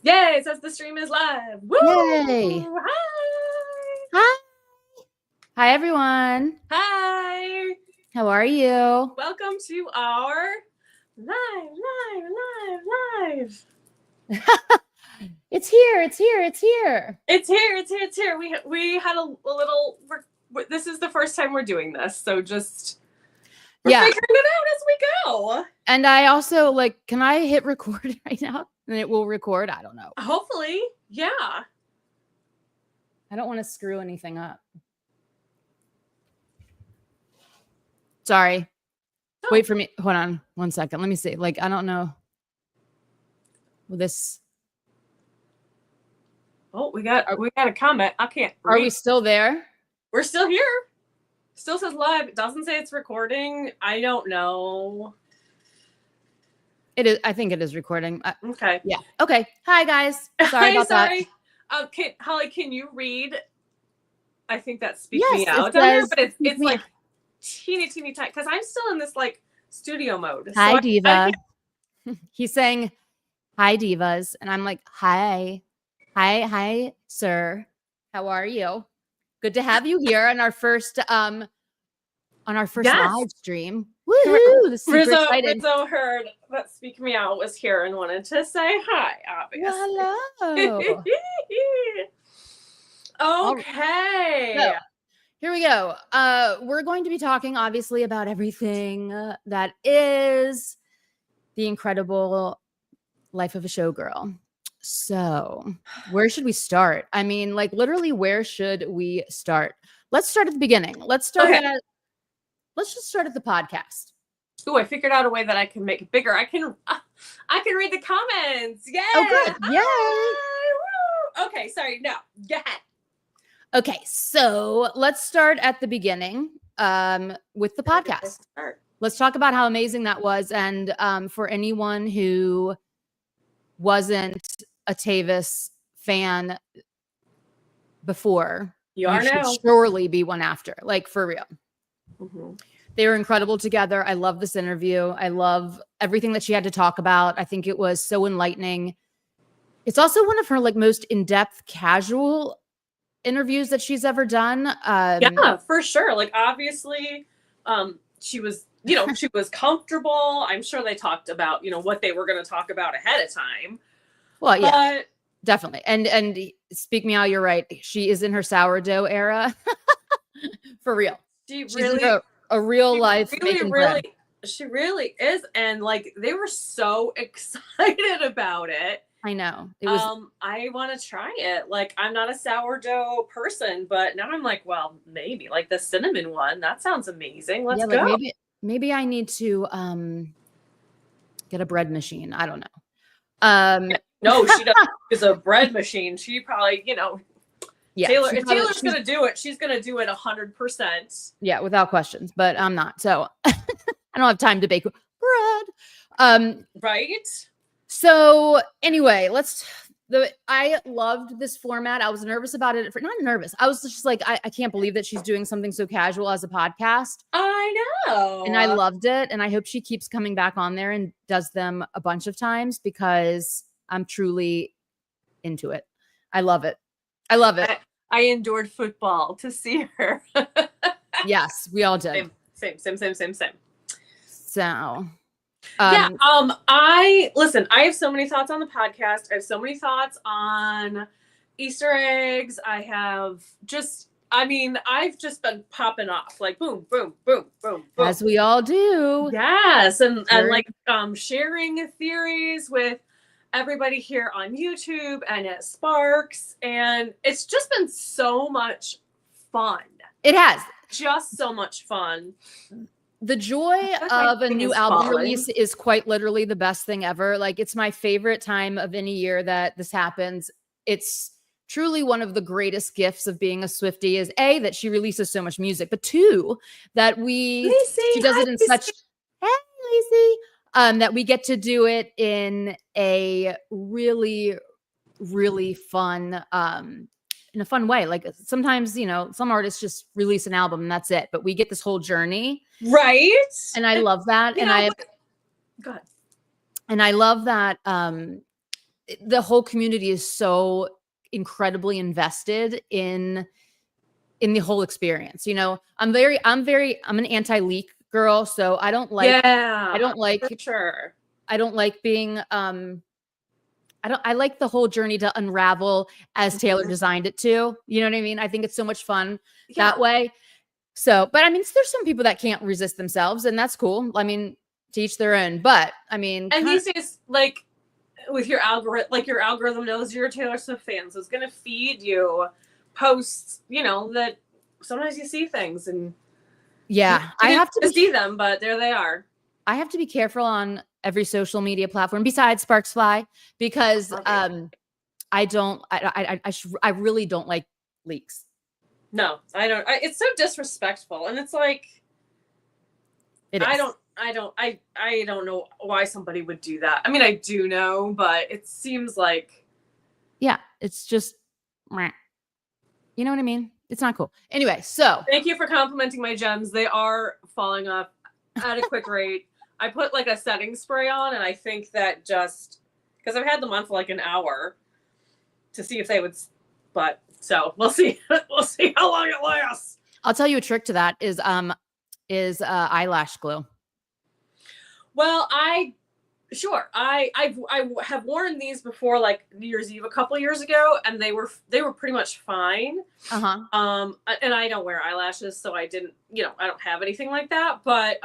Yay, it says the stream is live. Woo! Yay. Hi. Hi. Hi, everyone. Hi. How are you? Welcome to our live. It's here. It's here. It's here. It's here. It's here. It's here. We had a little. This is the first time we're doing this, so just we're figuring it out as we go. And I also can I hit record right now and it will record? I don't know. Hopefully, yeah. I don't want to screw anything up. Sorry. Oh. Wait for me. Hold on 1 second. Let me see. I don't know. This. Oh, we got a comment. I can't read. Are we still there? We're still here. Still says live. It doesn't say it's recording. I don't know. It is. I think it is recording. Okay. Yeah. Okay. Hi, guys. Sorry about that. Holly, can you read? I think that speaks me out. It says, but it's like teeny tight because I'm still in this studio mode. Hi, Diva. He's saying hi, divas, and I'm like, hi, sir. How are you? Good to have you here on our first live stream. Woohoo! This is super exciting. Rizzo heard that Speak Me Out was here and wanted to say hi, obviously. Hello. Okay. So, here we go. We're going to be talking, obviously, about everything that is the incredible life of a showgirl. So, where should we start? I mean, literally, where should we start? Let's start at the beginning. Let's just start at the podcast. Oh, I figured out a way that I can make it bigger. I can read the comments. Yay! Oh, good. Yay! Okay, sorry. No, go ahead. Okay, so let's start at the beginning with the podcast. Let's talk about how amazing that was. And for anyone who wasn't a TAYVIS fan before, you should surely be one after, for real. Mm-hmm. They were incredible together. I love this interview. I love everything that she had to talk about. I think it was so enlightening. It's also one of her most in-depth casual interviews that she's ever done. Yeah, for sure. Obviously, she was, she was comfortable. I'm sure they talked about, what they were going to talk about ahead of time. Well, yeah, definitely. And Speak Me Out, you're right. She is in her sourdough era. For real. She's really a real life. She really is. And they were so excited about it. I know. It was I want to try it. I'm not a sourdough person, but now I'm well, maybe the cinnamon one. That sounds amazing. Let's go. Maybe I need to get a bread machine. I don't know. No, she doesn't use a bread machine. She probably, yeah. If Taylor's going to do it, she's going to do it 100%. Yeah, without questions, but I'm not. So I don't have time to bake bread. Right. So anyway, I loved this format. I was nervous about it. Not nervous. I was just I can't believe that she's doing something so casual as a podcast. I know. And I loved it. And I hope she keeps coming back on there and does them a bunch of times because I'm truly into it. I love it. I love it. I endured football to see her. Yes, we all did. Same. So I have so many thoughts on the podcast. I have so many thoughts on Easter eggs. I've just been popping off boom, boom, boom, boom, boom. As we all do. Yes. And sharing theories with everybody here on YouTube and at Sparkx. And it's just been so much fun. It has. Just so much fun. The joy of a new album release is quite literally the best thing ever. It's my favorite time of any year that this happens. It's truly one of the greatest gifts of being a Swiftie is A, that she releases so much music, but two, that she does it in such, hey, Lacey, that we get to do it in a really, really fun, in a fun way. Sometimes, some artists just release an album and that's it, but we get this whole journey. Right. And I love that. Go ahead. And I love that the whole community is so incredibly invested in the whole experience. You know, I'm an anti-leak girl, so I don't like, for sure. I don't like being, I like the whole journey to unravel as Taylor designed it to, you know what I mean? I think it's so much fun that way. So, but I mean, there's some people that can't resist themselves, and that's cool. I mean, to each their own, but I mean, and these days, like with your algorithm, like your algorithm knows you're a Taylor Swift fan, so it's going to feed you posts, you know, that sometimes you see things and I have to see them, but there they are. I have to be careful on every social media platform besides Sparkx Fly, because I really don't like leaks. No, I don't. It's so disrespectful, and it's like, I don't know why somebody would do that. I mean, I do know, but it seems like, it's just, you know what I mean? It's not cool. Anyway, so thank you for complimenting my gems. They are falling off at a quick rate. I put like a setting spray on, and I think that just because I've had them on for like an hour to see if they would, but so we'll see. We'll see how long it lasts. I'll tell you a trick to that is eyelash glue. Well, I have worn these before, like New Year's Eve a couple years ago, and they were pretty much fine. And I don't wear eyelashes, so I didn't, you know, I don't have anything like that. But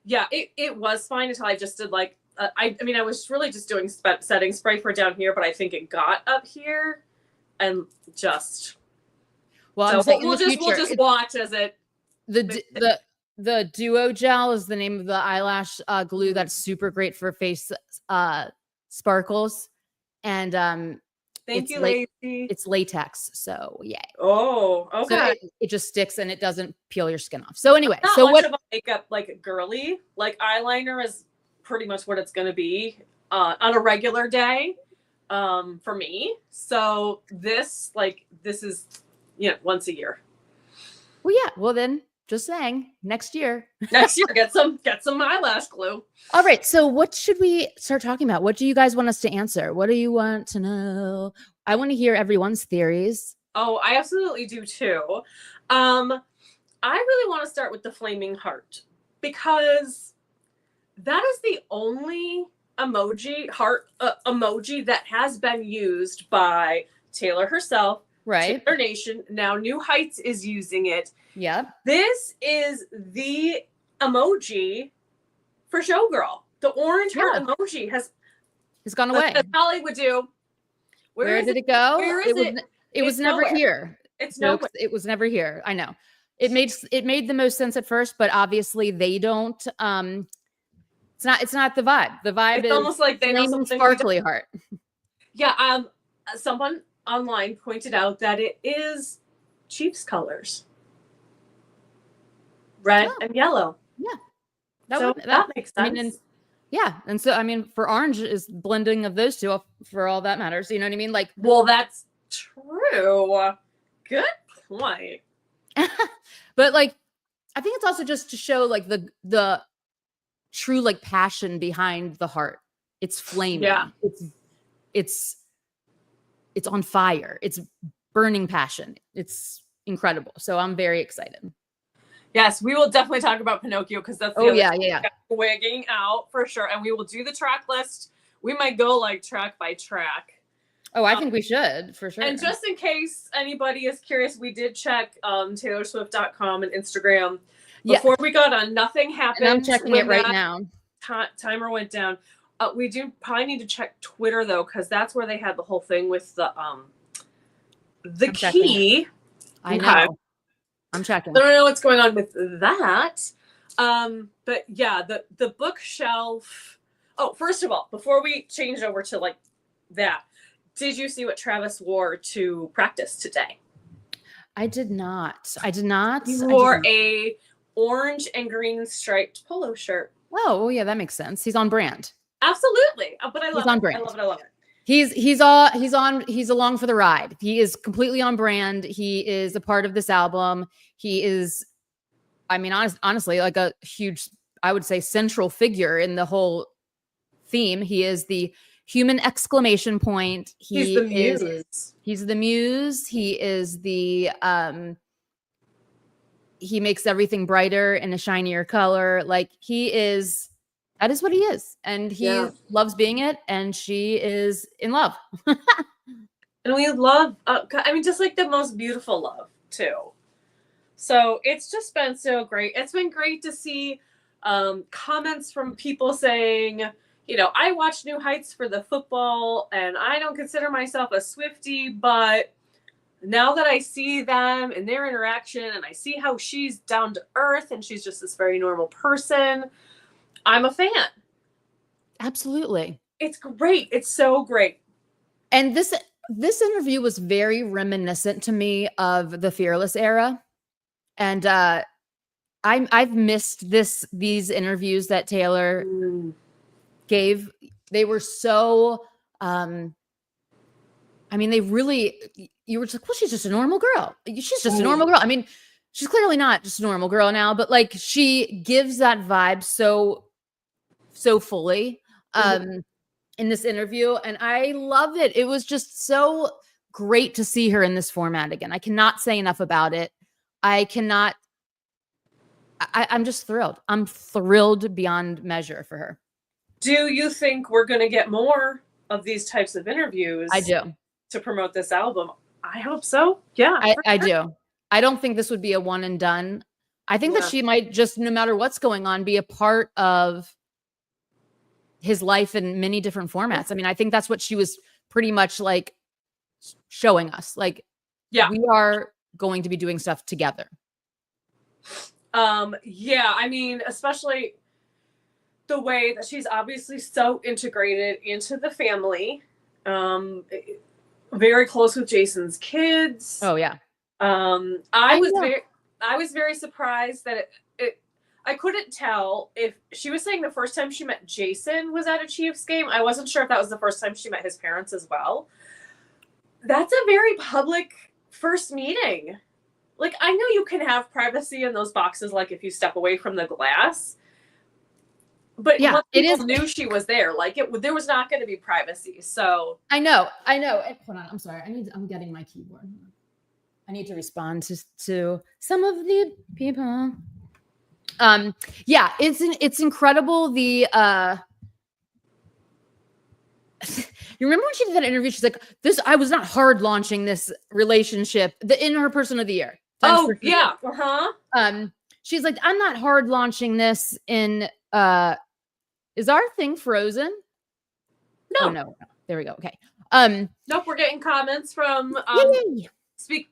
it was fine until I just did like I mean, I was really just doing setting spray for down here, but I think it got up here, and just we'll just watch as it the Duo Gel is the name of the eyelash glue that's super great for face sparkles, and thank you, Lacey. It's latex, so yay. Oh, okay. So it just sticks and it doesn't peel your skin off. So anyway, not much of a makeup like girly, like eyeliner is pretty much what it's going to be on a regular day for me. So this is, you know, once a year. Well, yeah. Well, then just saying, next year get some eyelash glue. All right. So what should we start talking about? What do you guys want us to answer? What do you want to know? I want to hear everyone's theories. Oh, I absolutely do too. I really want to start with the flaming heart, because that is the only heart emoji that has been used by Taylor herself, right? Taylor Nation. Now New Heights is using it. Yeah. This is the emoji for Showgirl. The orange heart emoji has gone away. As Holly would do. Where did it go? Where is it? It was never here. It's nowhere. It was never here. I know. It made the most sense at first, but obviously they don't. It's not the vibe. The vibe is almost like they know something. Sparkly heart. Yeah. Someone online pointed out that it is Chiefs colors, red and yellow. Yeah, that makes sense. I mean, and so I mean, for orange is blending of those two for all that matters. You know what I mean? Like, well, that's true. Good point. But like, I think it's also just to show like the true like passion behind the heart. It's flaming. Yeah. It's on fire. It's burning passion. It's incredible. So I'm very excited. Yes, we will definitely talk about Pinocchio, because that's the wigging out for sure. And we will do the track list. We might go like track by track. Oh, I think we should for sure. And just in case anybody is curious, we did check TaylorsWift.com and Instagram before we got on. Nothing happened. And I'm checking it right now. Timer went down. We do probably need to check Twitter though, because that's where they had the whole thing with the key. I know. I'm checking. I don't know what's going on with that. But yeah, the bookshelf. Oh, first of all, before we change over to like that, did you see what Travis wore to practice today? I did not. He wore a orange and green striped polo shirt. Oh, yeah, that makes sense. He's on brand. Absolutely. But I love it. Brand. I love it. He's along for the ride. He is completely on brand. He is a part of this album. He is, I mean, honestly, like a huge, I would say, central figure in the whole theme. He is the human exclamation point. He's the muse. He's the muse. He is the he makes everything brighter in a shinier color. Like that is what he is. And he loves being it. And she is in love. And we love, I mean, just like the most beautiful love too. So it's just been so great. It's been great to see comments from people saying, you know, I watch New Heights for the football and I don't consider myself a Swiftie, but now that I see them and their interaction and I see how she's down to earth and she's just this very normal person, I'm a fan. Absolutely. It's great. It's so great. And this interview was very reminiscent to me of the Fearless era. And I've missed these interviews that Taylor gave. They were so I mean, they really, you were just like, well, she's just a normal girl. She's just a normal girl. I mean, she's clearly not just a normal girl now, but like she gives that vibe so fully in this interview. And I loved it. It was just so great to see her in this format again. I cannot say enough about it. I'm just thrilled. I'm thrilled beyond measure for her. Do you think we're going to get more of these types of interviews? I do. To promote this album? I hope so. Yeah. I do. I don't think this would be a one and done. I think that she might just, no matter what's going on, be a part of his life in many different formats. I mean, I think that's what she was pretty much like showing us. Like, we are going to be doing stuff together. Yeah, I mean, especially the way that she's obviously so integrated into the family. Very close with Jason's kids. Oh yeah. I was very surprised that I couldn't tell if she was saying the first time she met Jason was at a Chiefs game. I wasn't sure if that was the first time she met his parents as well. That's a very public first meeting. Like, I know you can have privacy in those boxes, like if you step away from the glass. But yeah, people knew she was there. Like there was not going to be privacy. So I know. Hold on. I'm sorry. I'm getting my keyboard. I need to respond to some of the people. Yeah, it's incredible. The you remember when she did that interview? She's like, I was not hard launching this relationship in her person of the year. Oh yeah. She's like, I'm not hard launching this in is our thing frozen? No. Oh, no. There we go. Okay. Nope, we're getting comments from Speak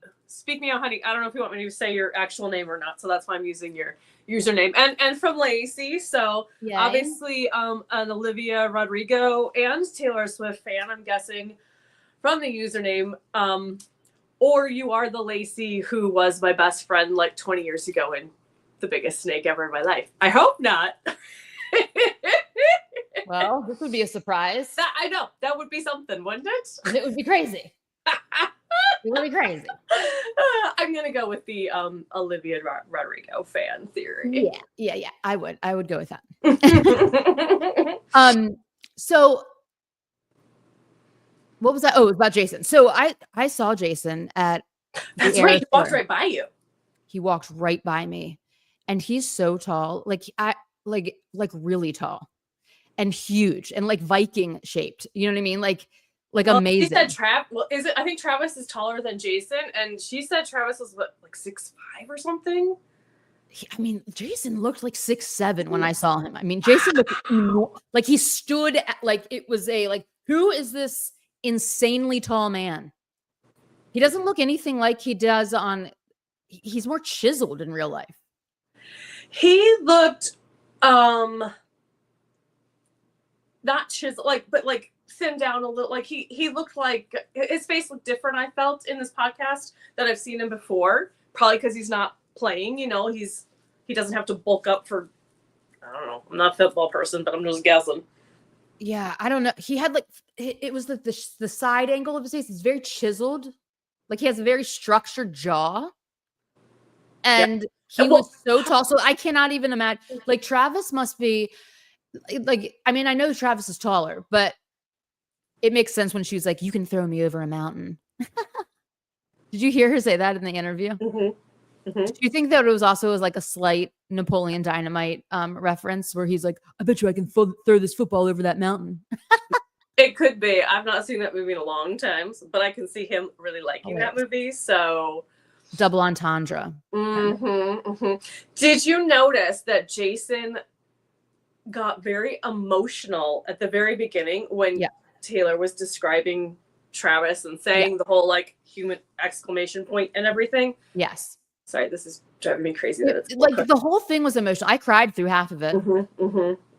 Me Out, Honey. I don't know if you want me to say your actual name or not, so that's why I'm using your username. And from Lacey. So obviously an Olivia Rodrigo and Taylor Swift fan, I'm guessing, from the username. Or you are the Lacey who was my best friend like 20 years ago and the biggest snake ever in my life. I hope not. Well, this would be a surprise. I know. That would be something, wouldn't it? It would be crazy. It would be crazy. I'm going to go with the Olivia Rodrigo fan theory. Yeah. I would go with that. So what was that? Oh, it was about Jason. So I saw Jason at That's right. He walked right by you. He walked right by me. And he's so tall. Like really tall and huge and like Viking shaped. You know what I mean? Like amazing. She said I think Travis is taller than Jason, and she said Travis was what, like 6'5" or something. I mean, Jason looked like 6'7" when I saw him. I mean, Jason looked like he stood like it was who is this insanely tall man? He doesn't look anything like he does he's more chiseled in real life. He looked not chiseled, but thinned down a little. Like he looked like his face looked different, I felt, in this podcast than I've seen him before. Probably because he's not playing, he doesn't have to bulk up for, I don't know. I'm not a football person, but I'm just guessing. Yeah, I don't know. He had it was the side angle of his face. He's very chiseled. Like he has a very structured jaw. And he was so tall. So I cannot even imagine. Like Travis must be I mean, I know Travis is taller, but it makes sense when she was like, "You can throw me over a mountain." Did you hear her say that in the interview? Do you think that it was also like a slight Napoleon Dynamite reference where he's like, "I bet you I can throw this football over that mountain"? It could be. I've not seen that movie in a long time, but I can see him really liking that movie. So double entendre. Did you notice that Jason got very emotional at the very beginning when Taylor was describing Travis and saying the whole like human exclamation point and everything? Yes. Sorry, this is driving me crazy. That it's like the whole thing was emotional. I cried through half of it.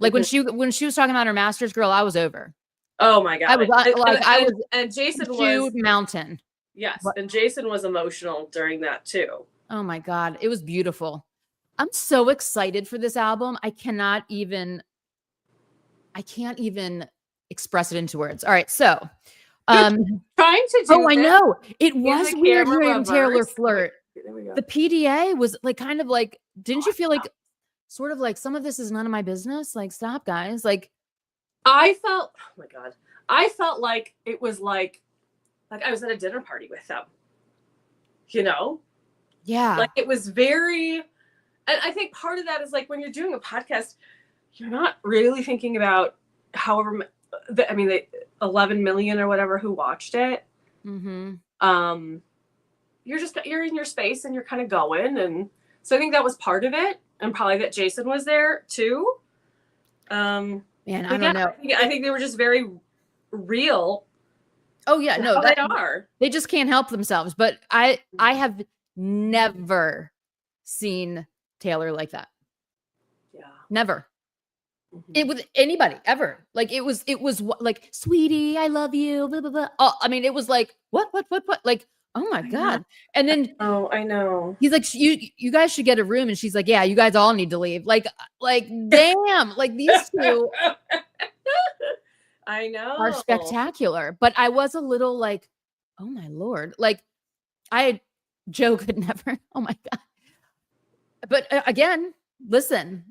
Like when she was talking about her master's, girl, I was over. Oh my god! I was and Jason was mountain. Yes, and Jason was emotional during that too. Oh my god, it was beautiful. I'm so excited for this album. I can't even express it into words. All right, so trying to do. Oh, I know. It was weird hearing Taylor flirt. There we go. The PDA was like kind of like, didn't you feel like sort of like some of this is none of my business? Like, stop, guys. Like, I felt, oh my god, I felt like it was like I was at a dinner party with them. You know? Yeah. Like it was very, and I think part of that is like when you're doing a podcast, you're not really thinking about however, the 11 million or whatever who watched it. You're in your space and you're kind of going, and so I think that was part of it, and probably that Jason was there too. Man, I don't know. I think they were just very real. Oh yeah, no, they are. They just can't help themselves. But I have never seen Taylor like that. Yeah, never. It with anybody ever. Like it was like, "Sweetie, I love you." Blah blah blah. Oh, I mean, it was like what? Like, oh my god. And then I know. He's like, you guys should get a room, and she's like, "Yeah, you guys all need to leave." Like damn, like these two. I know. Are spectacular. But I was a little like, oh my Lord. Like Joe could never. Oh my God. But again, listen.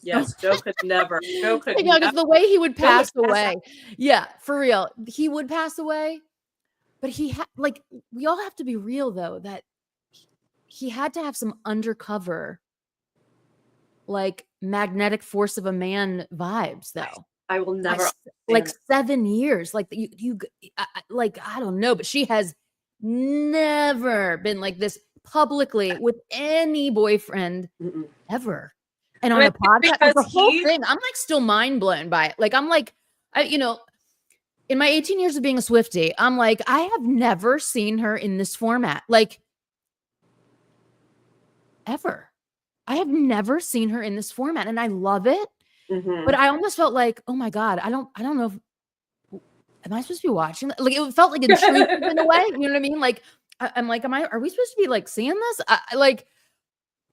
Yes, Joe could never. Joe could never. Because the way he would pass away. Yeah, for real. He would pass away. But he had, like, we all have to be real though, that he had to have some undercover, like, magnetic force of a man vibes though. I will never like 7 years. Like you like, I don't know, but she has never been like this publicly with any boyfriend ever. And on a podcast, the whole thing, I'm like still mind blown by it. Like I'm like, in my 18 years of being a Swiftie, I'm like, I have never seen her in this format, like ever. I have never seen her in this format, and I love it. But I almost felt like, oh my God, I don't know if, am I supposed to be watching? Like it felt like intrusive in a way. You know what I mean? Like I'm like, are we supposed to be like seeing this? Like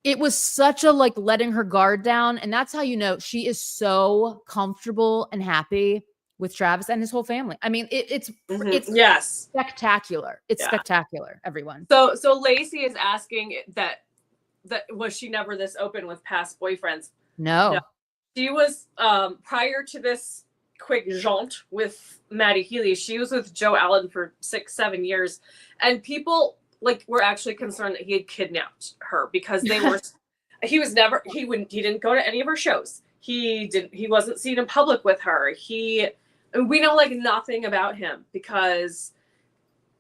it was such a like letting her guard down, and that's how you know she is so comfortable and happy with Travis and his whole family. I mean, it's yes, spectacular. It's spectacular, everyone. So Lacey is asking that was she never this open with past boyfriends? No. She was, prior to this quick jaunt with Maddie Healy, she was with Joe Allen for 6-7 years. And people like were actually concerned that he had kidnapped her because they were, he didn't go to any of her shows. He wasn't seen in public with her. We know like nothing about him because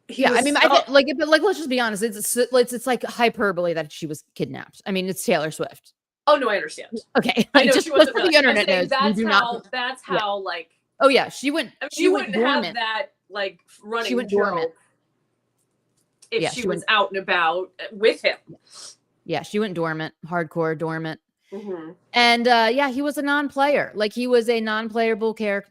I mean, let's just be honest. It's like hyperbole that she was kidnapped. I mean, it's Taylor Swift. Oh no, I understand. Okay, I know just she wasn't really, the internet knows. That's how like. Oh yeah, she went. I mean, she went dormant. Have that like running. She went dormant. If she was out and about with him. Yeah, she went dormant, hardcore dormant. And he was a non-player. Like he was a non-playable character,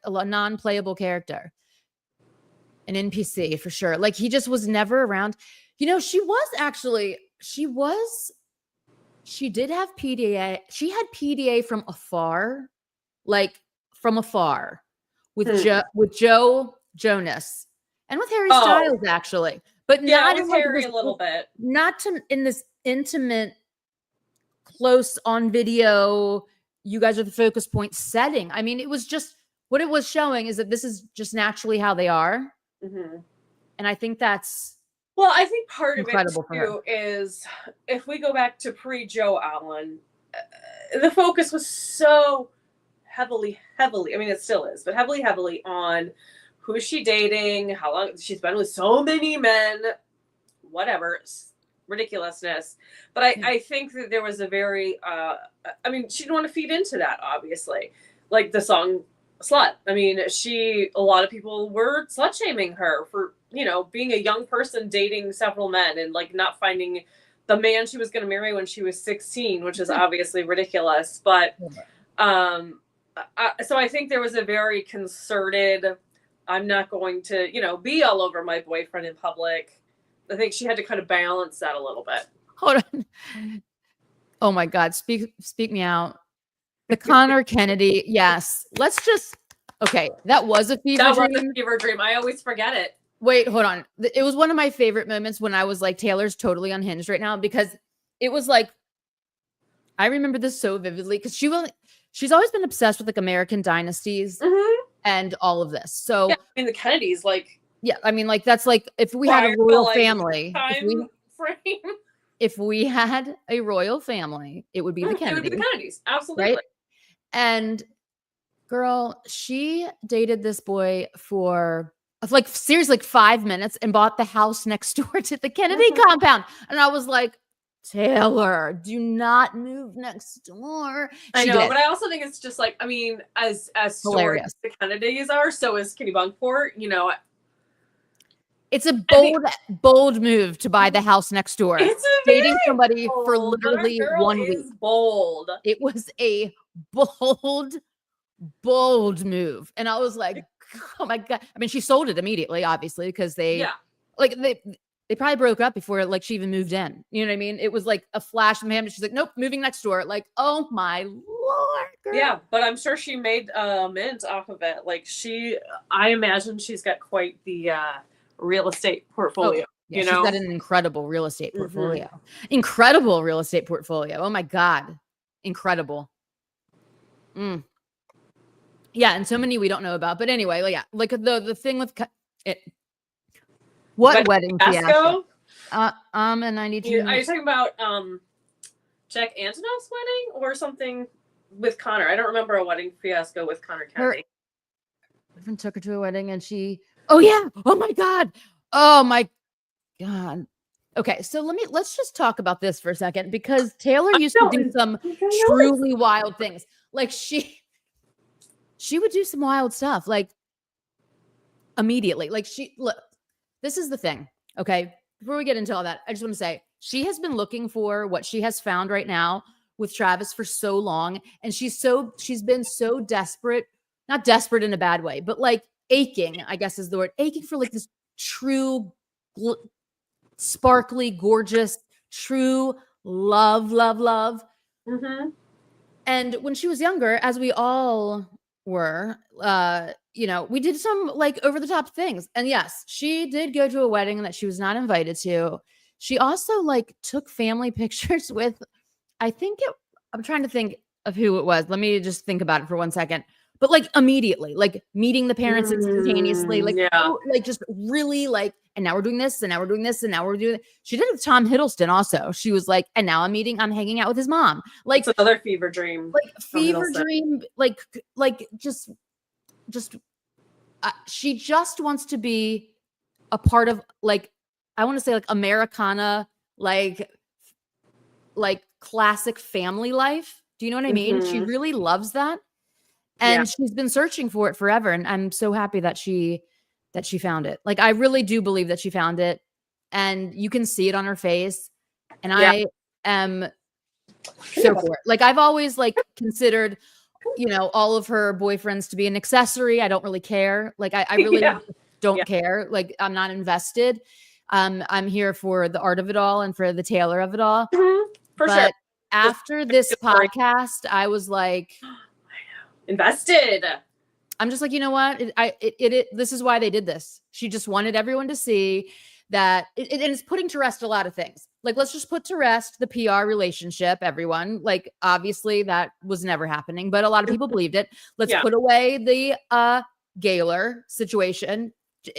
an NPC for sure. Like he just was never around. You know, she did have PDA. She had PDA from afar, with Joe Jonas and with Harry Styles actually, but not in Harry a little bit, not in this intimate, close on video. You guys are the focus point setting. I mean, it was just what it was showing is that this is just naturally how they are. Mm-hmm. And I think that's well, I think part of it incredible too is if we go back to pre-Joe Allen, the focus was so heavily, I mean, it still is, but heavily on who is she dating, how long she's been with so many men, whatever, ridiculousness. But I think that there was a very, I mean, she didn't want to feed into that, obviously. Like the song Slut. I mean, a lot of people were slut shaming her for, you know, being a young person dating several men and like not finding the man she was going to marry when she was 16, which is obviously ridiculous. But, so I think there was a very concerted, I'm not going to, you know, be all over my boyfriend in public. I think she had to kind of balance that a little bit. Hold on. Oh my God. Speak me out. The Connor Kennedy. Yes. Let's just, okay. That was a fever dream. That was a fever dream. I always forget it. Wait, hold on. It was one of my favorite moments when I was like, Taylor's totally unhinged right now, because it was like, I remember this so vividly because she's always been obsessed with like American dynasties and all of this. So yeah, I mean, the Kennedys, like, yeah, I mean, like that's like if we had a royal family, if we had a royal family, it would be the Kennedys. It would be the Kennedys, absolutely. Right? And girl, she dated this boy for like seriously like 5 minutes and bought the house next door to the Kennedy compound. And I was like, Taylor, do not move next door. I know, but I also think it's just like, I mean, as hilarious the Kennedys are, so is Kitty Bunkport, you know. It's a bold move to buy the house next door. It's dating somebody for literally 1 week. Bold. It was a bold move. And I was like, oh my God. I mean, she sold it immediately, obviously, because they probably broke up before like she even moved in. You know what I mean? It was like a flash from him. She's like, nope, moving next door. Like, oh my Lord, girl. Yeah, but I'm sure she made mint off of it. Like I imagine she's got quite the real estate portfolio. Oh, yeah, you know, she's got an incredible real estate portfolio. Incredible real estate portfolio. Oh my God. Incredible. Yeah, and so many we don't know about. But anyway, like, yeah, like the thing with it. What wedding fiasco? A 92. Are you talking about Jack Antonoff's wedding or something with Connor? I don't remember a wedding fiasco with Connor Kennedy. Her boyfriend took her to a wedding and she. Oh yeah. Oh my God. Oh my God. Okay, so let's just talk about this for a second, because Taylor used to do some truly wild things. Like she would do some wild stuff, like immediately. Like look, this is the thing. Okay, before we get into all that, I just want to say she has been looking for what she has found right now with Travis for so long, and she's been so desperate, not desperate in a bad way, but like aching, I guess is the word, aching for like this true, sparkly, gorgeous, true love. And when she was younger, as we all were, you know, we did some like over the top things. And yes, she did go to a wedding that she was not invited to. She also like took family pictures with, I'm trying to think of who it was. Let me just think about it for 1 second. But like immediately, like meeting the parents instantaneously, like, like just really like, and now we're doing this, and now we're doing this, and now we're doing. She did it with Tom Hiddleston also. She was like, and now I'm hanging out with his mom. Like it's another fever dream. Like fever dream. Like just. She just wants to be a part of like, I want to say like Americana, like classic family life. Do you know what I mean? She really loves that. And she's been searching for it forever. And I'm so happy that she found it. Like, I really do believe that she found it, and you can see it on her face. And I am so for it. Like, I've always like considered, you know, all of her boyfriends to be an accessory. I don't really care. Like, I really don't care. Like, I'm not invested. I'm here for the art of it all and for the Taylor of it all. For sure. After this podcast, I was like, invested. I'm just like, you know what? This is why they did this. She just wanted everyone to see that, and it's putting to rest a lot of things. Like, let's just put to rest the PR relationship, everyone. Like, obviously that was never happening, but a lot of people believed it. Let's put away the Gaylor situation.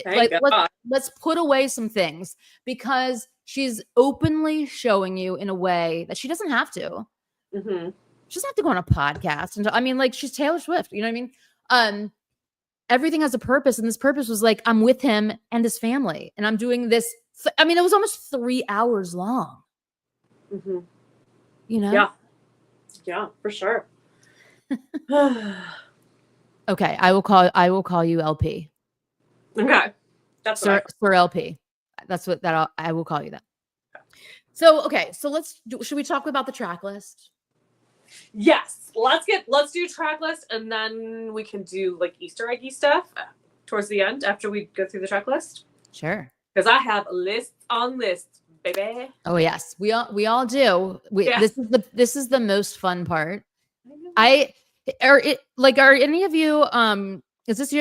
Thank God. Let's put away some things because she's openly showing you in a way that she doesn't have to. Mm-hmm. She doesn't have to go on a podcast. And I mean, like, she's Taylor Swift. You know what I mean? Everything has a purpose. And this purpose was like, I'm with him and his family. And I'm doing this. I mean, it was almost 3 hours long. Mm-hmm. You know? Yeah. Yeah, for sure. Okay. I will call you LP. Okay. That's Sir LP. That's what I will call you that. So, okay. So should we talk about the track list? Yes. Let's do track list, and then we can do like Easter eggy stuff towards the end after we go through the track list. Sure. Because I have lists on lists, baby. Oh yes, we all do. This is the most fun part. Are any of you is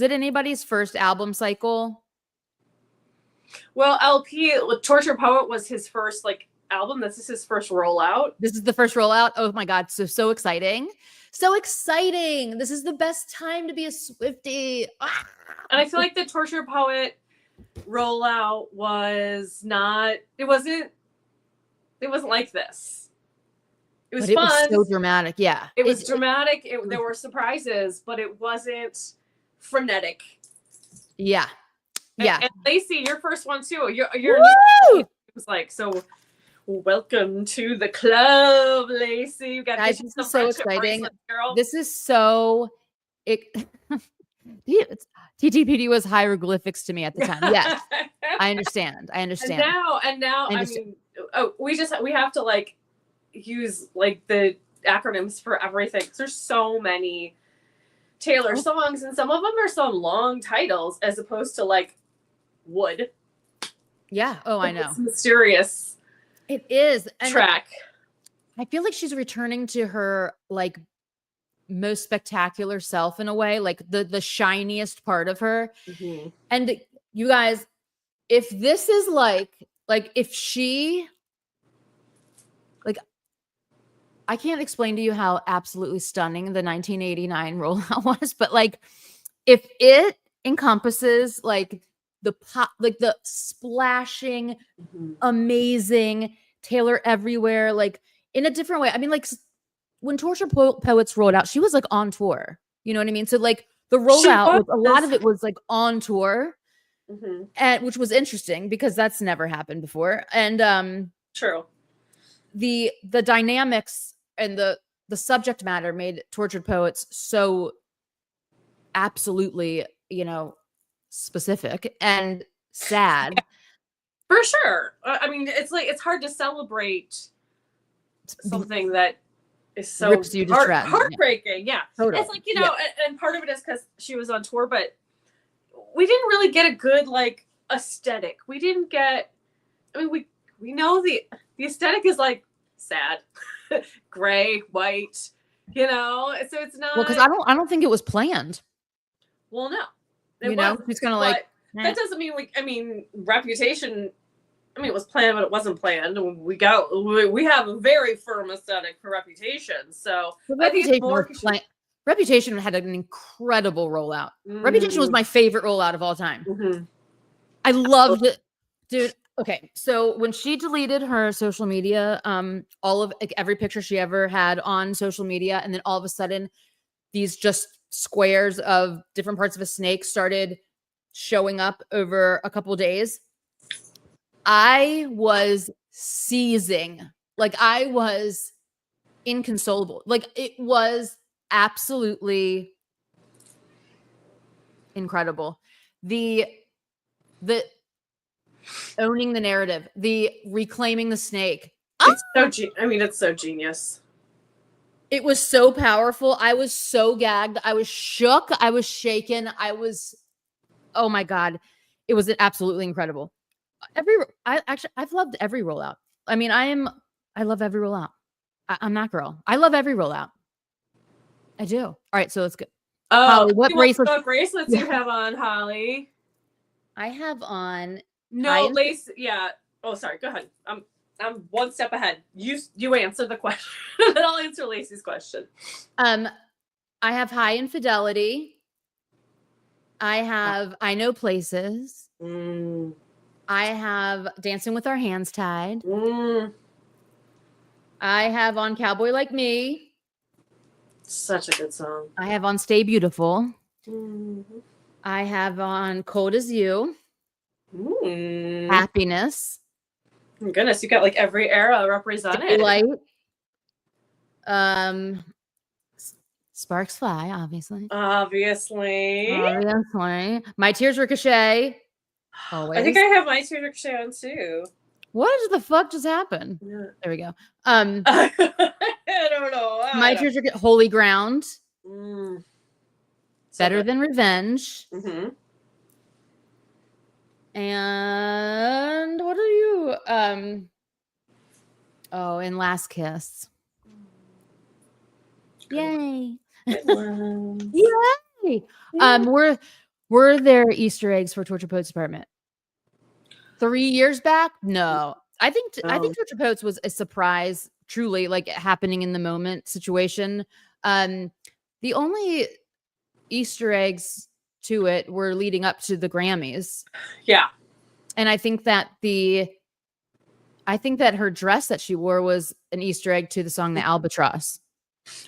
it anybody's first album cycle? Well, LP Torture Poet was his first like album. This is his first rollout. This is the first rollout. Oh my god, so exciting. So exciting. This is the best time to be a Swiftie. Ah! And I feel like the Torture Poet rollout was not, it wasn't like this. It was fun. It was so dramatic. Yeah. It was dramatic. There were surprises, but it wasn't frenetic. Yeah. Yeah. And Lacey, your first one too. You're Woo! It was like, so welcome to the club, Lacey. You got to this is so exciting. Girl. This is so TTPD was hieroglyphics to me at the time. Yes. I understand. And now I mean, we have to like use like the acronyms for everything. There's so many Taylor songs, and some of them are some long titles as opposed to like Wood. Yeah. Oh, I know. It's mysterious. It is. And track. I feel like she's returning to her like most spectacular self in a way, like the shiniest part of her. Mm-hmm. And you guys, if this is like if she, like, I can't explain to you how absolutely stunning the 1989 rollout was, but like if it encompasses like the pop, like the splashing, amazing Taylor everywhere, like in a different way. I mean, like when Torture Poets rolled out, she was like on tour. You know what I mean? So like the rollout, a lot of it was like on tour, and which was interesting because that's never happened before. And true. The dynamics and the subject matter made Tortured Poets so absolutely, you know, specific and sad. For sure. I mean, it's like it's hard to celebrate something that is so rips you to shreds. Heartbreaking. Yeah. Totally. It's like, you know, and part of it is because she was on tour, but we didn't really get a good like aesthetic. We didn't get, I mean, we know the aesthetic is like sad, gray, white, you know, so it's not. Well, because I don't think it was planned. Well, no. You know, it's kind of like that doesn't mean Reputation. I mean, it was planned, but it wasn't planned. We have a very firm aesthetic for Reputation. So Reputation had an incredible rollout. Reputation was my favorite rollout of all time. I loved it, dude. Okay, so when she deleted her social media, all of like, every picture she ever had on social media, and then all of a sudden, these just squares of different parts of a snake started showing up over a couple of days. I was seizing. Like I was inconsolable. Like it was absolutely incredible. The owning the narrative, the reclaiming the snake. It's so genius. It was so powerful. I was so gagged. I was shook. I was shaken. Oh my God. It was absolutely incredible. I've loved every rollout. I mean, I love every rollout. I'm that girl. I love every rollout. I do. All right. So let's go. Oh, Holly, what bracelets you have on, Holly? I have on. No, lace. Yeah. Oh, sorry. Go ahead. I'm one step ahead. You answer the question, then I'll answer Lacey's question. I have High Infidelity. I have I Know Places. I have Dancing with Our Hands Tied. I have on Cowboy Like Me. Such a good song. I have on Stay Beautiful. I have on Cold As You. Happiness. Oh my goodness, you got like every era represented. Daylight. Sparks Fly, obviously. Obviously. My Tears Ricochet. Always. I think I have My Tears Ricochet on too. What the fuck just happened? Yeah. There we go. I don't know. My Tears Ricochet. Holy Ground. Better Than Revenge. And what are you? And Last Kiss. Yay. Yay. Were there Easter eggs for Torture Poets Department? 3 years back? No. I think Torture Poets was a surprise, truly, like happening in the moment situation. The only Easter eggs to it were leading up to the Grammys. Yeah. And I think that her dress that she wore was an Easter egg to the song The Albatross.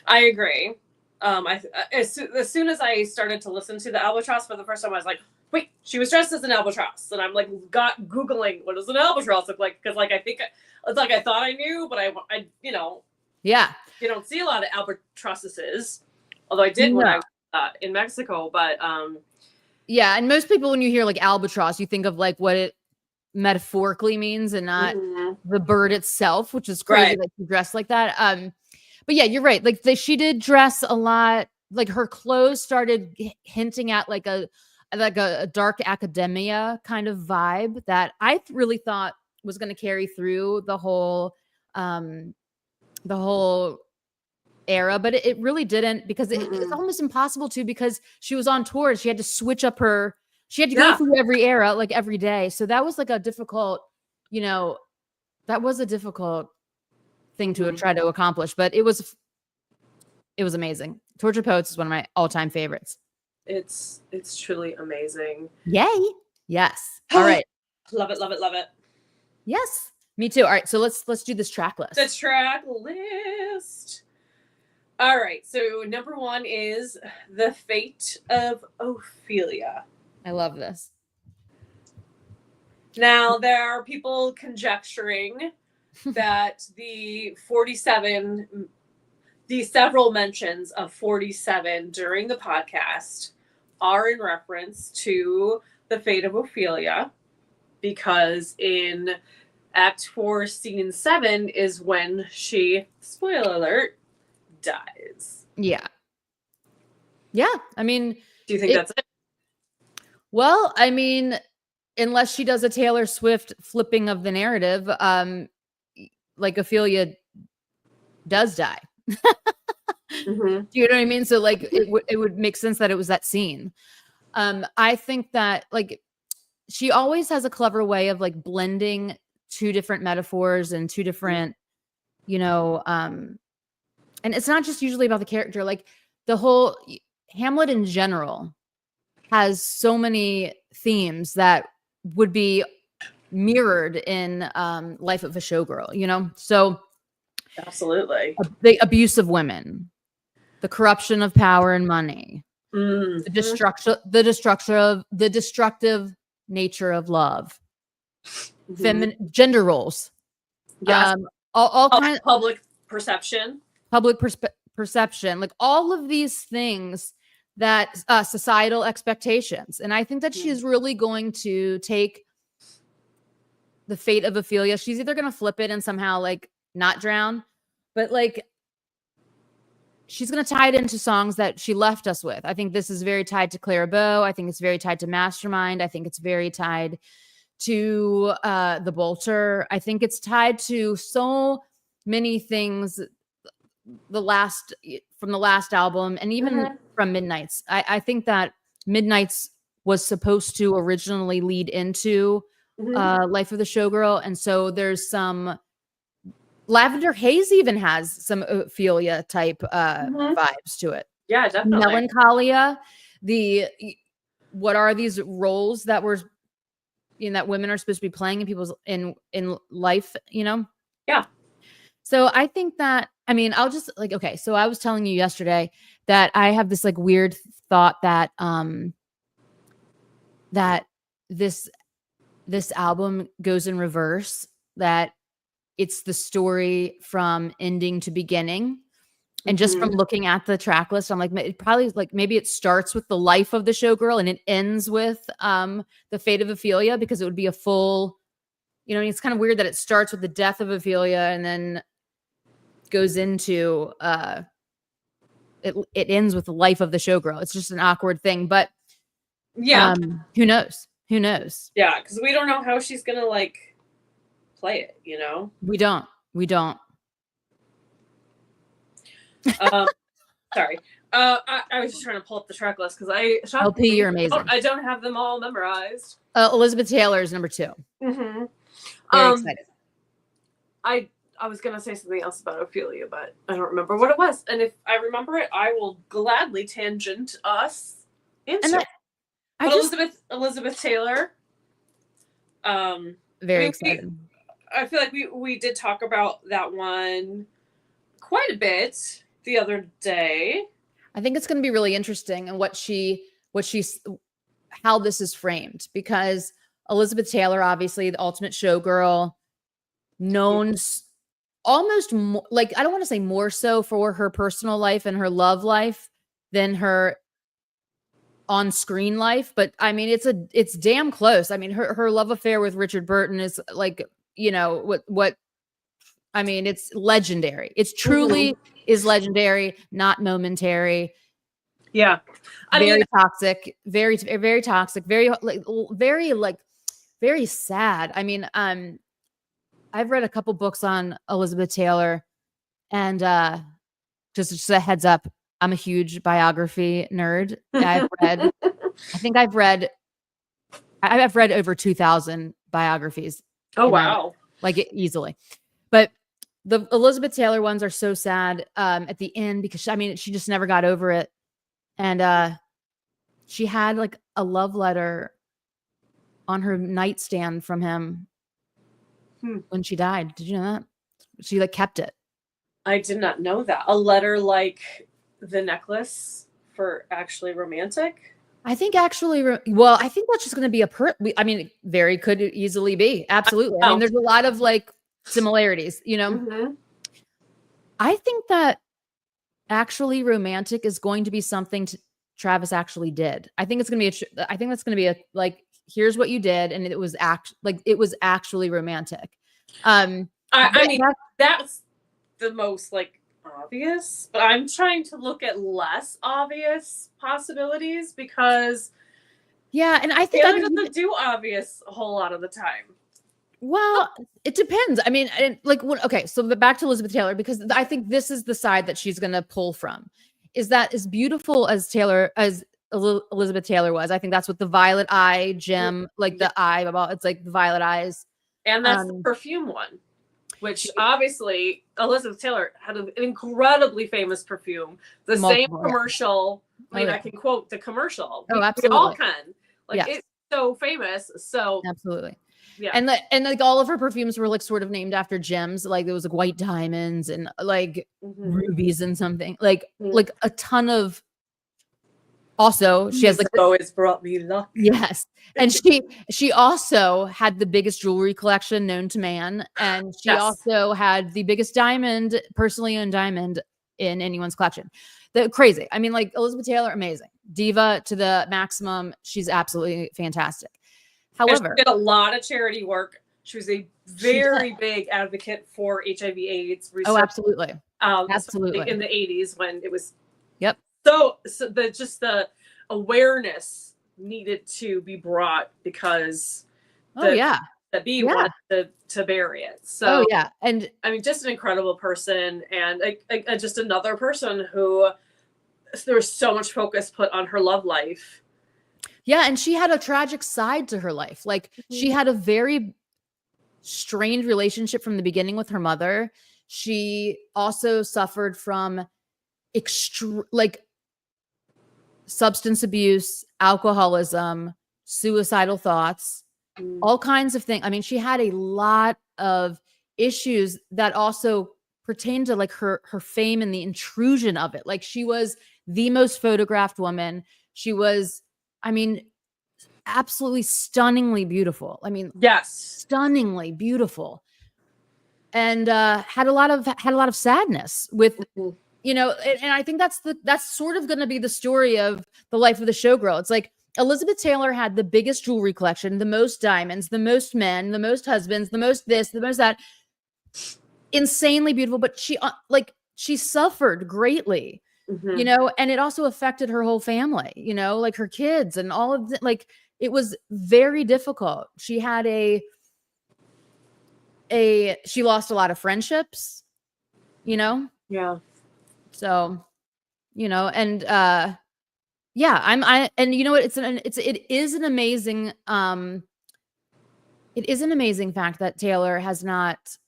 I agree. As soon as I started to listen to The Albatross for the first time, I was like, wait, she was dressed as an albatross. And I'm like, Googling, what does an albatross look like? Because like, I think it's like, I thought I knew, but I yeah, you don't see a lot of albatrosses, although I did when I was in Mexico, but yeah. And most people, when you hear like albatross, you think of like what it metaphorically means and not the bird itself, which is crazy that she dressed like that. But yeah, you're right. Like she did dress a lot. Like her clothes started hinting at like a dark academia kind of vibe that I really thought was going to carry through the whole era, but it really didn't, because it's almost impossible to, because she was on tour. She had to switch up she had to go through every era, like every day. So that was like a difficult, that was a difficult thing to try to accomplish, but it was amazing. Torture Poets is one of my all-time favorites. It's truly amazing. Yay. Yes. All right. Love it, love it, love it. Yes. Me too. All right. So let's do this track list. The track list. All right. So number 1 is The Fate of Ophelia. I love this. Now, there are people conjecturing that the several mentions of 47 during the podcast are in reference to The Fate of Ophelia, because in Act 4, Scene 7 is when she, spoiler alert, dies. Yeah. Yeah. I mean, do you think that's it? Well, I mean, unless she does a Taylor Swift flipping of the narrative, like Ophelia does die. Do you know what I mean? So like it would make sense that it was that scene. I think that like she always has a clever way of like blending two different metaphors and two different, and it's not just usually about the character. Like the whole Hamlet in general has so many themes that would be mirrored in Life of a Showgirl, so absolutely the abuse of women, the corruption of power and money, the destructive nature of love, gender roles, all kinds of public perception, like all of these things that societal expectations. And I think that she's really going to take The Fate of Ophelia. She's either going to flip it and somehow like not drown, but like she's going to tie it into songs that she left us with. I think this is very tied to Clara Bow. I think it's very tied to Mastermind. I think it's very tied to The Bolter. I think it's tied to so many things from the last album, and even from Midnights. I think that Midnights was supposed to originally lead into Life of the Showgirl. And so there's some Lavender Haze even has some Ophelia type vibes to it. Yeah, definitely. Melancholia, what are these roles that we're that women are supposed to be playing in people's in life, Yeah. So I think that, I mean, I'll just like, okay, so I was telling you yesterday that I have this like weird thought that that this album goes in reverse, that it's the story from ending to beginning. And just from looking at the track list, I'm like, it probably like maybe it starts with the life of the showgirl and it ends with the fate of Ophelia, because it would be a full, it's kind of weird that it starts with the death of Ophelia and then goes into it ends with the life of the showgirl. It's just an awkward thing, but yeah, who knows? Who knows? Yeah, because we don't know how she's gonna like play it. We don't. Sorry. I was just trying to pull up the track list because LP, you're amazing. I don't have them all memorized. Elizabeth Taylor is number 2. Very excited. I was gonna say something else about Ophelia, but I don't remember what it was. And if I remember it, I will gladly tangent us into it. Elizabeth Taylor. Very excited. I feel like we did talk about that one quite a bit the other day. I think it's going to be really interesting and how this is framed, because Elizabeth Taylor, obviously the ultimate showgirl, known almost more, like, I don't want to say more so for her personal life and her love life than her on-screen life, but I mean, it's damn close. I mean, her love affair with Richard Burton is like, what I mean, it's legendary. It's truly is legendary, not momentary. Yeah. Very toxic, very, very toxic, very sad. I mean, I've read a couple books on Elizabeth Taylor, and just a heads up, I'm a huge biography nerd. I've read over 2,000 biographies. Oh, wow. Like easily. But the Elizabeth Taylor ones are so sad at the end, because she just never got over it. And she had like a love letter on her nightstand from him when she died. Did you know that? She like kept it. I did not know that. A letter like the necklace for Actually Romantic? I think Actually, well, I think that's just going to be very could easily be. Absolutely. I mean, there's a lot of like similarities, I think that Actually Romantic is going to be something Travis actually did. I think it's going to be I think that's going to be a like, here's what you did, and it was actually romantic. I mean, that's the most like obvious, but I'm trying to look at less obvious possibilities, because and I think Taylor doesn't do obvious a whole lot of the time. Well, it depends. I mean, so back to Elizabeth Taylor, because I think this is the side that she's going to pull from, is that as beautiful as Elizabeth Taylor was, I think that's what the violet eye gem, like the eye, it's like the violet eyes. And that's the perfume one, which obviously Elizabeth Taylor had an incredibly famous perfume. The same commercial. I mean, I can quote the commercial. Oh, absolutely. We all can. It's so famous. So absolutely. Yeah. And like all of her perfumes were like sort of named after gems. Like there was like white diamonds and like rubies and something like a ton of. Also, she has like always brought me luck. Yes, and she also had the biggest jewelry collection known to man, and she also had the biggest personally owned diamond in anyone's collection. Crazy. I mean, like Elizabeth Taylor, amazing diva to the maximum. She's absolutely fantastic. However, she did a lot of charity work. She was a very big advocate for HIV/AIDS research. Oh, absolutely. Absolutely. In the 80s when it was. Yep. So the awareness needed to be brought, because the bee wanted to bury it. So and I mean, just an incredible person, and just another person who there was so much focus put on her love life. Yeah, and she had a tragic side to her life. Like she had a very strained relationship from the beginning with her mother. She also suffered from like substance abuse, alcoholism, suicidal thoughts, all kinds of things. I mean, she had a lot of issues that also pertain to like her fame and the intrusion of it. Like she was the most photographed woman. She was, I mean, absolutely stunningly beautiful. I mean, yes, stunningly beautiful. And had a lot of sadness with you know, and I think that's sort of going to be the story of the life of the showgirl. It's like Elizabeth Taylor had the biggest jewelry collection, the most diamonds, the most men, the most husbands, the most this, the most that. Insanely beautiful, but she suffered greatly, you know, and it also affected her whole family, you know, like her kids and all of like it was very difficult. She had she lost a lot of friendships, you know? Yeah. So, you know, and yeah, and you know what, it is an amazing fact that Taylor has not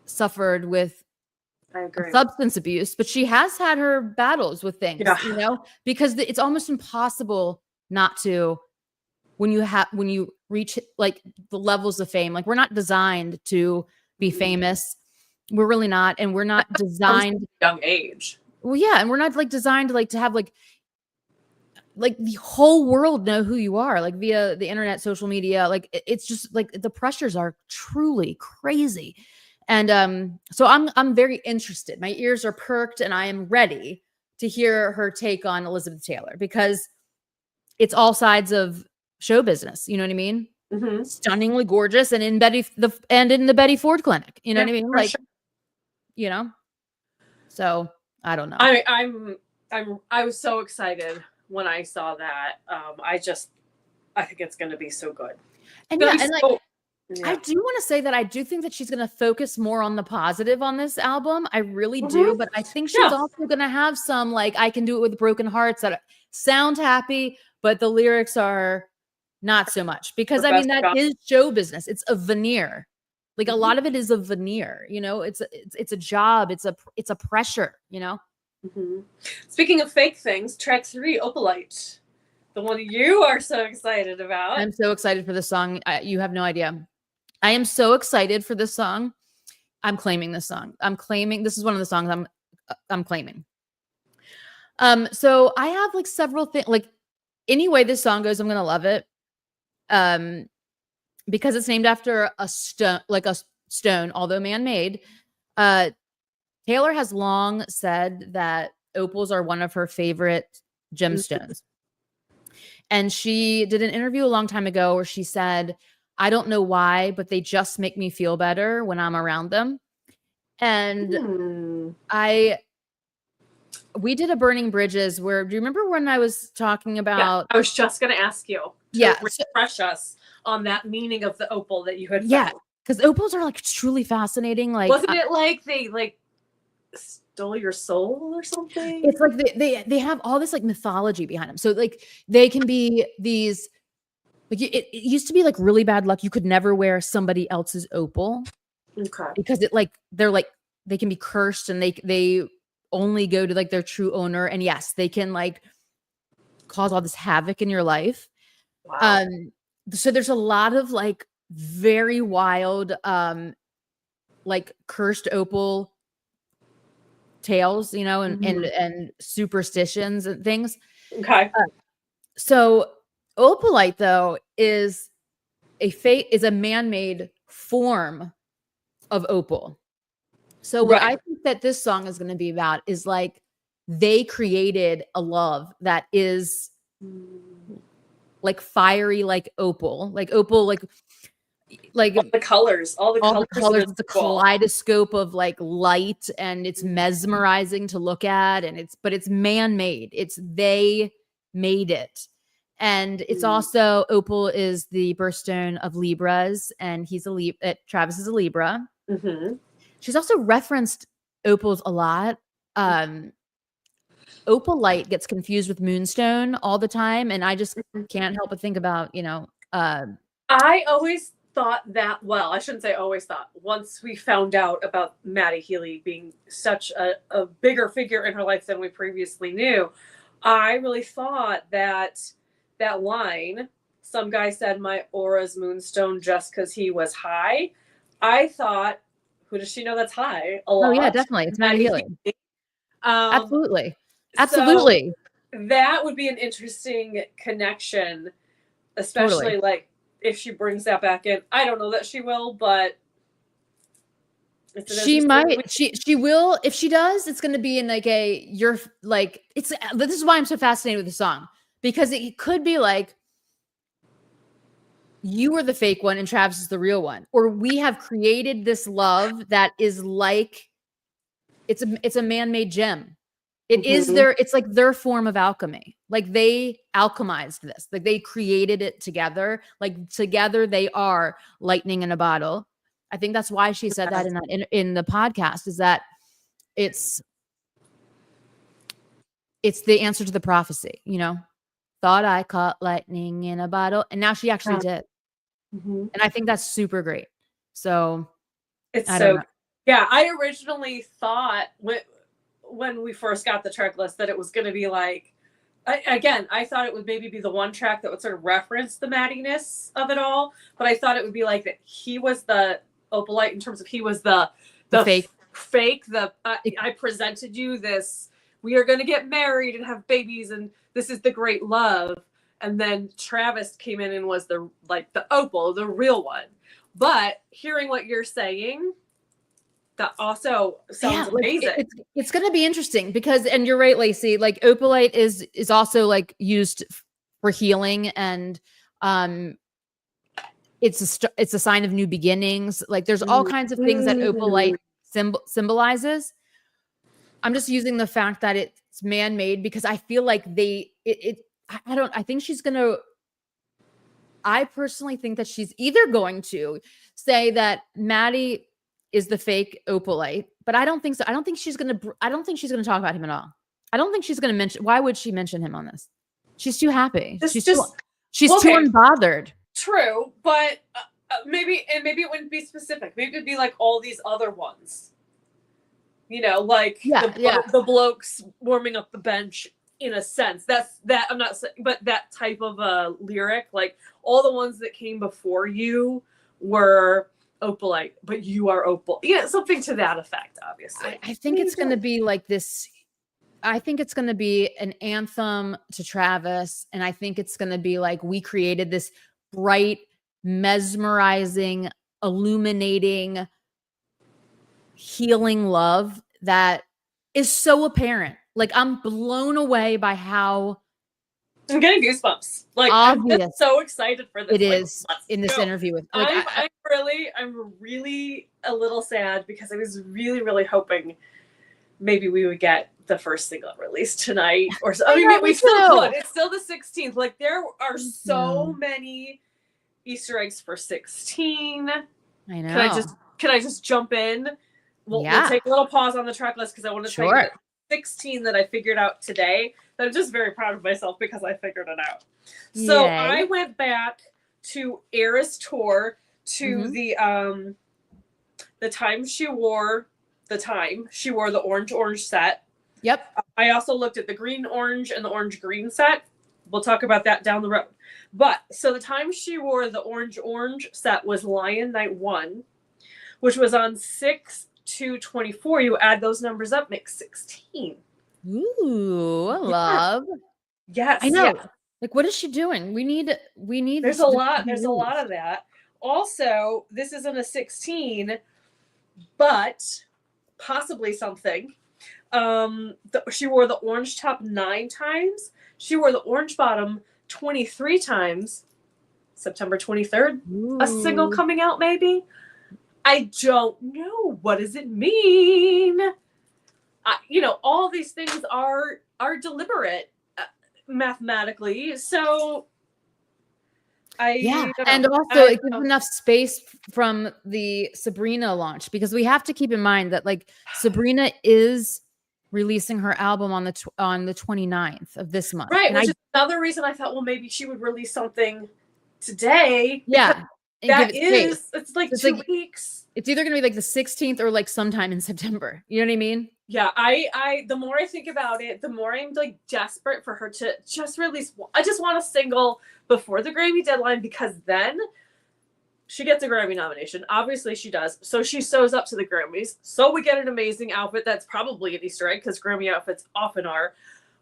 suffered with substance abuse, but she has had her battles with things, you know, because it's almost impossible not to when you reach like the levels of fame. Like we're not designed to be famous. We're really not, and we're not designed young age. Well, yeah, and we're not like designed to like to have like the whole world know who you are, like via the internet, social media. Like it's just like the pressures are truly crazy. And so I'm very interested. My ears are perked and I am ready to hear her take on Elizabeth Taylor because it's all sides of show business. You know what I mean? Stunningly gorgeous and in the Betty Ford clinic. You know what I mean? Like, you know. So I don't know. I was so excited when I saw that. I think it's going to be so good. And yeah, and like. Yeah. I do want to say that I do think that she's going to focus more on the positive on this album. I really do. But I think she's also going to have some, like, I Can Do It With Broken Hearts that sound happy, but the lyrics are not so much. Because, I mean, that is show business. It's a veneer. Like, a lot of it is a veneer. You know, it's a job. It's a pressure, you know? Speaking of fake things, track 3, Opalite. The one you are so excited about. I'm so excited for this song. You have no idea. I am so excited for this song. I'm claiming this song. This is one of the songs I'm claiming. So I have like several things. Like any way this song goes, I'm gonna love it. Because it's named after a stone, although man-made. Taylor has long said that opals are one of her favorite gemstones. And she did an interview a long time ago where she said, I don't know why, but they just make me feel better when I'm around them. And we did a Burning Bridges where, do you remember when I was talking about? Yeah, I was just going to ask you to refresh us on that meaning of the opal that you had found. Yeah, because opals are like truly fascinating. Like, wasn't it like they like stole your soul or something? It's like they have all this like mythology behind them. So like they can be these. Like it used to be like really bad luck. You could never wear somebody else's opal. Okay. Because they can be cursed and they only go to like their true owner. And yes, they can like cause all this havoc in your life. Wow. So there's a lot of like very wild like cursed opal tales, you know, and superstitions and things. Okay. So Opalite, though, is a man-made form of opal. So what I think that this song is going to be about is like they created a love that is like fiery, like opal, like all the colors, It's a kaleidoscope of like light, and it's mesmerizing to look at, and it's man-made. They made it. And it's also, opal is the birthstone of Libras, and Travis is a Libra. She's also referenced opals a lot. Opalite gets confused with Moonstone all the time, and I just can't help but think about, you know, I always thought that, well, I shouldn't say always thought. Once we found out about Maddie Healy being such a bigger figure in her life than we previously knew, I really thought that that line, some guy said my aura's Moonstone just because he was high. I thought, who does she know that's high? A lot. Oh yeah, definitely. It's Maddie Healy. Absolutely. Absolutely. So that would be an interesting connection, especially Totally. like if she brings that back in. I don't know that she will, but she might. She will. If she does, it's going to be in like you're like, it's, this is why I'm so fascinated with the song, because it could be like, you are the fake one and Travis is the real one, or we have created this love that is like, it's a man-made gem. It is it's like their form of alchemy. Like they alchemized this, like they created it together. Like together they are lightning in a bottle. I think that's why she said that in the podcast, is that it's the answer to the prophecy, you know, thought I caught lightning in a bottle. And now she actually did. And I think that's super great. So it's so, yeah, I originally thought when we first got the track list that it was going to be like, I thought it would maybe be the one track that would sort of reference the Maddiness of it all, but I thought it would be like that he was the Opalite in terms of he was the fake. I presented you this, we are going to get married and have babies and this is the great love, and then Travis came in and was the opal, the real one. But hearing what you're saying, that also sounds amazing. It's going to be interesting because, and you're right, Lacey, like Opalite is also like used for healing, and it's a sign of new beginnings. Like there's all kinds of things that Opalite symbolizes. I'm just using the fact that it's man-made because I feel like I personally think that she's either going to say that Maddie is the fake Opalite, but I don't think so. I don't think she's going to talk about him at all. I don't think she's going to mention, why would she mention him on this? She's too happy. She's too unbothered. True, but maybe it wouldn't be specific. Maybe it'd be like all these other ones. You know, like the blokes warming up the bench, in a sense. That I'm not saying, but that type of a lyric, like all the ones that came before you were Opalite, but you are opal. Yeah, something to that effect, obviously. I think it's going to be like this. I think it's going to be an anthem to Travis. And I think it's going to be like, we created this bright, mesmerizing, illuminating, healing love that is so apparent. Like I'm blown away by how I'm getting goosebumps. Like obvious. I'm just so excited for this. It is in this interview with. Like, I'm really a little sad because I was really, really hoping maybe we would get the first single released tonight or so. I mean, we still could. It's still the 16th. Like there are so many Easter eggs for 16. I know. Can I just jump in? We'll take a little pause on the track list because I want to tell you that 16 that I figured out today. I'm just very proud of myself because I figured it out. So I went back to Eras Tour to the time she wore the orange set. Yep. I also looked at the green orange and the orange green set. We'll talk about that down the road. But so the time she wore the orange set was Lion Night 1, which was on 6/2/24. You add those numbers up, makes 16. Ooh, I love. Yes, I know. Yeah. Like, what is she doing? We need. There's a lot of that. Also, this isn't a 16, but possibly something. She wore the orange top 9 times. She wore the orange bottom 23 times. September 23rd, a single coming out, maybe. I don't know. What does it mean? All these things are deliberate mathematically. So and also it gives enough space from the Sabrina launch, because we have to keep in mind that like Sabrina is releasing her album on the 29th of this month. Right, And which is another reason I thought, well, maybe she would release something today. Yeah. That is, it's like it's 2 weeks. It's either going to be like the 16th or like sometime in September. You know what I mean? Yeah, I the more I think about it, the more I'm like desperate for her to just release. I just want a single before the Grammy deadline, because then she gets a Grammy nomination. Obviously she does. So she sews up to the Grammys. So we get an amazing outfit that's probably an Easter egg, because Grammy outfits often are.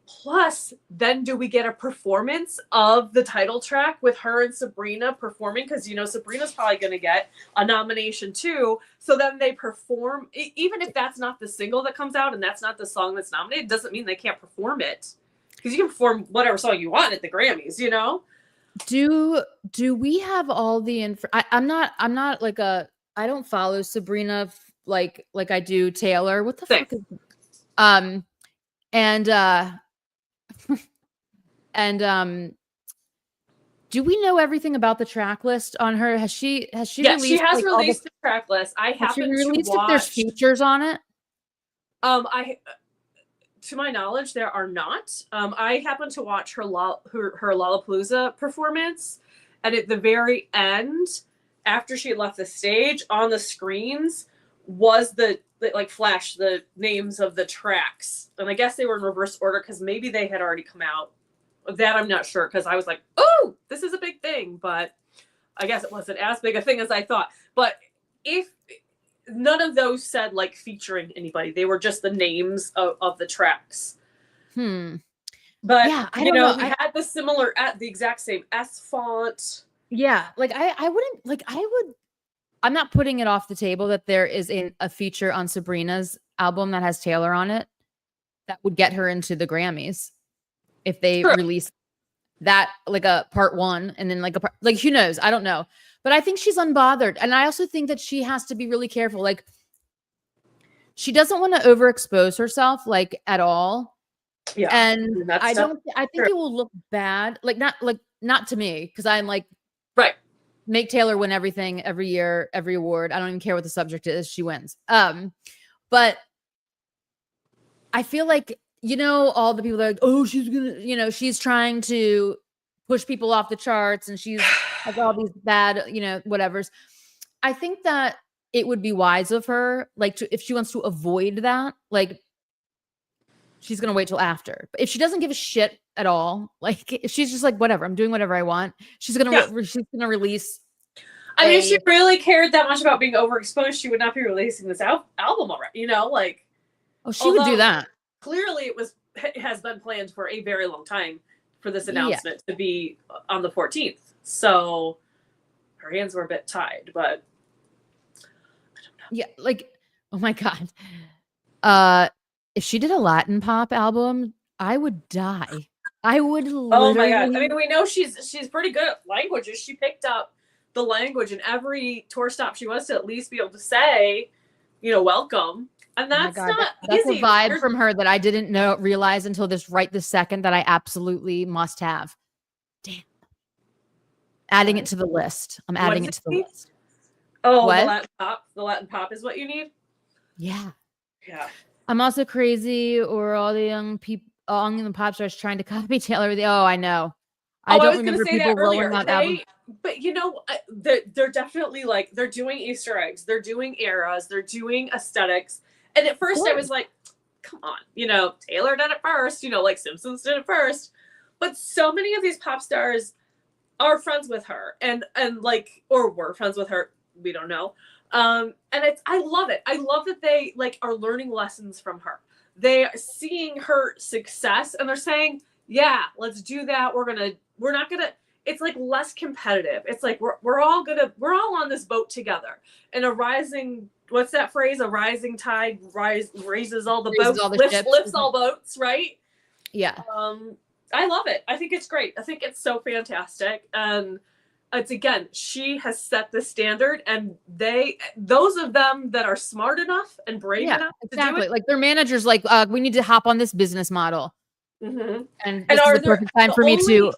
Plus, then do we get a performance of the title track with her and Sabrina performing? Because, you know, Sabrina's probably going to get a nomination too. So then they perform, even if that's not the single that comes out and that's not the song that's nominated, doesn't mean they can't perform it. Because you can perform whatever song you want at the Grammys, you know? Do we have all the info? I'm not like I don't follow Sabrina like I do Taylor. What the fuck is and do we know everything about the track list on her? Has she released? She has like, released the track list. I happen to watch. If there's features on it? To my knowledge, there are not. I happened to watch her Lollapalooza performance, and at the very end, after she left the stage, on the screens was the like flash the names of the tracks, and I guess they were in reverse order because maybe they had already come out. That I'm not sure, because I was like, oh, this is a big thing, but I guess it wasn't as big a thing as I thought. But if none of those said like featuring anybody, they were just the names of the tracks. But yeah, I don't know. We had the exact same S font. Yeah, like I wouldn't like I would. I'm not putting it off the table that there is a feature on Sabrina's album that has Taylor on it that would get her into the Grammys if they release that, like a part 1 and then like who knows? I don't know. But I think she's unbothered. And I also think that she has to be really careful. Like, she doesn't want to overexpose herself, like, at all. Yeah. And I think it will look bad. Like, not to me, because I'm like, right. Make Taylor win everything every year, every award. I don't even care what the subject is. She wins. But I feel like, you know, all the people that are like, oh, she's gonna, you know, she's trying to push people off the charts and she's has all these bad, you know, whatevers. I think that it would be wise of her, like, if she wants to avoid that, like, she's gonna wait till after. But if she doesn't give a shit at all, like, if she's just like, whatever, I'm doing whatever I want, she's gonna release. I mean, if she really cared that much about being overexposed, she would not be releasing this album already. You know, like, oh, she would do that. Clearly, it has been planned for a very long time for this announcement to be on the 14th. So her hands were a bit tied, but I don't know. Yeah, like, oh my God. If she did a Latin pop album, I would die. I would literally. Oh my God. I mean, we know she's pretty good at languages. She picked up the language in every tour stop she was to at least be able to say, you know, welcome. And that's not that's easy. A vibe from her that I didn't realize until this second that I absolutely must have. Damn. Adding it to the list. I'm adding it to the list. Oh, what? The Latin pop is what you need? Yeah. Yeah. I'm also crazy, or all the young people, all the pop stars trying to copy Taylor. Oh, I know. I don't remember people rolling out albums. But you know, they're definitely like, they're doing Easter eggs, they're doing eras, they're doing aesthetics. And at first I was like, come on, you know, Taylor did it first, you know, like Simpsons did it first. But so many of these pop stars are friends with her and like, or were friends with her. We don't know. And I love it. I love that they like are learning lessons from her. They are seeing her success and they're saying, yeah, let's do that. We're not gonna, it's like less competitive. It's like, we're all on this boat together. And what's that phrase? A rising tide raises all the boats, lifts all boats, right? Yeah. I love it. I think it's great. I think it's so fantastic. And it's, again, she has set the standard, and those of them that are smart enough and brave enough to do it. Like, their managers, like, we need to hop on this business model. Mm-hmm. And this is the perfect time for me to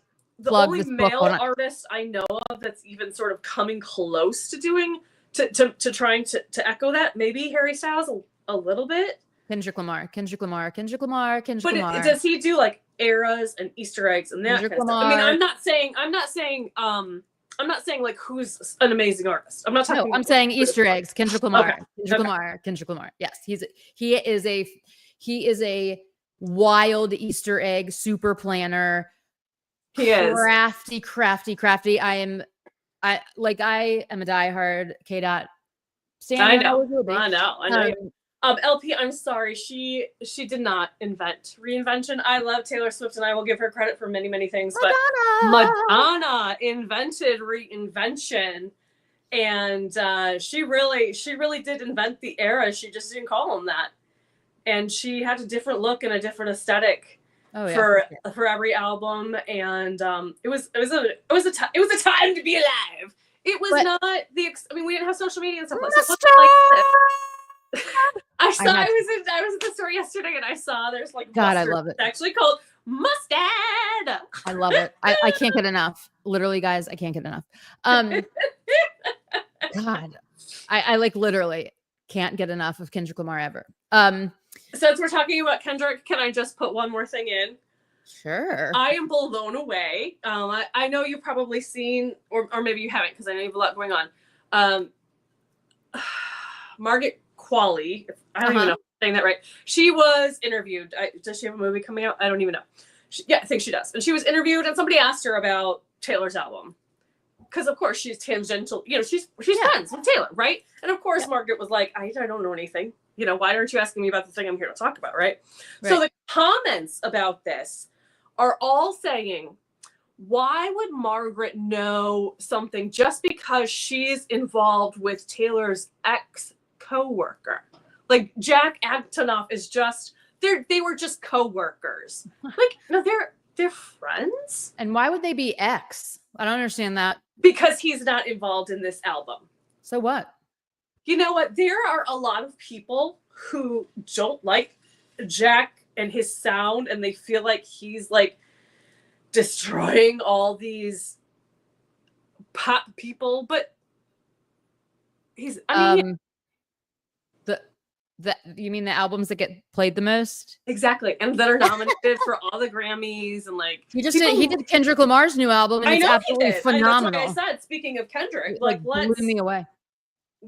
plug this book. The only male artist I know of that's even sort of coming close to doing to trying to echo that, maybe Harry Styles a little bit. Kendrick Lamar, Kendrick Lamar, Kendrick Lamar, Kendrick But Lamar. does he do like eras and Easter eggs and that Kendrick kind of stuff? I mean, Lamar. I'm not saying like who's an amazing artist. I'm not talking. No, I'm saying Easter eggs. Kendrick Lamar. Okay. Kendrick Lamar. Kendrick Lamar. Yes, he is a wild Easter egg super planner. He is crafty. I am a diehard K. Dot stan. I know. Um, LP, I'm sorry. She did not invent reinvention. I love Taylor Swift and I will give her credit for many, many things, but Madonna invented reinvention. And she really did invent the era. She just didn't call them that. And she had a different look and a different aesthetic for every album. And it was a time to be alive. It was not the. I mean, we didn't have social media and stuff like that. I was at the store yesterday and I saw there's like God, I love it. It's actually called mustard. I love it. I can't get enough. Literally, guys, I can't get enough. God, I like literally can't get enough of Kendrick Lamar ever. Since we're talking about Kendrick, can I just put one more thing in? Sure. I am blown away. I know you've probably seen, or maybe you haven't, because I know you have a lot going on. Margaret Qualley, I don't even know if I'm saying that right. She was interviewed. Does she have a movie coming out? I don't even know. I think she does. And she was interviewed, and somebody asked her about Taylor's album. Because of course she's tangential, she's friends with Taylor, right? And of course Margaret was like, I don't know anything. Why aren't you asking me about the thing I'm here to talk about, right? So the comments about this are all saying, why would Margaret know something just because she's involved with Taylor's ex-coworker? Like Jack Antonoff is just, they were just co-workers. Like, no, they're friends. And why would they be ex? I don't understand that. Because he's not involved in this album. So what? You know what? There are a lot of people who don't like Jack and his sound, and they feel like he's like destroying all these pop people. But he's, you mean the albums that get played the most? Exactly. And that are nominated for all the Grammys and like he did Kendrick Lamar's new album and it's absolutely phenomenal. That's what I said. Speaking of Kendrick, like blew me away.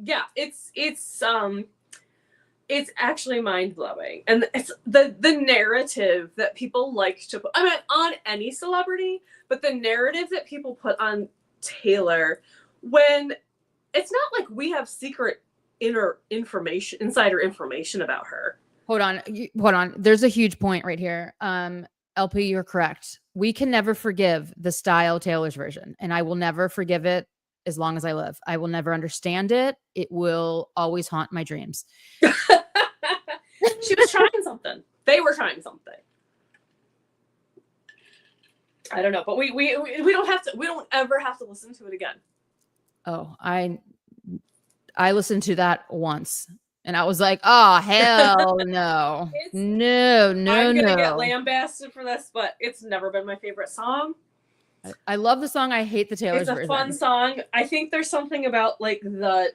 Yeah, it's actually mind-blowing. And it's the narrative that people like to put, I mean, on any celebrity, but the narrative that people put on Taylor, when it's not like we have secret insider information about her. Hold on. There's a huge point right here. LP, you're correct. We can never forgive the style Taylor's version, and I will never forgive it as long as I live. I will never understand it. It will always haunt my dreams. She was trying something. They were trying something. I don't know, but we don't ever have to listen to it again. Oh, I listened to that once and I was like, oh, hell no. No. I'm going to get lambasted for this, but it's never been my favorite song. I love the song. I hate the Taylor's version. It's a fun song. I think there's something about like the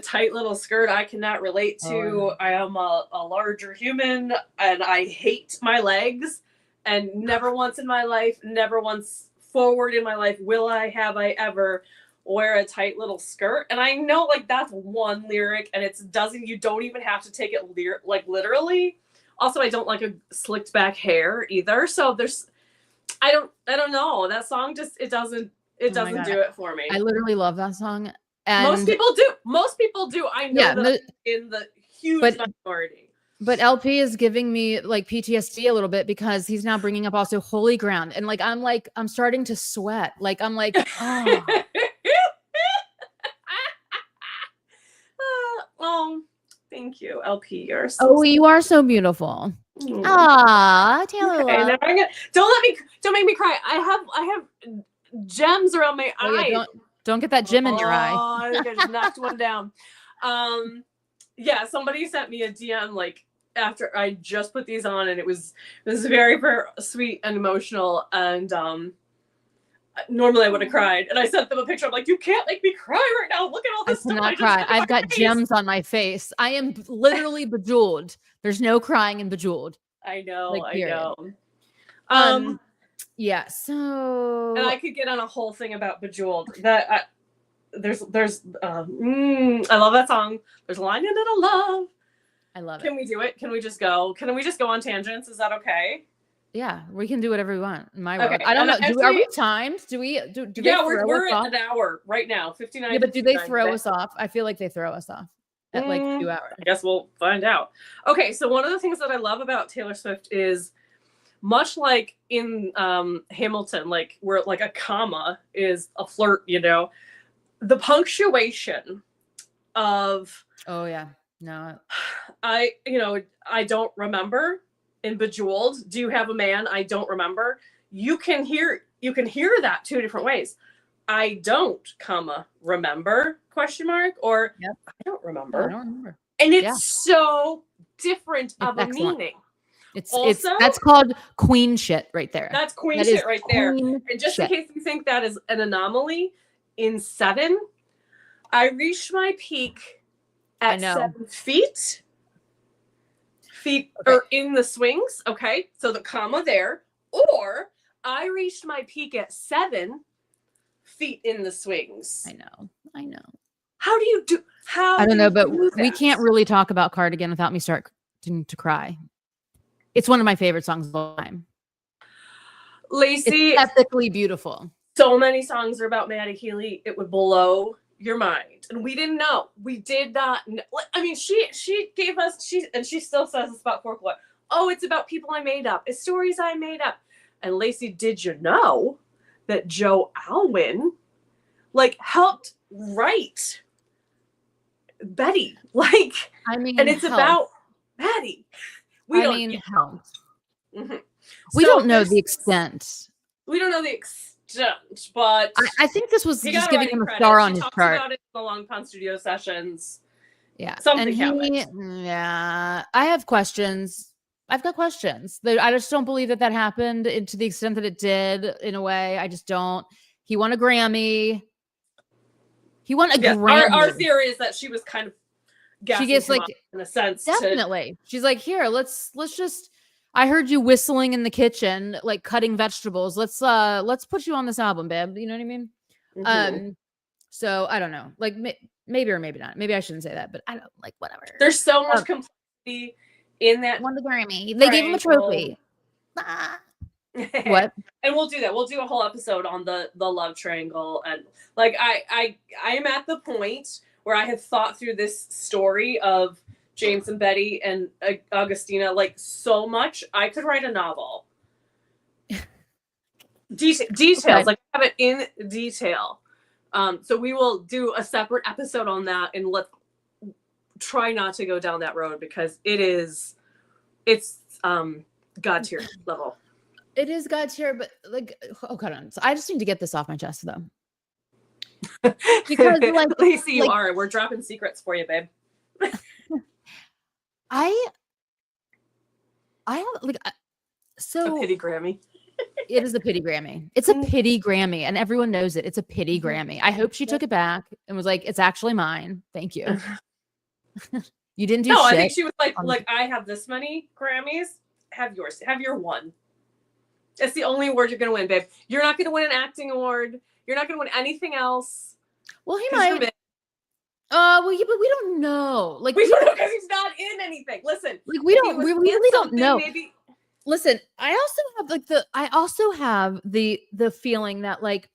tight little skirt I cannot relate to. Oh, yeah. I am a larger human and I hate my legs, and never once in my life, never once forward in my life have I ever wear a tight little skirt. And I know like that's one lyric and you don't even have to take it like literally. Also, I don't like a slicked back hair either. So I don't know. That song just, it doesn't do it for me. I literally love that song. And most people do. I know that in the huge minority. But LP is giving me like PTSD a little bit because he's now bringing up also Holy Ground. And I'm starting to sweat. Like, I'm like, oh. Oh, thank you, LP. You are so beautiful. Ah, Taylor. Okay, don't make me cry. I have gems around my eye. Yeah, don't get that gem in your eye. Oh, I think I just knocked one down. Yeah, somebody sent me a DM like after I just put these on, and it was very, very sweet and emotional. And normally I would have cried, and I sent them a picture. I'm like, you can't make me cry right now. Look at all this stuff. I cannot cry. I've got gems on my face. I am literally bejeweled. There's no crying in Bejeweled. I know, Like, I period. know. Yeah, so and I could get on a whole thing about Bejeweled. That I love that song. There's a line in it I love. I love it. Can we do it? Can we just go? Can we just go on tangents? Is that okay? Yeah, we can do whatever we want in my world. Okay, I don't know. actually, are we timed? Do yeah, they throw we're us at off? an hour right now. 59. Yeah, but do they throw us off? I feel like they throw us off at like 2 hours. I guess we'll find out. Okay, so one of the things that I love about Taylor Swift is much like in Hamilton, like where like a comma is a flirt, you know, the punctuation of Oh yeah. No. I don't remember. In Bejeweled, do you have a man? I don't remember. You can hear that two different ways. I don't, remember, question mark, or Yep. I don't remember. I don't remember. And it's so different of a meaning. That's called queen shit right there. That's queen shit right there. And just in case you think that is an anomaly, in 7, I reached my peak at 7 feet. Or in the swings, okay, so the comma there, or I reached my peak at 7 feet in the swings. I know. How do you do? How? I don't know, but we can't really talk about Cardigan without me starting to cry. It's one of my favorite songs of all time. Lacey, it's epically beautiful. So many songs are about Maddie Healy. It would blow your mind, and we didn't know. We did not know. I mean, she gave us she still says it's about folklore. Oh, it's about people I made up. It's stories I made up. And Lacey, did you know that Joe Alwyn like helped write Betty? Like, I mean, and it's about Betty. We helped. Mm-hmm. We don't know the extent. We don't know the extent. But I think this was just giving him a star on his chart. About it in the Long Pond studio sessions. Yeah, something happened. Yeah, I have questions. I've got questions. I just don't believe that happened to the extent that it did. In a way, I just don't. He won a Grammy. He won a Grammy. Our theory is that she was kind of. She gets like in a sense. Definitely, she's like, here. Let's just. I heard you whistling in the kitchen, like cutting vegetables. Let's put you on this album, babe. You know what I mean? Mm-hmm. So I don't know, like maybe or maybe not. Maybe I shouldn't say that, but I don't like whatever. There's so much complexity in that. Won the Grammy. They gave him a trophy. What? And we'll do that. We'll do a whole episode on the love triangle, and like I am at the point where I have thought through this story of James and Betty and Augustina like so much. I could write a novel. Details, like have it in detail. So we will do a separate episode on that, and let's try not to go down that road because it's God tier level. It is God tier, but like, oh, hold on. So I just need to get this off my chest though. Because like, Lacey, we're dropping secrets for you, babe. I have like so a pity Grammy. It is a pity Grammy. It's a pity Grammy, and everyone knows it. It's a pity Grammy. I hope she took it back and was like, "It's actually mine. Thank you." You didn't do shit. No, I think she was like, I have this many Grammys. Have yours. Have your one. It's the only award you're gonna win, babe. You're not gonna win an acting award. You're not gonna win anything else. Well, he might. Well, yeah, but we don't know. Like we don't know because he's not in anything. Listen, like we really don't know. Maybe. Listen, I also have the feeling that like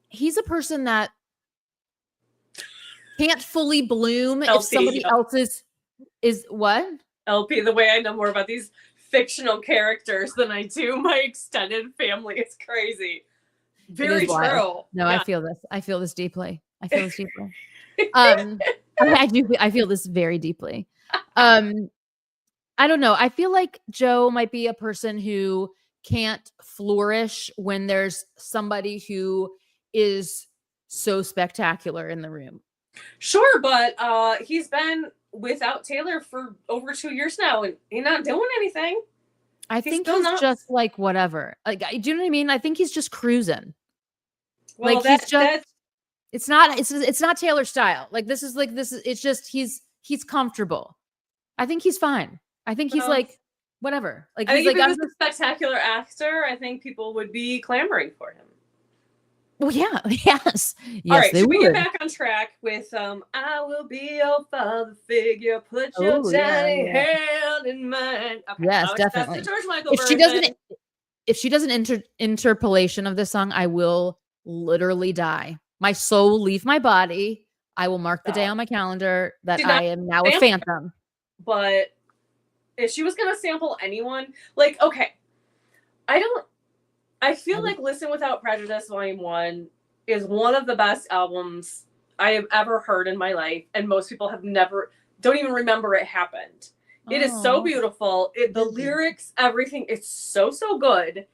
he's a person that can't fully bloom LP, if somebody else's is what? LP, the way I know more about these fictional characters than I do my extended family is crazy. Very true. No, yeah. I feel this deeply. I feel this very deeply. I don't know. I feel like Joe might be a person who can't flourish when there's somebody who is so spectacular in the room. Sure, but he's been without Taylor for over 2 years now, and he's not doing anything. I think he's just like whatever. Like, do you know what I mean? I think he's just cruising. Well, like it's not Taylor style. Like this is it's just he's comfortable. I think he's fine. I think he's Well, like, whatever. Like, I he's think like, if he was a spectacular actor, I think people would be clamoring for him. well, yeah, yes. All right, Yes, they should we get would. back on track with I will be your father figure, put your Oh, yeah, tiny yeah. hand in mine. Okay, Yes, that's definitely. the George Michael If she version. doesn't, if she does an interpolation of this song, I will literally die. My soul will leave my body. I will mark the day on my calendar that Did I not am now a sample, phantom. but if she was gonna sample anyone, like, okay, I feel like Listen Without Prejudice Volume 1 is one of the best albums I have ever heard in my life, and most people don't even remember it happened. It is so beautiful. The lyrics, everything, it's so good.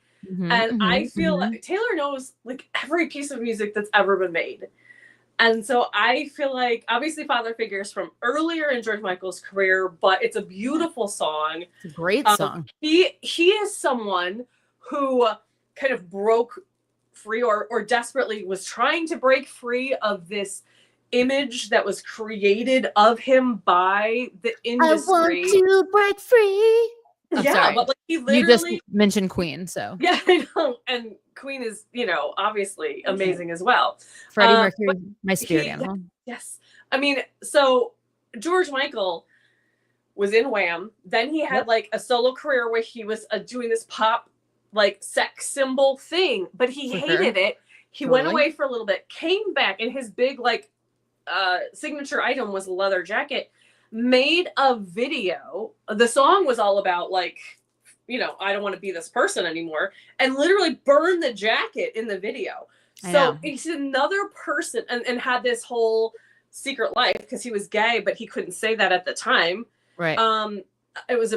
And I feel like Taylor knows like every piece of music that's ever been made. And so I feel like obviously Father Figures from earlier in George Michael's career, but it's a beautiful song. It's a great song. He is someone who kind of broke free or desperately was trying to break free of this image that was created of him by the industry. I want to break free. Yeah, sorry. But like he literally, you just mentioned Queen, so yeah, I know. And Queen is, obviously amazing as well. Freddie Mercury, my spirit animal. Yes, I mean, so George Michael was in Wham. Then he had like a solo career where he was doing this pop like sex symbol thing, but he hated it. He went away for a little bit, came back, and his big like signature item was a leather jacket. Made a video. The song was all about like, I don't want to be this person anymore, and literally burned the jacket in the video. So he's another person, and had this whole secret life because he was gay, but he couldn't say that at the time. Right. It was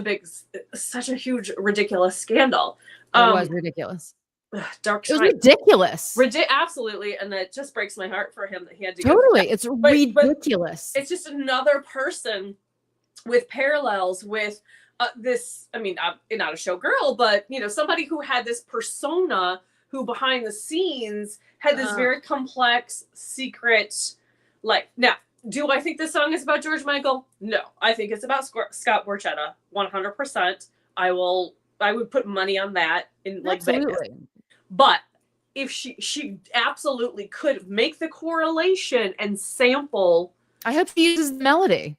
such a huge, ridiculous scandal. It was ridiculous. Dark time. It was ridiculous. Absolutely. And that just breaks my heart for him that he had to totally. It's ridiculous. But it's just another person with parallels with this. I mean, not a showgirl, but somebody who had this persona who behind the scenes had this very complex secret life. Now, do I think this song is about George Michael? No, I think it's about Scott Borchetta. 100%. I would put money on that in like Vegas. But if she absolutely could make the correlation and sample. I hope she uses the melody.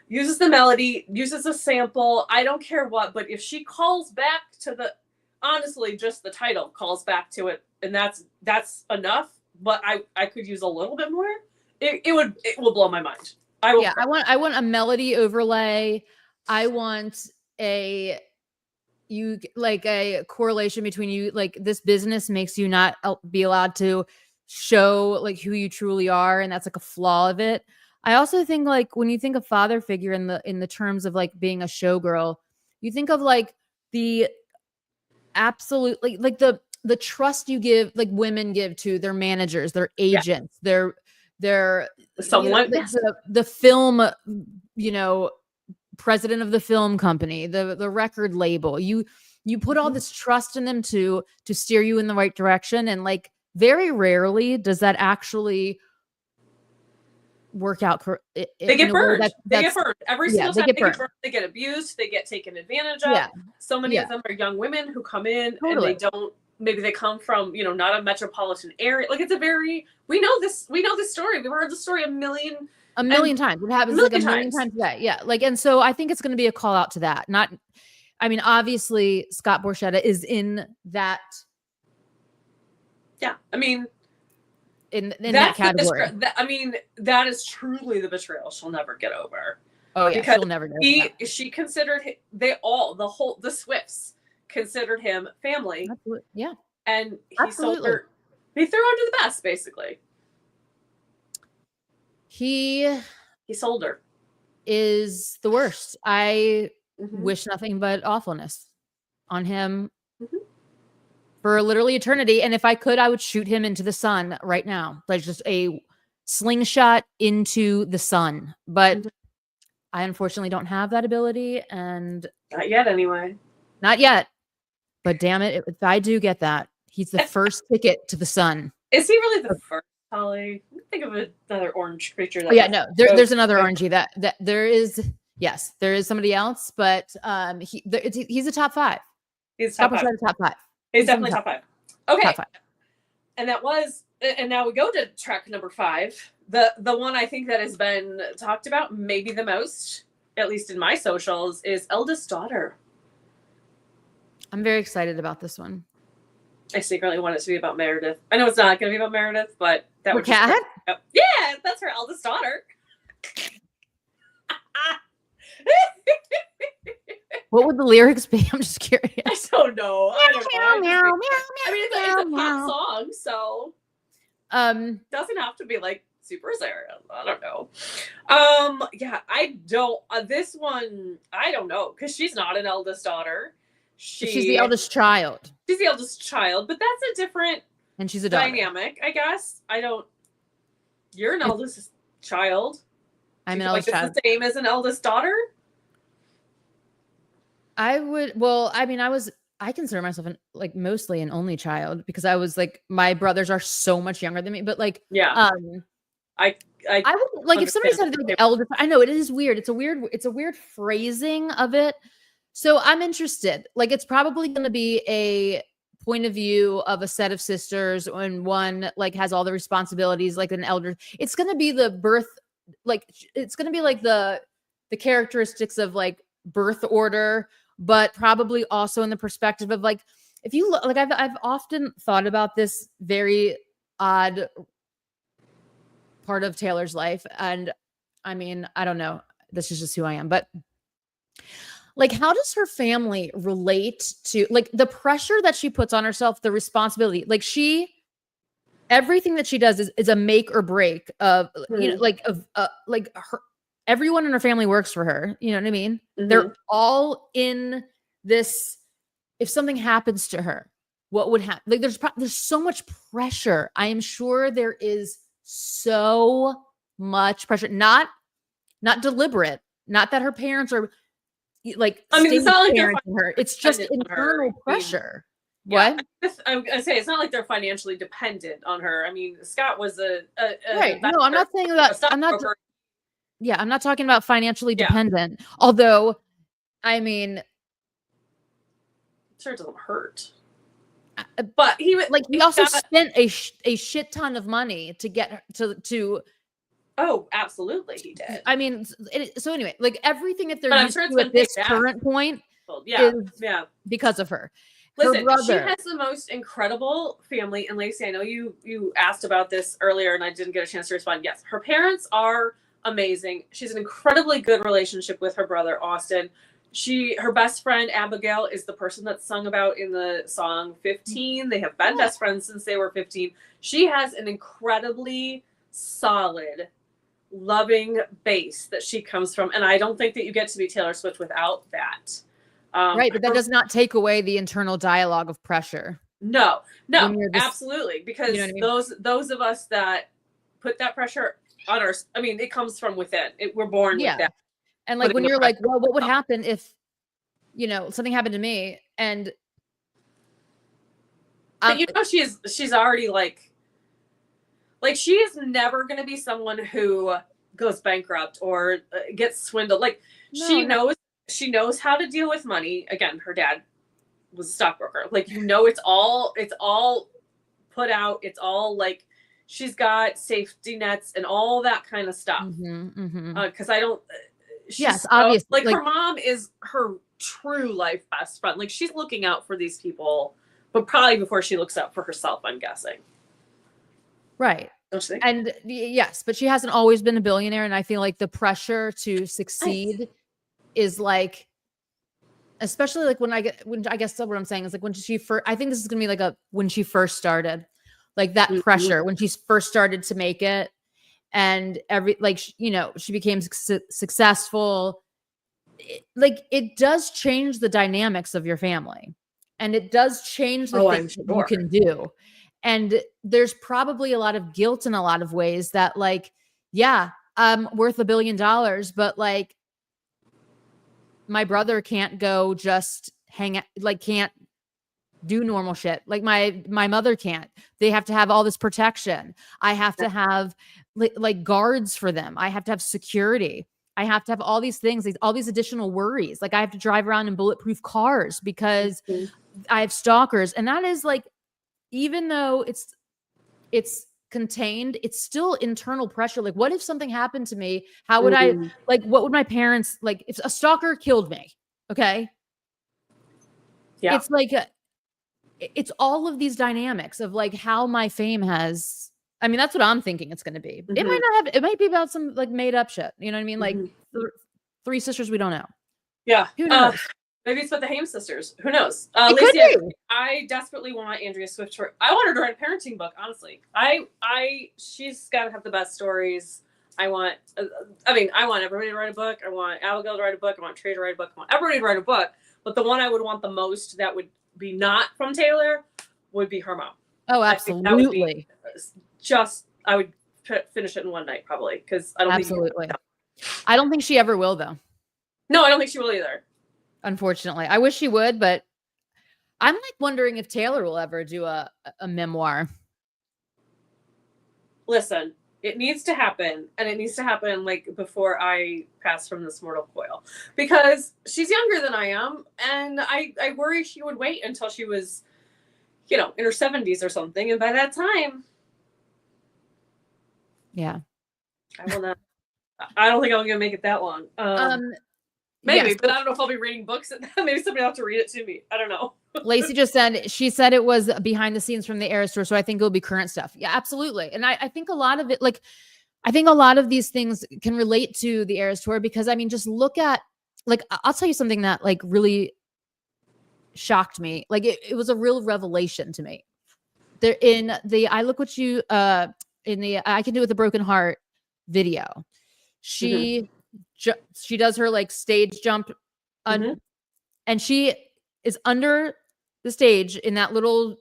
Uses the melody, uses a sample. I don't care what, but if she calls back to honestly, just the title calls back to it, and that's enough. But I could use a little bit more. It will blow my mind. I want a melody overlay. I want a correlation between you, like this business makes you not be allowed to show like who you truly are, and that's like a flaw of it. I also think like when you think of father figure in the terms of like being a showgirl, you think of like the absolutely like the trust you give, like women give to their managers, their agents, their someone, the film, president of the film company, the record label. You put all this trust in them to steer you in the right direction, and like very rarely does that actually work out. They get burned. They get burned every single time. They get burned. They get abused. They get taken advantage of. Yeah. So many of them are young women who come in and they don't. Maybe they come from not a metropolitan area. Like we know this story. We've heard the story a million times. It happens like a million times a day. Yeah. Like, and so I think it's going to be a call out to that. Obviously Scott Borchetta is in that. Yeah. I mean, in that category. That is truly the betrayal she'll never get over. Oh yeah. She'll never get over. She considered the Swifts considered him family. Absolutely. Yeah. And he sold her. He threw her to the best, basically. He sold her. Is the worst. I wish nothing but awfulness on him for literally eternity. And if I could, I would shoot him into the sun right now. Like just a slingshot into the sun. But I unfortunately don't have that ability. And not yet anyway. Not yet. But damn it, if I do get that, he's the first ticket to the sun. Is he really the first, Holly? Think of another orange creature. There's another orangey that there is. Yes, there is somebody else, but he's a top 5. He's top 5. Top 5. He's definitely top 5. Okay. Top 5. And now we go to track number 5. The one I think that has been talked about maybe the most, at least in my socials, is Eldest Daughter. I'm very excited about this one. I secretly want it to be about Meredith. I know it's not going to be about Meredith, but that would cat? Yeah, that's her eldest daughter. What would the lyrics be? I'm just curious. I don't know. Meow, meow, meow, I mean, it's a pop song, so doesn't have to be like super serious. I don't know. Yeah, I don't. This one, I don't know, because she's not an eldest daughter. She's the eldest child. She's the eldest child, but that's a different and she's a daughter. Dynamic, I guess. You're an eldest child. I'm an eldest child. The same as an eldest daughter? I consider myself mostly an only child, because I was like, my brothers are so much younger than me, but like, yeah. I would like, if somebody said like eldest, I know it is weird. It's a weird phrasing of it. So I'm interested. Like, it's probably going to be a point of view of a set of sisters, and one like has all the responsibilities like an elder. It's going to be the birth, like it's going to be like the characteristics of like birth order, but probably also in the perspective of like, if you look, like I've often thought about this very odd part of Taylor's life, and I mean, I don't know, this is just who I am, but like, how does her family relate to like the pressure that she puts on herself, the responsibility? Like, everything that she does is a make or break of, you know, like her, everyone in her family works for her. You know what I mean? Mm-hmm. They're all in this. If something happens to her, what would happen? Like, there's so much pressure. I am sure there is so much pressure, not deliberate, not that her parents are like, I mean, it's not like they're her. It's just internal pressure. Yeah, what? I'm gonna say it's not like they're financially dependent on her. I mean, Scott was a right. No, I'm not saying that. I'm not. Broker. Yeah, I'm not talking about financially dependent. Although, I mean, sure, it doesn't hurt. But he also spent a shit ton of money to get her to. Oh, absolutely, he did. I mean, so anyway, like everything that they're used to at this current point, is because of her. Listen, she has the most incredible family. And Lacey, I know you asked about this earlier, and I didn't get a chance to respond. Yes, her parents are amazing. She's an incredibly good relationship with her brother Austin. Her best friend Abigail is the person that's sung about in the song 15. They have been best friends since they were 15. She has an incredibly solid, loving base that she comes from, and I don't think that you get to be Taylor Swift without that. Right, but that does not take away the internal dialogue of pressure. No, absolutely, because you know what I mean? those of us that put that pressure on our, I mean, it comes from within. We're born with that. And like when you're like, well, what would happen if, you know, something happened to me? And but you know, she's already like she is never going to be someone who goes bankrupt or gets swindled. Like she knows how to deal with money. Again, her dad was a stockbroker. Like, you know, it's all put out. It's all like she's got safety nets and all that kind of stuff. Because I don't. Yes, obviously. Like her mom is her true life best friend. Like, she's looking out for these people, but probably before she looks out for herself, I'm guessing. Right. Don't you think? And yes, but she hasn't always been a billionaire. And I feel like the pressure to succeed is like, especially like when I guess what I'm saying is like when she first, I think this is going to be like when she first started, like that pressure when she first started to make it. And you know, she became successful. It does change the dynamics of your family, and it does change the things that you can do. And there's probably a lot of guilt in a lot of ways that like, yeah, I'm worth $1 billion, but like my brother can't go just hang out, like can't do normal shit. Like my mother can't. They have to have all this protection. I have to have like guards for them. I have to have security. I have to have all these things, all these additional worries. Like I have to drive around in bulletproof cars because I have stalkers. And that is like, even though it's contained, it's still internal pressure. Like, what if something happened to me? How would I, like, what would my parents, like, if a stalker killed me? Okay. Yeah. It's like, it's all of these dynamics of like how my fame has, I mean, that's what I'm thinking it's going to be. It might not have, it might be about some like made up shit. You know what I mean? Like three sisters we don't know. Yeah. Who knows? Maybe it's about the Haim sisters. Who knows? It could be. I desperately want Andrea Swift to. I want her to write a parenting book. Honestly, she's got to have the best stories. I want everybody to write a book. I want Abigail to write a book. I want Trey to write a book. I want everybody to write a book. But the one I would want the most that would be not from Taylor would be her mom. Oh, absolutely. I would finish it in one night probably because I don't absolutely. I don't think she ever will though. No, I don't think she will either. Unfortunately, I wish she would, but I'm like wondering if Taylor will ever do a memoir. Listen, it needs to happen, and it needs to happen like before I pass from this mortal coil, because she's younger than I am, and I worry she would wait until she was, in her 70s or something, and by that time, yeah, I will not. I don't think I'm gonna make it that long. Maybe, yes, but I don't know if I'll be reading books. Maybe somebody will have to read it to me. I don't know. Lacey just said, she said it was behind the scenes from the Eras Tour. So I think it'll be current stuff. Yeah, absolutely. And I think a lot of it, like, I think a lot of these things can relate to the Eras Tour because, I mean, just look at, like, I'll tell you something that, like, really shocked me. Like, it was a real revelation to me. There in the I Look What You, in the I Can Do It With a Broken Heart video, she does her like stage jump and she is under the stage in that little,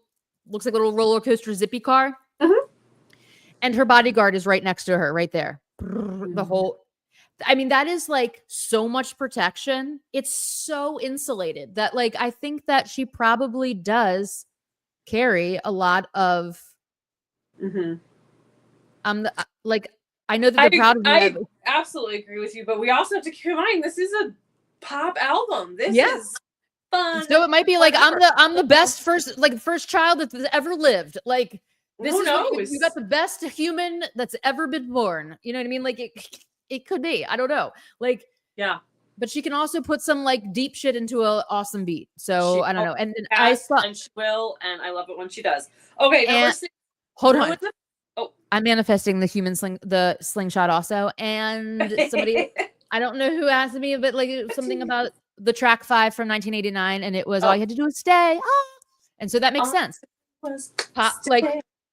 looks like a little roller coaster zippy car, and her bodyguard is right next to her, right there. The whole, I mean, that is like so much protection. It's so insulated that, like, I think that she probably does carry a lot of like, I know that they're proud of me. I absolutely agree with you, but we also have to keep in mind this is a pop album. This is fun. So it might be like I'm the best first child that's ever lived. Like, this Who is knows? you got the best human that's ever been born. You know what I mean? Like it could be. I don't know. Like, yeah. But she can also put some like deep shit into an awesome beat. So I don't know. And I saw, and she will, and I love it when she does. Okay, number 6. Hold on. Oh, I'm manifesting the slingshot also. And somebody, I don't know who asked me, but like something about the track 5 from 1989, and it was all you had to do was stay. And so that makes sense. Pop, like,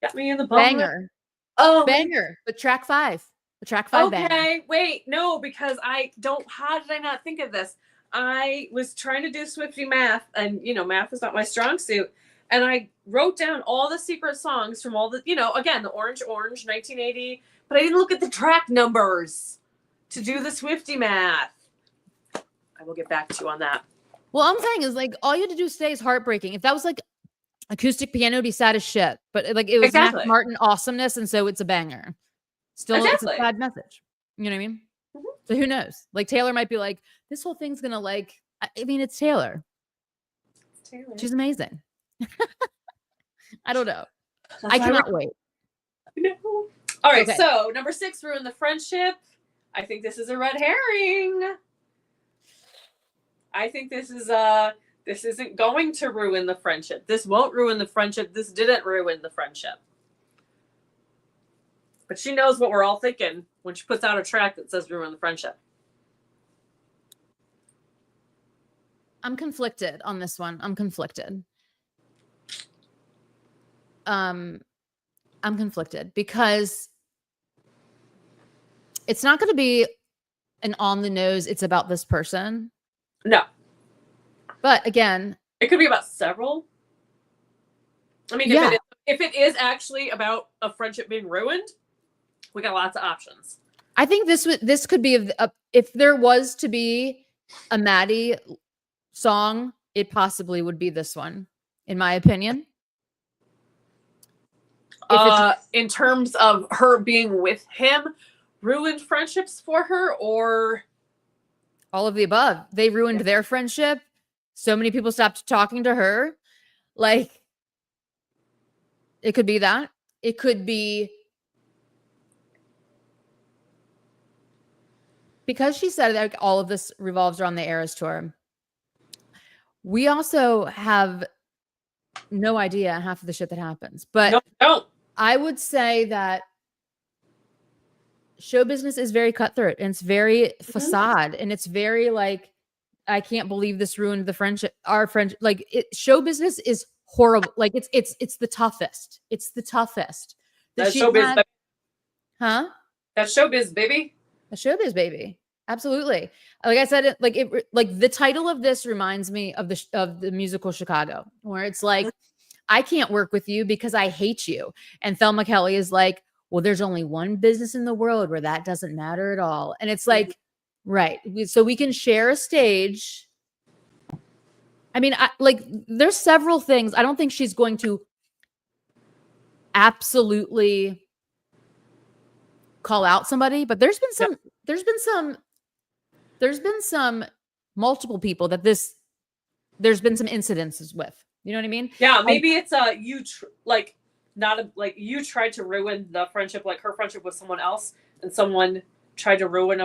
got me in the banger. Oh, banger. The track 5. The track 5 banger. Okay, wait, no, because how did I not think of this? I was trying to do Swiftie math, and math is not my strong suit. And I wrote down all the secret songs from all the, again, the Orange, 1980, but I didn't look at the track numbers to do the Swiftie math. I will get back to you on that. Well, I'm saying is, like, all you had to do is stay is heartbreaking. If that was like acoustic piano, it'd be sad as shit. But like, it was Mac Martin awesomeness, and so it's a banger. Still, it's a sad message. You know what I mean? So who knows? Like, Taylor might be like, this whole thing's gonna, like, I mean, it's Taylor. She's amazing. I don't know. I cannot wait. No. All right, so number 6, ruin the friendship. I think this is a red herring. I think this isn't going to ruin the friendship. This won't ruin the friendship. This didn't ruin the friendship. But she knows what we're all thinking when she puts out a track that says ruin the friendship. I'm conflicted on this one. I'm conflicted because it's not going to be an on the nose, it's about this person. No. But again, it could be about several. I mean, if it is actually about a friendship being ruined, we got lots of options. I think this could be if there was to be a Maddie song, it possibly would be this one, in my opinion. In terms of her being with him, ruined friendships for her, or All of the above. They ruined their friendship. So many people stopped talking to her. Like, it could be that. It could be because she said that all of this revolves around the Eras Tour. We also have no idea half of the shit that happens. But no. I would say that show business is very cutthroat and it's very facade and it's very like, I can't believe this ruined the friendship, our friendship. Like show business is horrible. Like it's the toughest. It's the toughest. That's showbiz, baby. Huh? That's showbiz, baby. That's showbiz, baby. Absolutely. Like I said, like the title of this reminds me of the musical Chicago, where it's like, I can't work with you because I hate you. And Thelma Kelly is like, well, there's only one business in the world where that doesn't matter at all. And it's like, right. So we can share a stage. I mean, there's several things. I don't think she's going to absolutely call out somebody, but there's been some multiple people that there's been some incidences with. You know what I mean? Yeah, maybe it's you tried to ruin the friendship, like her friendship with someone else, and someone tried to ruin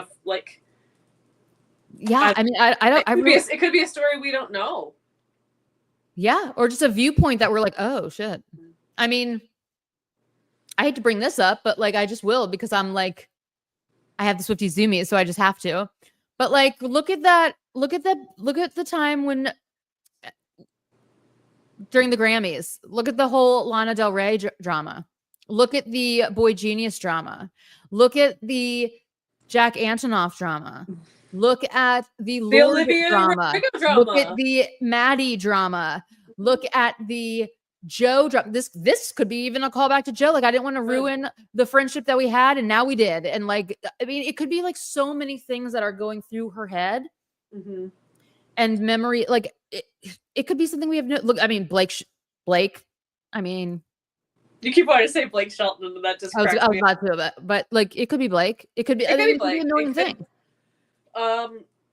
Yeah, I mean, it could be a story we don't know. Yeah, or just a viewpoint that we're like, oh shit. I mean, I hate to bring this up, but like I just will because I'm like, I have the Swiftie Zoomies, so I just have to. But like, look at the time when during the Grammys, look at the whole Lana Del Rey drama. Look at the Boy Genius drama. Look at the Jack Antonoff drama. Look at the Lord drama. Look at the Maddie drama. Look at the Joe drama. This could be even a callback to Joe. Like, I didn't want to ruin the friendship that we had, and now we did. And like, I mean, it could be like so many things that are going through her head. And memory, like it could be something we have no look. I mean, Blake. I mean, you keep wanting to say Blake Shelton, and that just I was about to, but like it could be Blake. It could be. It could be an annoying thing.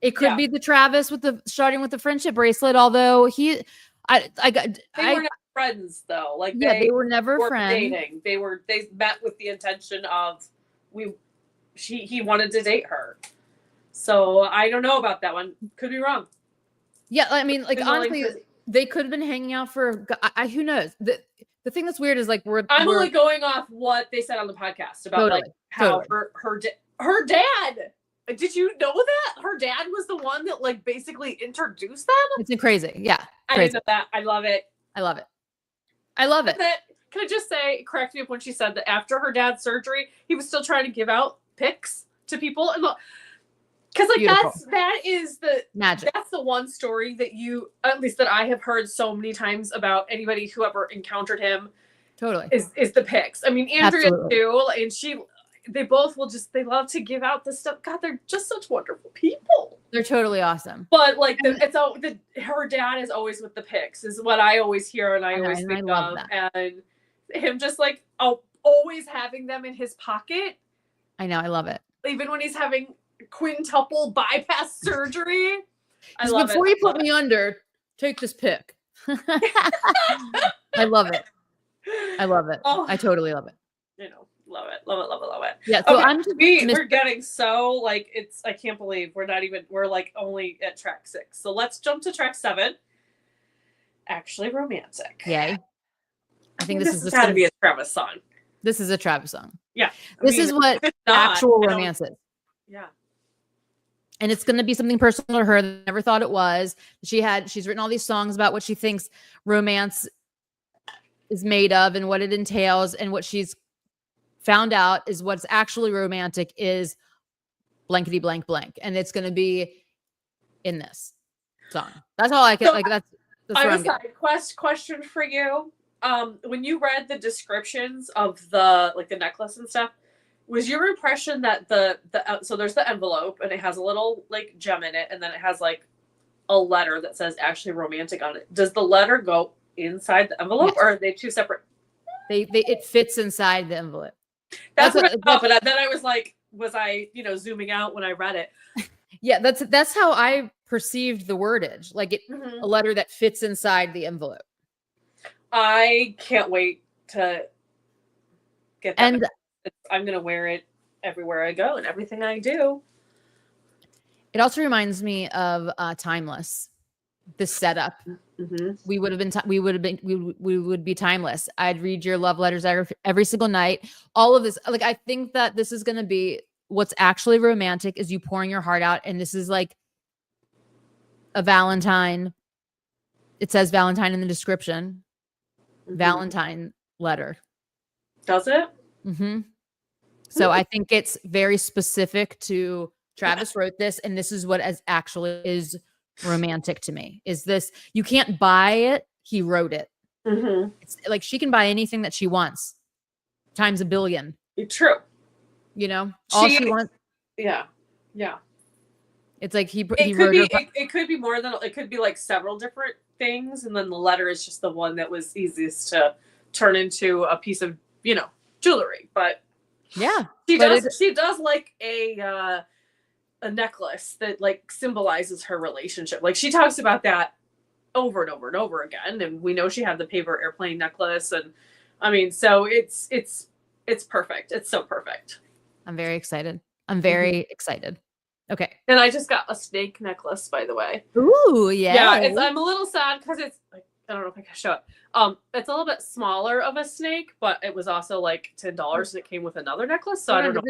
It could be the Travis starting with the friendship bracelet. Although they were not friends though. Like they were never friends. Dating. They met with the intention of he wanted to date her. So I don't know about that one. Could be wrong. Yeah, I mean, like honestly, they could have been hanging out for. Who knows? The thing that's weird is like I'm only going off what they said on the podcast about like how her dad. Did you know that her dad was the one that like basically introduced them? It's crazy. Yeah, I didn't know that. I love it. I love it. Can I just say, correct me when she said that after her dad's surgery, he was still trying to give out pics to people and look. Because like that is the magic. That's the one story that at least that I have heard so many times about anybody who ever encountered him. Totally is the pics. I mean, Andrea too, and they both they love to give out this stuff. God, they're just such wonderful people. They're totally awesome. But like her dad is always with the pics is what I always hear and I always think of, and him just like always having them in his pocket. I know, I love it. Even when he's having quintuple bypass surgery. I love before you put me under, take this pic. I love it. Oh, I totally love it. You know, love it. Yeah. So okay, we're getting so like I can't believe we're like only at track 6. So let's jump to track 7. Actually romantic. Yay. I think this is gotta be a Travis song. This is a Travis song. Yeah. This is what actual romance is. Yeah. And it's going to be something personal to her that I never thought it was. She's written all these songs about what she thinks romance is made of and what it entails. And what she's found out is what's actually romantic is blankety blank blank. And it's going to be in this song. That's all I can like. That's I have a side question for you. When you read the descriptions of the necklace and stuff, was your impression that so there's the envelope and it has a little like gem in it and then it has like a letter that says actually romantic on it. Does the letter go inside the envelope or are they two separate? It fits inside the envelope. That's what I thought, but then I was like, was I zooming out when I read it? Yeah, that's how I perceived the wordage. Like Mhm. a letter that fits inside the envelope. I can't wait to get that. And I'm gonna wear it everywhere I go and everything I do. it also reminds me of Timeless. This setup. Mm-hmm. We would be timeless. I'd read your love letters every single night. All of this, like, I think that this is going to be what's actually romantic is you pouring your heart out. And this is like a Valentine. It says Valentine in the description. Mm-hmm. Valentine letter. Does it? Mm-hmm. So I think it's very specific to Travis wrote this, and this is what actually is romantic to me. Is this, you can't buy it, he wrote it. Mm-hmm. It's like she can buy anything that she wants times a billion. True. You know, all she wants. Yeah. It's like he wrote it could be more than, it could be like several different things, and then the letter is just the one that was easiest to turn into a piece of, jewelry. But yeah, she does like a necklace that like symbolizes her relationship. Like she talks about that over and over and over again, and we know she had the paper airplane necklace, and I mean, so it's perfect. It's so perfect. I'm very excited. Excited. Okay. And I just got a snake necklace, by the way. Ooh, yeah. Yeah, I'm a little sad because it's like, I don't know if I can show it. It's a little bit smaller of a snake, but it was also like $10 and it came with another necklace. So I don't know.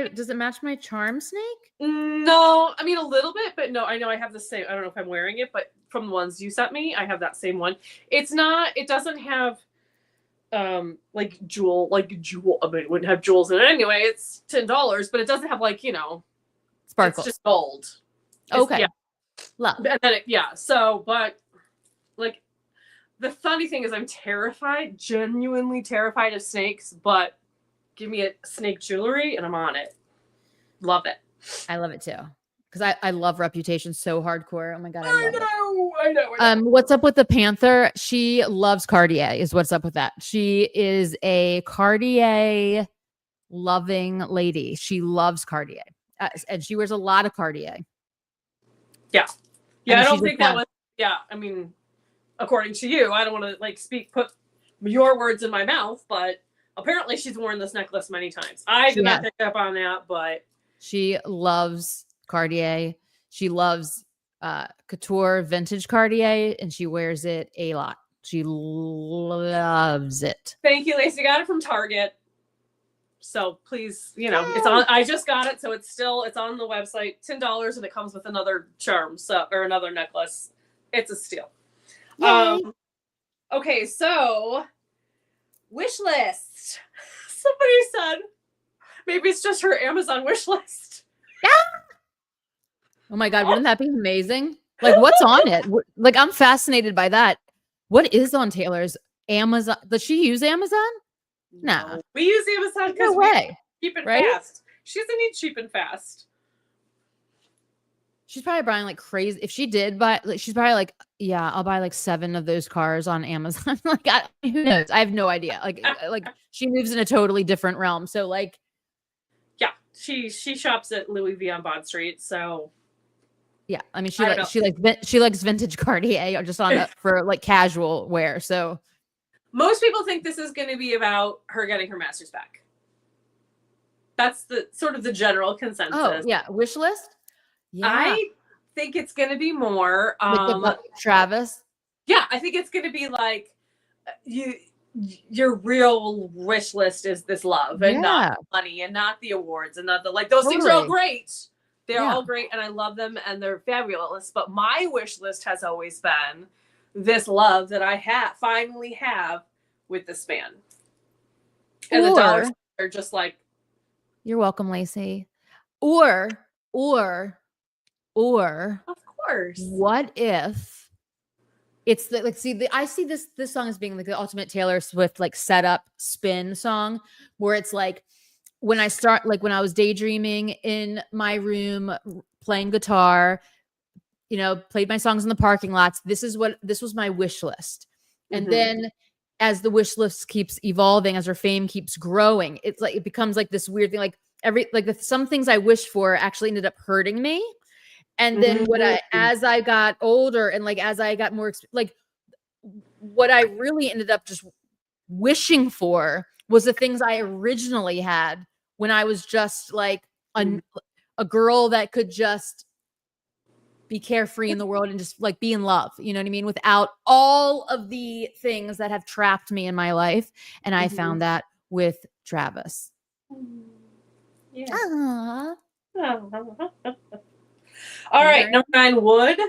Does it match my charm snake? No, I mean a little bit, but no, I know I have the same. I don't know if I'm wearing it, but from the ones you sent me, I have that same one. It doesn't have like jewel. I mean, it wouldn't have jewels in it anyway. It's $10, but it doesn't have like, sparkles. It's just gold. Okay. Yeah. Love. And then so, but like the funny thing is I'm genuinely terrified of snakes, but give me a snake jewelry and I'm on it. Love it. I love it too. Because I love Reputation so hardcore. Oh my God. I know. What's up with the Panther? She loves Cartier is what's up with that. She is a Cartier loving lady. She loves Cartier. And she wears a lot of Cartier. Yeah. I don't think that was, I mean, according to you, I don't want to like put your words in my mouth, but apparently she's worn this necklace many times. I did not pick up on that, but she loves Cartier. She loves couture vintage Cartier, and she wears it a lot. She loves it. Thank you, Lacey. Got it from Target. So please, it's on. I just got it, so it's on the website. $10, and it comes with another charm, or another necklace. It's a steal. Yay. Okay, so wish list. Somebody said maybe it's just her Amazon wish list. Yeah. Oh my God, wouldn't that be amazing? Like, what's on it? Like, I'm fascinated by that. What is on Taylor's Amazon? Does she use Amazon? No. We use Amazon because we cheap and fast. She doesn't need cheap and fast. She's probably buying like crazy. If she did buy, like, she's probably like, yeah, I'll buy like 7 of those cars on Amazon. Like, who knows? I have no idea. Like she moves in a totally different realm. So like, yeah, she shops at Louis V on Bond Street. So yeah, I mean, she likes vintage Cartier just for like casual wear. So most people think this is going to be about her getting her master's back. That's the sort of the general consensus. Oh yeah, wish list. Yeah. I think it's going to be more Travis. Yeah, I think it's going to be like your real wish list is this love and not money and not the awards and not the those things are all great. They're all great and I love them and they're fabulous. But my wish list has always been this love that I finally have with this man. And the dollars are just like, you're welcome, Lacey. Or of course, what if it's I see this song as being like the ultimate Taylor Swift like setup spin song, where it's like when I was daydreaming in my room playing guitar, played my songs in the parking lots. This was my wish list. And then as the wish list keeps evolving, as her fame keeps growing, it's like it becomes like this weird thing. Like some things I wished for actually ended up hurting me. And then as I got older and like as I got more like what I really ended up just wishing for was the things I originally had when I was just like a girl that could just be carefree in the world and just like be in love, you know what I mean? Without all of the things that have trapped me in my life. And I found that with Travis. Yeah. All right, number 9, Wood.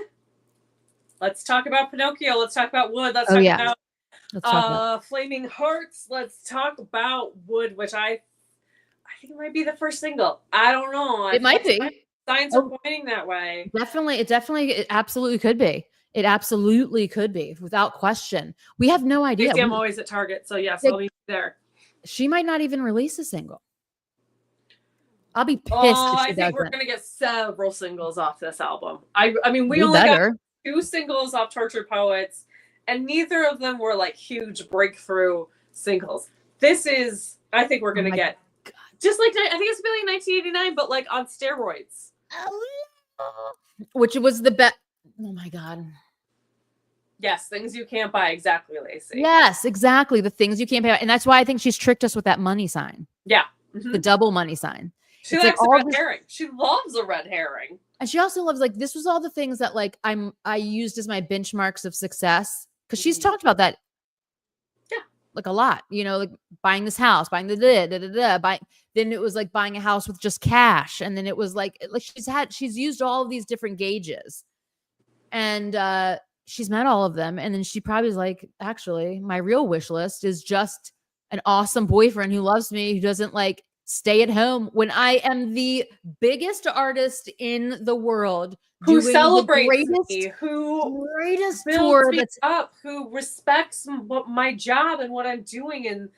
Let's talk about Pinocchio. Let's talk about Wood. Let's talk about Flaming Hearts. Let's talk about Wood, which I think it might be the first single. I don't know. It might be. Signs are pointing that way. It absolutely could be. It absolutely could be, without question. We have no idea. I'm always at Target, so yes, I'll be there. She might not even release a single. I'll be pissed if she think we're gonna get several singles off this album. I mean, we only got 2 singles off Tortured Poets, and neither of them were like huge breakthrough singles. This is, I think we're gonna get just like, I think it's really 1989, but like on steroids. Which was the best. Oh my God. Yes, things you can't buy. Exactly, Lacey. Yes, exactly. The things you can't pay. And that's why I think she's tricked us with that money sign. Yeah. The double money sign. She likes a red herring. She loves a red herring. And she also loves, like, this was all the things that like I used as my benchmarks of success. Because she's talked about that. Yeah. Like a lot, you know, like buying this house, buying then it was like buying a house with just cash. And then it was like she's used all of these different gauges. And she's met all of them. And then she probably was like, actually, my real wish list is just an awesome boyfriend who loves me, who doesn't like stay at home when I am the biggest artist in the world, who celebrates me, who greatest builds tour me up, who respects my job and what I'm doing, and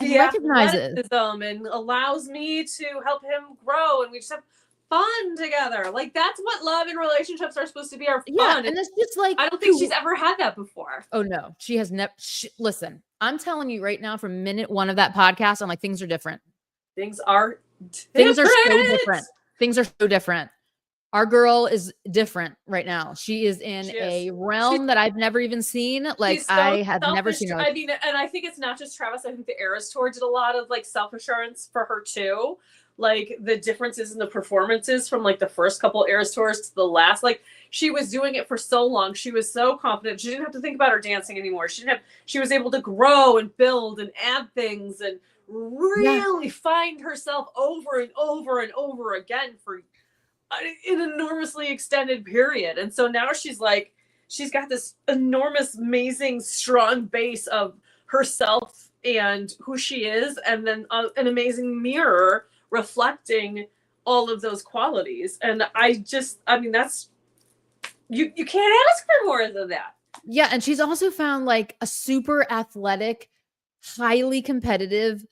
recognizes and allows me to help him grow, and we just have fun together. Like, that's what love and relationships are supposed to be, are fun. Yeah, and it's just like, I don't think she's ever had that before. Oh no, she has never. Listen, I'm telling you right now, from minute 1 of that podcast, I'm like, things are different. Things are so different. Things are so different. Our girl is different right now. She is in a realm that I've never even seen. Like, I have never seen her. I mean, and I think it's not just Travis. I think the Eras Tour did a lot of like self-assurance for her too. Like, the differences in the performances from like the first couple Eras Tours to the last. Like, she was doing it for so long. She was so confident. She didn't have to think about her dancing anymore. She was able to grow and build and add things and really find herself over and over and over again for an enormously extended period. And so now she's got this enormous, amazing, strong base of herself and who she is, and then an amazing mirror reflecting all of those qualities. And I mean, that's, you can't ask for more than that. Yeah. And she's also found like a super athletic, highly competitive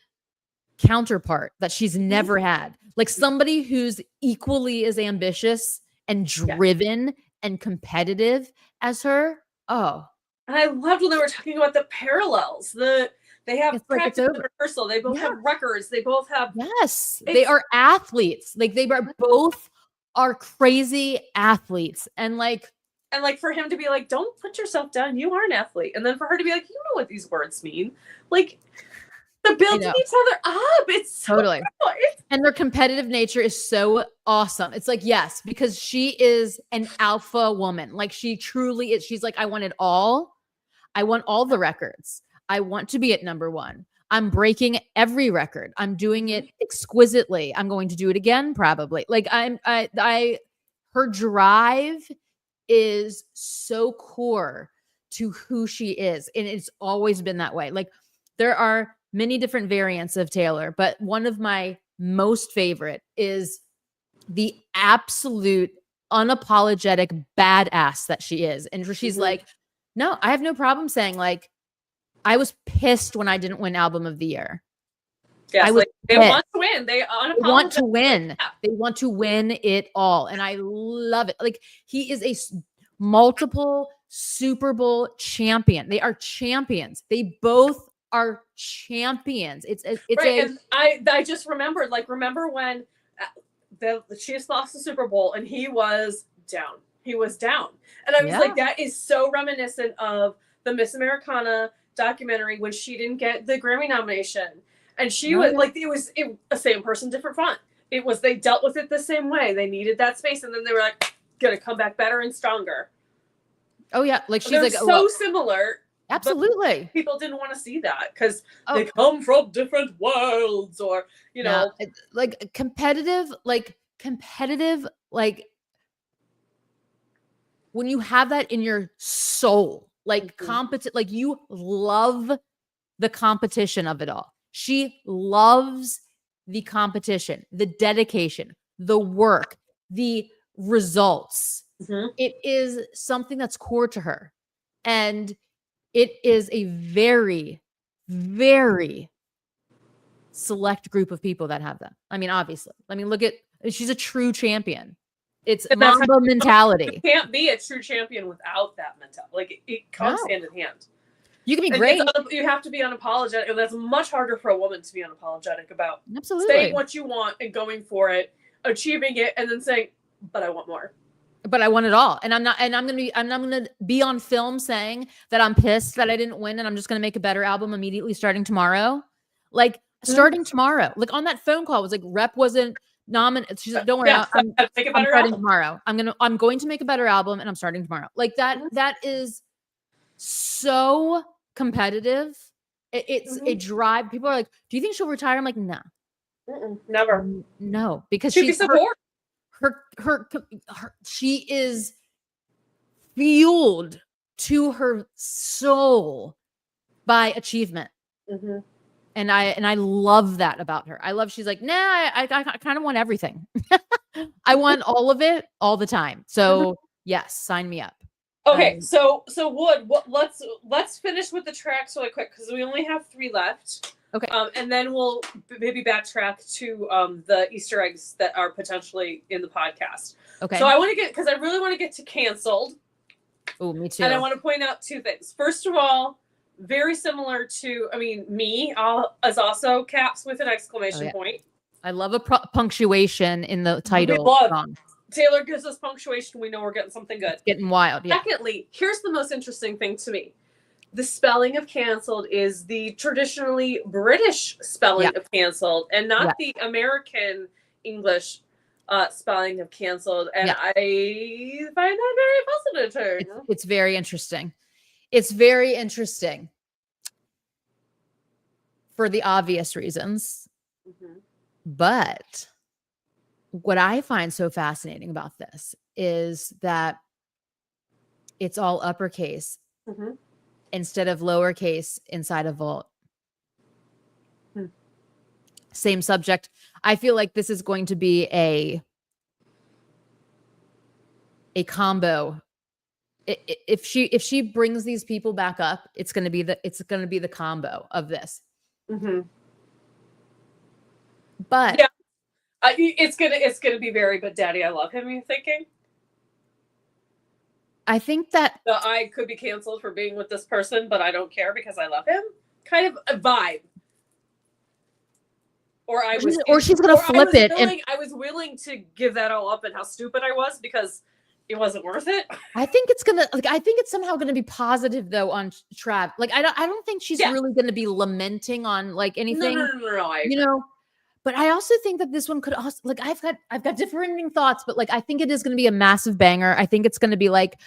counterpart that she's never had. Like somebody who's equally as ambitious and driven and competitive as her. Oh. And I loved when they were talking about the parallels. They have practice and rehearsal. They both have records. They both have. Yes. They are athletes. Like, they are both are crazy athletes. And like for him to be like, don't put yourself down. You are an athlete. And then for her to be like, you know what these words mean. Like, they're building each other up. It's so totally. And their competitive nature is so awesome. It's like, yes, because she is an alpha woman. Like, she truly is. She's like, I want it all. I want all the records. I want to be at number 1. I'm breaking every record. I'm doing it exquisitely. I'm going to do it again, probably. Like, her drive is so core to who she is. And it's always been that way. Like, there are many different variants of Taylor, but one of my most favorite is the absolute unapologetic badass that she is. And she's like, no, I have no problem saying, like, I was pissed when I didn't win Album of the Year. Yes, like, they want to win. They want to win. They want to win it all. And I love it. Like, he is a multiple Super Bowl champion. They are champions. They both are champions. It's right. And I just remembered, like, remember when the Chiefs lost the Super Bowl and he was down. He was down. And I was like, that is so reminiscent of the Miss Americana documentary when she didn't get the Grammy nomination. And she was like, it was the same person, different font. It was, they dealt with it the same way. They needed that space. And then they were like, gonna come back better and stronger. Oh yeah. Like she's they're like so similar. Absolutely. People didn't want to see that because they come from different worlds, or, you know, like competitive, like when you have that in your soul, like competent, like you love the competition of it all. She loves the competition, the dedication, the work, the results. It is something that's core to her. And it is a very, very select group of people that have them. I mean, obviously. I mean, look at, she's a true champion. It's Mamba mentality. You can't be a true champion without that mentality. Like, it comes hand in hand. You can be great. You have to be unapologetic. And that's much harder for a woman to be unapologetic about. Absolutely. Saying what you want and going for it, achieving it, and then saying, but I want more. But I want it all. And I'm gonna be on film saying that I'm pissed that I didn't win, and I'm just gonna make a better album immediately starting tomorrow. Like starting tomorrow. Like on that phone call, it was like Rep wasn't nominated. She's like, don't worry, I'm starting tomorrow. I'm going to make a better album, and I'm starting tomorrow. Like that is so competitive. It's a drive. People are like, do you think she'll retire? I'm like, no. Never. No, because she'd be so bored. Her she is fueled to her soul by achievement. And I love that about her. I love, she's like, nah, I kind of want everything. I want all of it all the time. So yes, sign me up. Okay, so Wood, let's finish with the tracks really quick because we only have 3 left. Okay. And then we'll maybe backtrack to the Easter eggs that are potentially in the podcast. Okay. So I want to get, because I really want to get to canceled. Oh, me too. And I want to point out 2 things. First of all, very similar to, I mean, me is also caps with an exclamation point. I love a punctuation in the title song. Taylor gives us punctuation. We know we're getting something good. It's getting wild. Yeah. Secondly, here's the most interesting thing to me. The spelling of canceled is the traditionally British spelling of canceled and not the American English spelling of canceled. And I find that very fascinating. It's very interesting. It's very interesting for the obvious reasons. But what I find so fascinating about this is that it's all uppercase instead of lowercase inside a vault. Same subject. I feel like this is going to be a combo. If she brings these people back up, it's going to be the combo of this. But it's gonna be very, but Daddy, I love him. You thinking? I think that I could be canceled for being with this person, but I don't care because I love him. Kind of a vibe. Or she's gonna flip it. I was willing to give that all up and how stupid I was because it wasn't worth it. I think it's somehow gonna be positive though on Trav. Like I don't think she's really gonna be lamenting on like anything. No. You know. But I also think that this one could also, like, I've got differing thoughts, but like I think it is going to be a massive banger. I think it's going to be like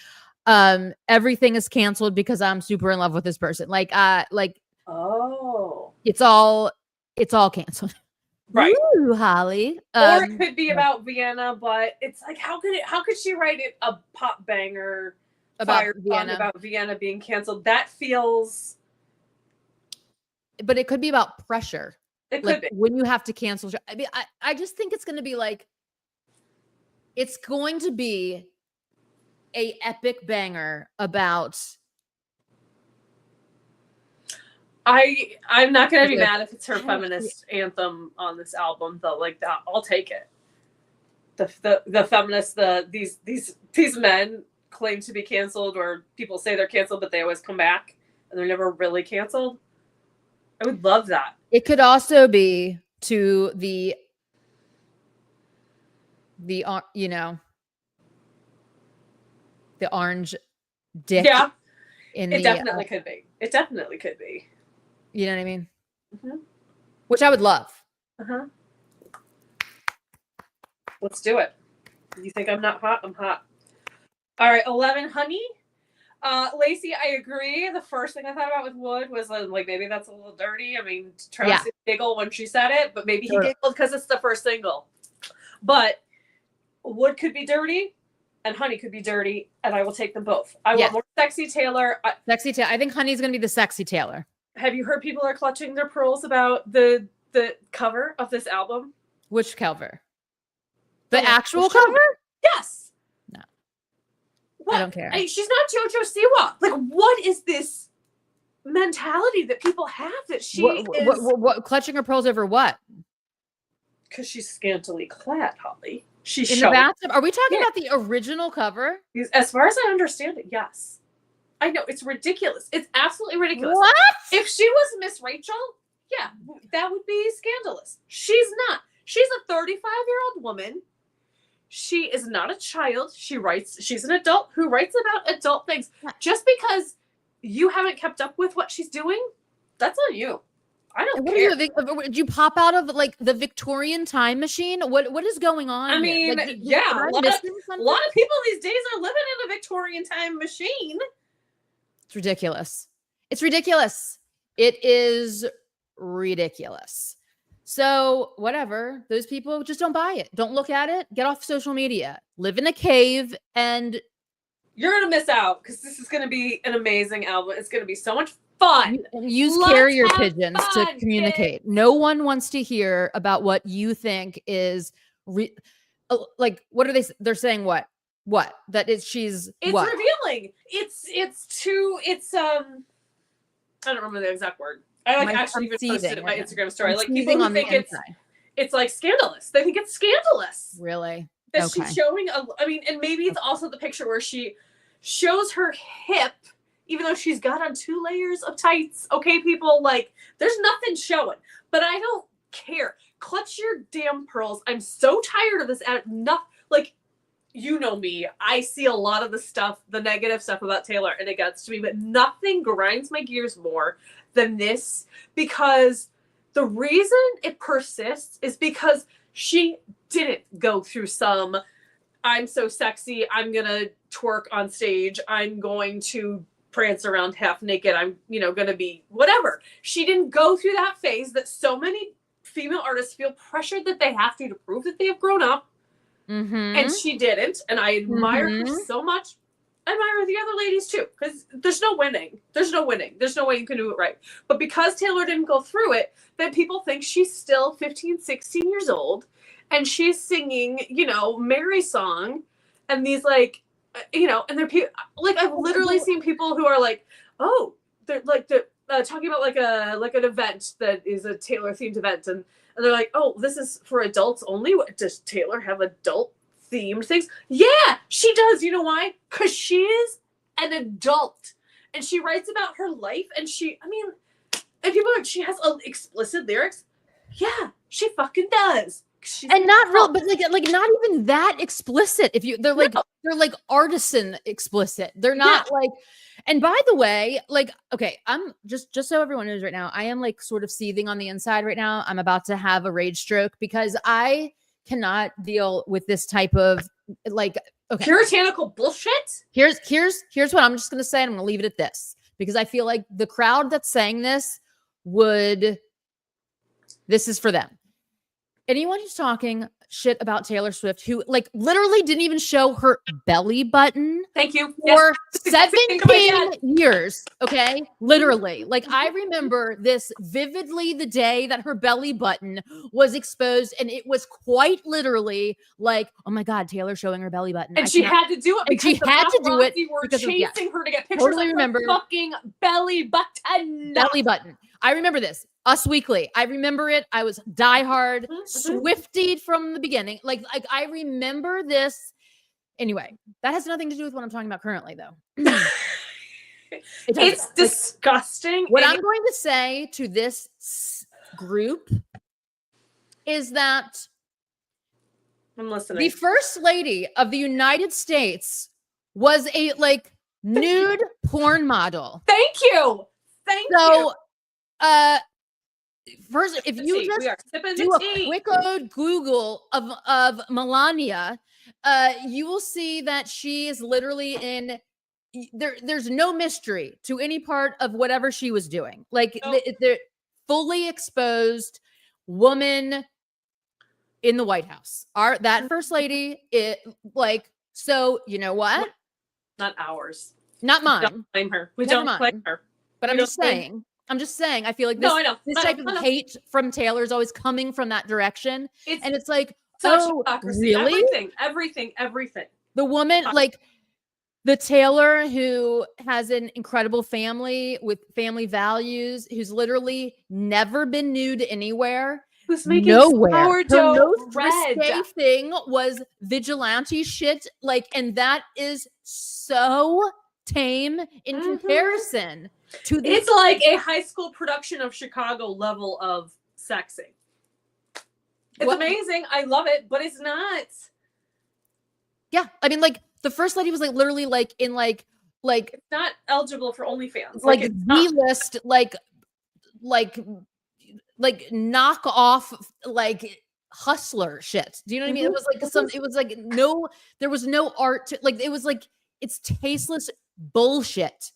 everything is canceled because I'm super in love with this person. Like it's all canceled. Right. Ooh, Holly. Or it could be about Vienna, but it's like how could she write it a pop banger about Vienna being canceled? That feels, but it could be about pressure. It like could be. When you have to cancel. I mean, I just think it's going to be like, it's going to be a epic banger about. I'm not going to be mad if it's her feminist anthem on this album though. Like that, I'll take it. The feminists, these men claim to be canceled, or people say they're canceled, but they always come back and they're never really canceled. I would love that. It could also be to the you know, the orange dick. Yeah, in it the, definitely could be. It definitely could be. You know what I mean? Mm-hmm. Which I would love. Uh-huh. Let's do it. You think I'm not hot? I'm hot. All right, 11, honey. Lacey, I agree. The first thing I thought about with Wood was like maybe that's a little dirty. I mean, Travis giggled when she said it, but maybe he giggled because it's the first single. But Wood could be dirty, and Honey could be dirty, and I will take them both. I want more sexy Taylor. Sexy Taylor. I think Honey's gonna be the sexy Taylor. Have you heard people are clutching their pearls about the cover of this album? Which cover? The actual cover? Yes. No. What? I don't care. She's not JoJo Siwa. Like, what is this mentality that people have that she is? What clutching her pearls over what? Because she's scantily clad, Holly. She's in the bathtub. Are we talking about the original cover? As far as I understand it, yes. I know, it's ridiculous. It's absolutely ridiculous. What? If she was Miss Rachel, yeah, that would be scandalous. She's not. She's a 35-year-old woman. She is not a child. She's an adult who writes about adult things. Just because you haven't kept up with what she's doing, that's on you. I don't care. Did you pop out of like the Victorian time machine? What is going on? I mean, like, a lot of people these days are living in a Victorian time machine. It's ridiculous. It's ridiculous. It is ridiculous. So whatever, those people just don't buy it. Don't look at it. Get off social media. Live in a cave, and you're gonna miss out because this is gonna be an amazing album. It's gonna be so much fun. Use carrier pigeons to communicate. No one wants to hear about what you think is like. What are they? They're saying what? What? That is she's. It's what? revealing. It's I don't remember the exact word. I actually even posted it in my Instagram story. Like people who think it's like scandalous. They think it's scandalous. Really? That she's showing and maybe it's also the picture where she shows her hip, even though she's got on 2 layers of tights. Okay, people, like there's nothing showing. But I don't care. Clutch your damn pearls. I'm so tired of this. Like, you know me. I see a lot of the stuff, the negative stuff about Taylor, and it gets to me, but nothing grinds my gears more than this, because the reason it persists is because she didn't go through some, I'm so sexy, I'm gonna twerk on stage, I'm going to prance around half naked, I'm gonna be whatever. She didn't go through that phase that so many female artists feel pressured that they have to prove that they have grown up. And she didn't, and I admire her so much. I admire the other ladies too, because there's no winning. There's no winning. There's no way you can do it right. But because Taylor didn't go through it, then people think she's still 15, 16 years old, and she's singing, Mary song, and these and they're like, I've literally seen people who are like, oh, they're like talking about like an event that is a Taylor themed event, and they're like, oh, this is for adults only. Does Taylor have adult themed things? Yeah, she does. You know why? Because she is an adult, and she writes about her life, and and people are, she has explicit lyrics. Yeah, she fucking does. And not real, but like not even that explicit. They're like artisan explicit. They're not like. And by the way, like, okay, I'm just so everyone knows right now, I am like sort of seething on the inside right now. I'm about to have a rage stroke because I cannot deal with this type of puritanical bullshit. Here's what I'm just gonna say, and I'm gonna leave it at this, because I feel like the crowd that's saying this is for them. Anyone who's talking shit about Taylor Swift, who like literally didn't even show her belly button. Thank you. For 17 years. Okay. Literally. Like I remember this vividly, the day that her belly button was exposed, and it was quite literally like, oh my God, Taylor showing her belly button. And she had to do it because the paparazzi were chasing her to get pictures of her fucking belly button. Belly button. I remember this. Us Weekly. I remember it. I was diehard, Swiftie from the beginning. Like I remember this. Anyway, that has nothing to do with what I'm talking about currently, though. It's disgusting. What I'm going to say to this group is that I'm listening. The First Lady of the United States was a like nude porn model. Thank you. Thank you. So, first, if you just do a quick old Google of Melania, you will see that she is literally in there's no mystery to any part of whatever she was doing. Like they're fully exposed woman in the White House. That first lady, so you know what? Not ours. Not mine. We don't blame her. We don't blame her. But I'm just saying, I feel like this type of hate from Taylor is always coming from that direction. And it's like, oh, really? Everything. The woman, like the Taylor who has an incredible family with family values, who's literally never been nude anywhere. Who's making sourdough Her most risque thing was vigilante shit. Like, and that is so tame in comparison to this. It's like a high school production of Chicago level of sexy. It's amazing. I love it, but it's not. Yeah. I mean, like the first lady was like literally like in like it's not eligible for OnlyFans. Like D-list, like knock off like hustler shit. Do you know what I mean? It was like it was like there was no art to, like, it was like, it's tasteless bullshit.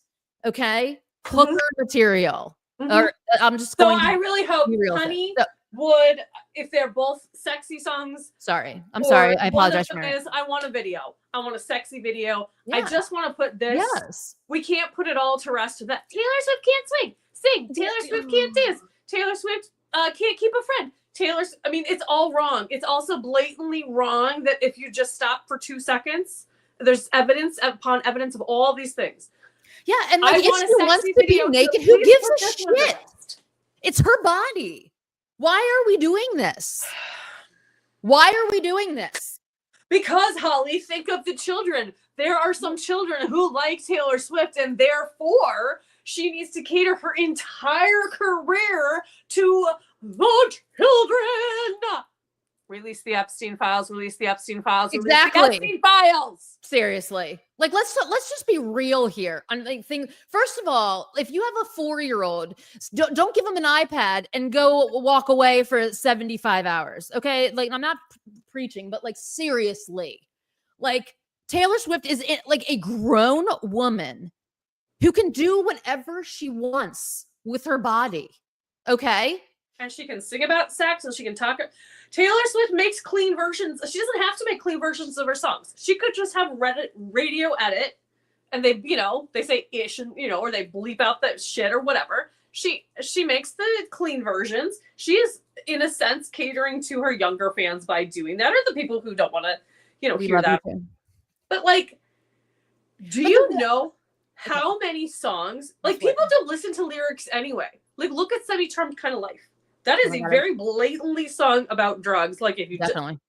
Okay. Hooker material. Or I'm just going. So I really hope Honey would, if they're both sexy songs. Sorry. I'm sorry. I apologize for this. I want a video. I want a sexy video. Yeah. I just want to put this. Yes. We can't put it all to rest of that. Taylor Swift can't sing. Taylor Swift can't dance. Taylor Swift can't keep a friend. I mean, it's all wrong. It's also blatantly wrong that if you just stop for 2 seconds, there's evidence upon evidence of all these things. Yeah, and like, if she wants to be naked, who gives a shit? It's her body. Why are we doing this? Because, Holly, think of the children. There are some children who like Taylor Swift, and therefore she needs to cater her entire career to the children. Release the Epstein files. Exactly. Release the Epstein files. Seriously. Like, let's just be real here. I'm like, first of all, if you have a 4-year-old, don't give them an iPad and go walk away for 75 hours. Okay. Like, I'm not preaching, but like, seriously, like Taylor Swift is like a grown woman who can do whatever she wants with her body. Okay. And she can sing about sex and she can talk. Taylor Swift makes clean versions. She doesn't have to make clean versions of her songs. She could just have radio edit, and they say ish, and or they bleep out that shit or whatever. She makes the clean versions. She is, in a sense, catering to her younger fans by doing that, or the people who don't want to, hear that. But like, do you know how many songs? Like, people don't listen to lyrics anyway. Like, look at Semi-Charmed Kind of Life. That is a very blatantly song about drugs. Like, if you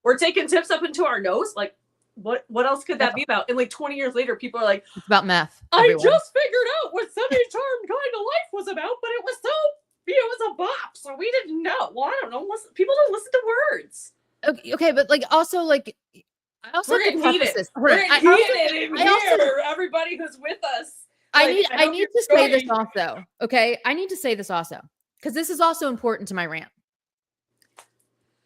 we're taking tips up into our nose, like, what else could that be about? And like 20 years later, people are like, it's about meth. I just figured out what Semi-Charmed Kind of Life was about, but it was it was a bop, so we didn't know. Well, I don't know. People don't listen to words. Okay, but like, also, like, I also we're gonna heat it. We're gonna heat it in here. Everybody who's with us. I need to say this also. Okay, I need to say this also, because this is also important to my rant.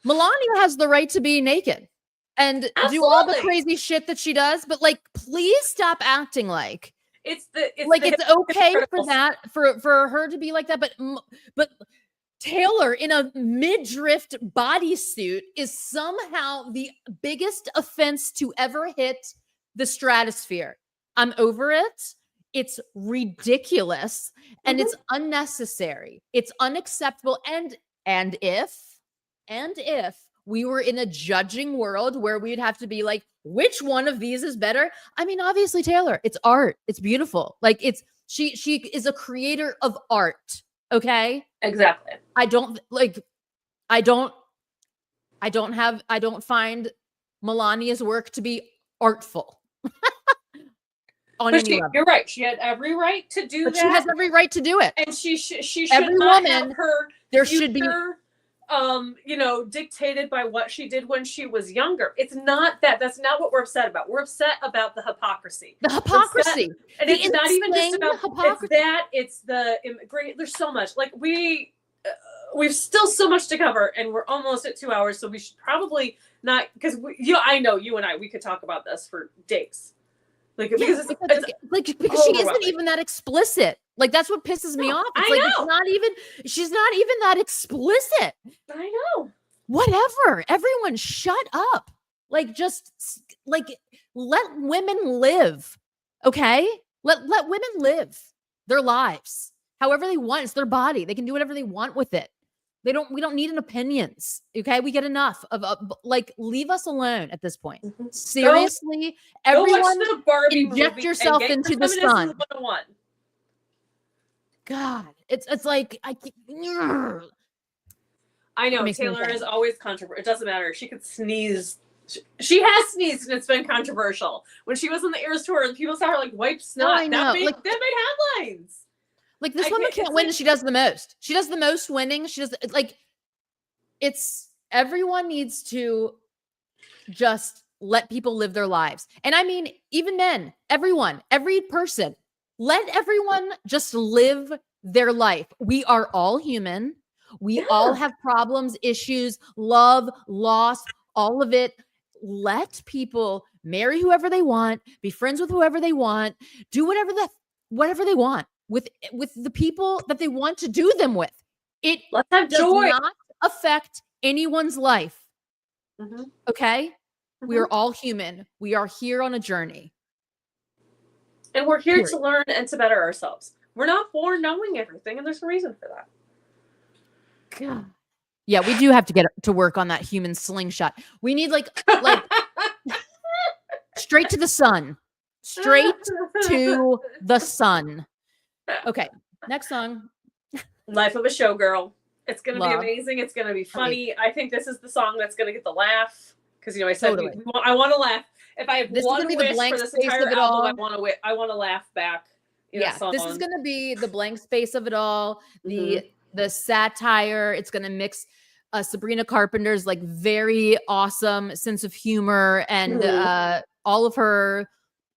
Melania has the right to be naked and do all the crazy shit that she does, but like, please stop acting like it's okay for her to be like that. But Taylor in a midriff bodysuit is somehow the biggest offense to ever hit the stratosphere. I'm over it. It's ridiculous and it's unnecessary. It's unacceptable. And if we were in a judging world where we'd have to be like, which one of these is better? I mean, obviously Taylor, it's art. It's beautiful. Like, she is a creator of art. Okay. Exactly. I don't find Melania's work to be artful. You're right. She had every right to do that. She has every right to do it. And she should every not woman, have her there should be you know, dictated by what she did when she was younger. It's not that. That's not what we're upset about. We're upset about the hypocrisy. The hypocrisy. And it's not even just about hypocrisy. It's that. It's the great. There's so much. Like we've still so much to cover, and we're almost at 2 hours. So we should probably not, because I know you and I, we could talk about this for days. Like because because she isn't even that explicit. Like that's what pisses me off. It's like she's not even that explicit. I know. Whatever. Everyone shut up. Like just like let women live. Okay? Let women live their lives however they want. It's their body. They can do whatever they want with it. We don't need an opinions. Okay? We get enough of like leave us alone at this point. Mm-hmm. Seriously, everyone inject yourself into the sun. 101. God, it's like I know Taylor is always controversial. It doesn't matter. She could sneeze. She has sneezed and it's been controversial. When she was on the Eras tour and people saw her like wipe snot, that made headlines. Like this woman can't win. She does the most. She does the most winning. She does like everyone needs to just let people live their lives. And I mean, even men, everyone, every person, let everyone just live their life. We are all human. We all have problems, issues, love, loss, all of it. Let people marry whoever they want, be friends with whoever they want, do whatever they want with the people that they want to do them with. It does not affect anyone's life. Mm-hmm. Okay? Mm-hmm. We are all human. We are here on a journey. And we're here to learn and to better ourselves. We're not born knowing everything, and there's a reason for that. God. Yeah, we do have to get to work on that human slingshot. We need like straight to the sun. Straight to the sun. Okay, next song. Life of a Showgirl. It's going to be amazing. It's going to be funny. I think this is the song that's going to get the laugh. Because, I said I want to laugh. If I have one wish for this entire album, I want to laugh back. This is going to be the blank space of it all. The satire. It's going to mix Sabrina Carpenter's like very awesome sense of humor and all of her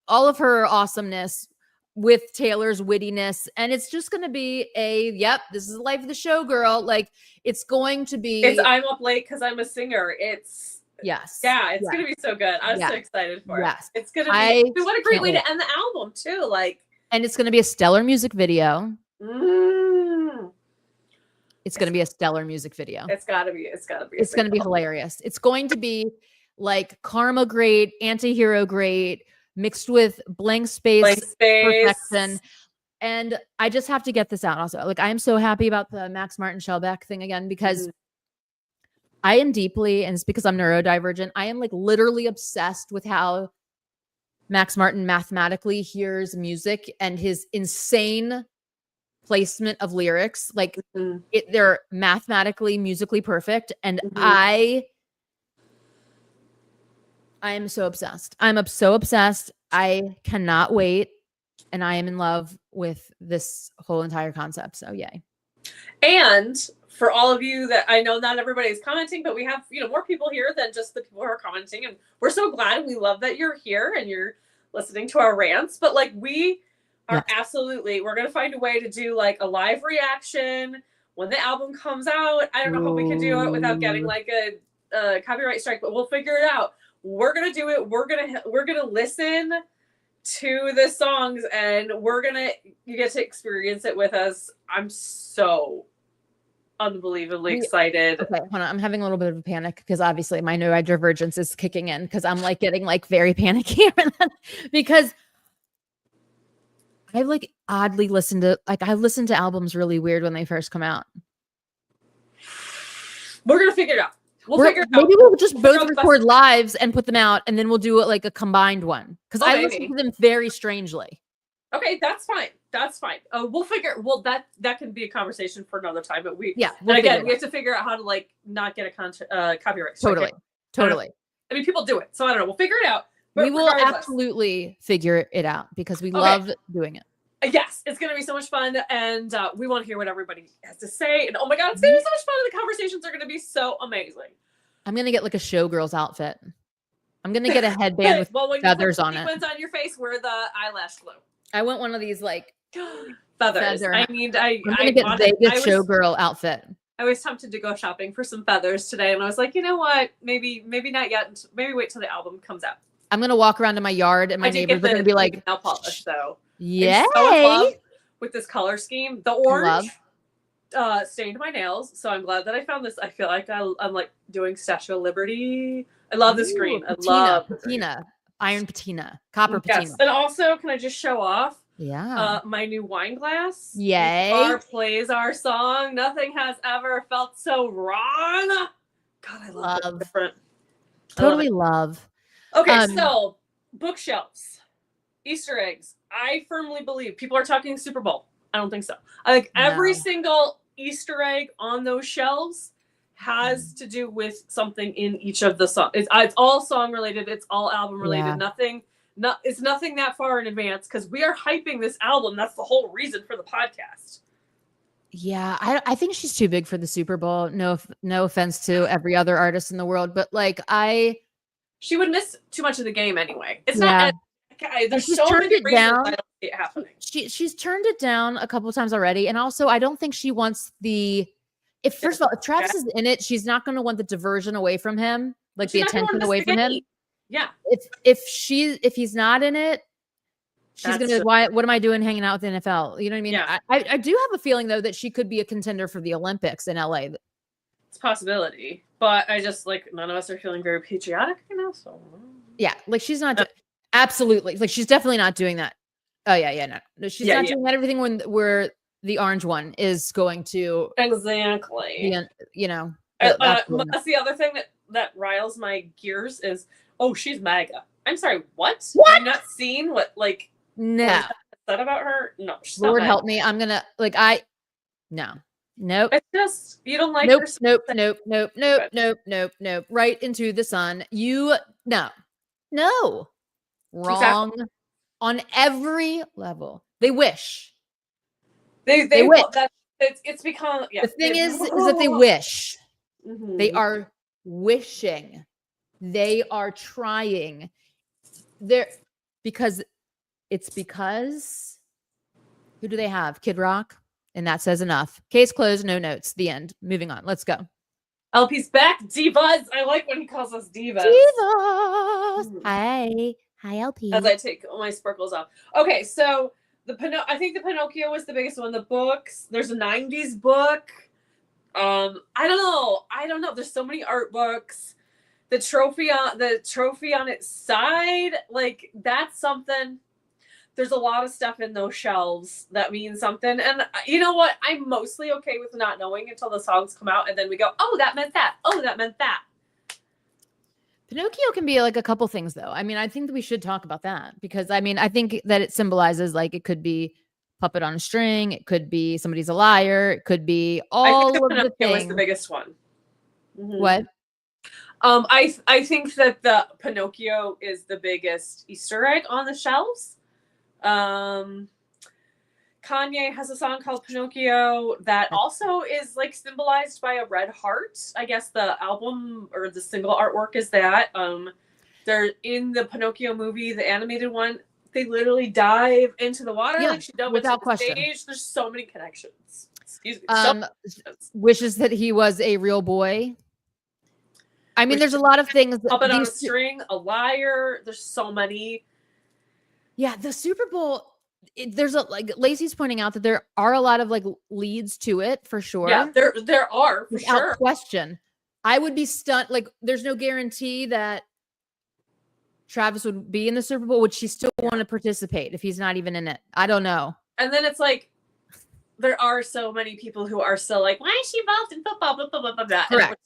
awesomeness with Taylor's wittiness. And it's just going to be this is the life of the showgirl. Like it's going to be. I'm up late because I'm a singer. It's going to be so good. I'm so excited for it. It's going to be. What a great way to end the album too. Like, and it's going to be a stellar music video. It's going to be a stellar music video. It's got to be. It's going to be hilarious. It's going to be like Karma great, Antihero great, mixed with blank space perfection. And I just have to get this out also. Like I am so happy about the Max Martin Shellback thing again, because I am deeply, and it's because I'm neurodivergent, I am like literally obsessed with how Max Martin mathematically hears music and his insane placement of lyrics. Like they're mathematically, musically perfect. And I am so obsessed. I'm so obsessed. I cannot wait. And I am in love with this whole entire concept. So yay. And for all of you that I know not everybody is commenting, but we have, more people here than just the people who are commenting. And we're so glad. We love that you're here and you're listening to our rants. But like we are absolutely, we're going to find a way to do like a live reaction when the album comes out. I don't know how we can do it without getting like a copyright strike, but we'll figure it out. We're going to do it. We're going to listen to the songs and you get to experience it with us. I'm so unbelievably excited. Okay, hold on. I'm having a little bit of a panic because obviously my neurodivergence is kicking in because I'm like getting like very panicky because I like oddly listened to albums really weird when they first come out. We're going to figure it out. Maybe we'll just both record lives and put them out, and then we'll do it like a combined one. Because I listen to them very strangely. Okay, that's fine. We'll figure. Well, that can be a conversation for another time. But we have to figure out how to like not get a copyright. Totally. I mean, people do it, so I don't know. We'll figure it out. We will absolutely figure it out because we love doing it. Yes, it's going to be so much fun, and we want to hear what everybody has to say. And oh my god, it's going to be so much fun, and the conversations are going to be so amazing. I'm going to get like a showgirl's outfit. I'm going to get a headband with feathers on it. When on your face, wear the eyelash glue. I want one of these like feathers. I mean, I'm going to get Vegas showgirl outfit. I was tempted to go shopping for some feathers today, and I was like, you know what? Maybe not yet. Maybe wait till the album comes out. I'm going to walk around to my yard, and my neighbors are going to be like, nail polish, though. Yay! I'm so in love with this color scheme. The orange stained my nails, so I'm glad that I found this. I feel like I'm like doing Statue of Liberty. I love this green. I love patina, iron patina, copper patina. Yes, and also, can I just show off? Yeah. My new wine glass. Yay! Plays our song. Nothing has ever felt so wrong. God, I love it. Different. Totally love. Okay, so bookshelves, Easter eggs. I firmly believe people are talking Super Bowl. I don't think so. I think every single Easter egg on those shelves has to do with something in each of the songs. It's all song related. It's all album related. Yeah. It's nothing that far in advance because we are hyping this album. That's the whole reason for the podcast. Yeah, I think she's too big for the Super Bowl. No offense to every other artist in the world, but like she would miss too much of the game anyway. It's not. There's she's so turned many it reasons down. I don't see it happening. She's turned it down a couple of times already, and also I don't think she wants the. First of all, if Travis is in it, she's not going to want the diversion away from him, like the attention away from him. Yeah. If he's not in it, she's going to be like, what am I doing hanging out with the NFL? You know what I mean? Yeah. I do have a feeling though that she could be a contender for the Olympics in LA. It's a possibility, but I just like none of us are feeling very patriotic, so. Yeah, like she's not absolutely like she's definitely not doing that. Oh yeah, no, she's not doing that. Everything where the orange one is going to exactly. That's the other thing that riles my gears is she's MAGA. I'm sorry, what? Have you not seen what no said about her? No, she's Lord not help me. I'm gonna Nope. It's just you don't like nope, her. Nope. Right into the sun. No. Wrong on every level. They wish. They wish. It's become the thing is that they wish. Mm-hmm. They are wishing. They are trying. Because who do they have? Kid Rock. And that says enough. Case closed, no notes. The end. Moving on. Let's go. LP's back. Divas. I like when he calls us divas. Divas. Hi, LP. As I take my sparkles off. Okay, so I think the Pinocchio was the biggest one. The books. There's a 90s book. I don't know. There's so many art books. The trophy on its side, like that's something. There's a lot of stuff in those shelves that means something. And you know what? I'm mostly okay with not knowing until the songs come out. And then we go, oh, that meant that. Oh, that meant that. Pinocchio can be like a couple things, though. I mean, I think that we should talk about that because, I mean, I think that it symbolizes like it could be puppet on a string. It could be somebody's a liar. It could be all of the things. Was the biggest one. Mm-hmm. What? I think that the Pinocchio is the biggest Easter egg on the shelves. Kanye has a song called Pinocchio that also is like symbolized by a red heart. I guess the album or the single artwork is that. They're in the Pinocchio movie, the animated one. They literally dive into the water like she done without question. Stage. There's so many connections. Excuse me. Wishes that he was a real boy. I mean, there's a lot of things. Puppet on a string, a liar. There's so many. Yeah, the Super Bowl, there's like Lacey's pointing out that there are a lot of like leads to it for sure. Yeah, there are for without sure. Question. I would be stunned. Like, there's no guarantee that Travis would be in the Super Bowl. Would she still want to participate if he's not even in it? I don't know. And then it's like, there are so many people who are still like, why is she involved in football? Blah, blah, blah, blah, blah. Correct.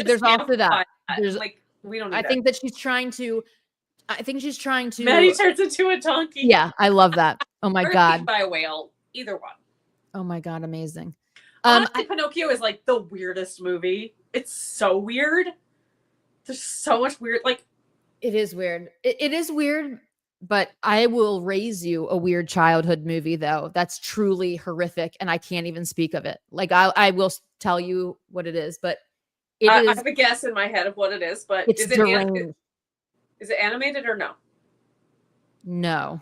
There's also that. There's like, we don't. I think that she's trying to. Maddie turns into a donkey. Yeah, I love that. Oh my god. By a whale. Either one. Oh my god, amazing. Honestly, Pinocchio is like the weirdest movie. It's so weird. There's so much weird. Like, it is weird. It is weird. But I will raise you a weird childhood movie though. That's truly horrific, and I can't even speak of it. Like I will tell you what it is, but I have a guess in my head of what it is, but it's deranged. Is it animated or no? No.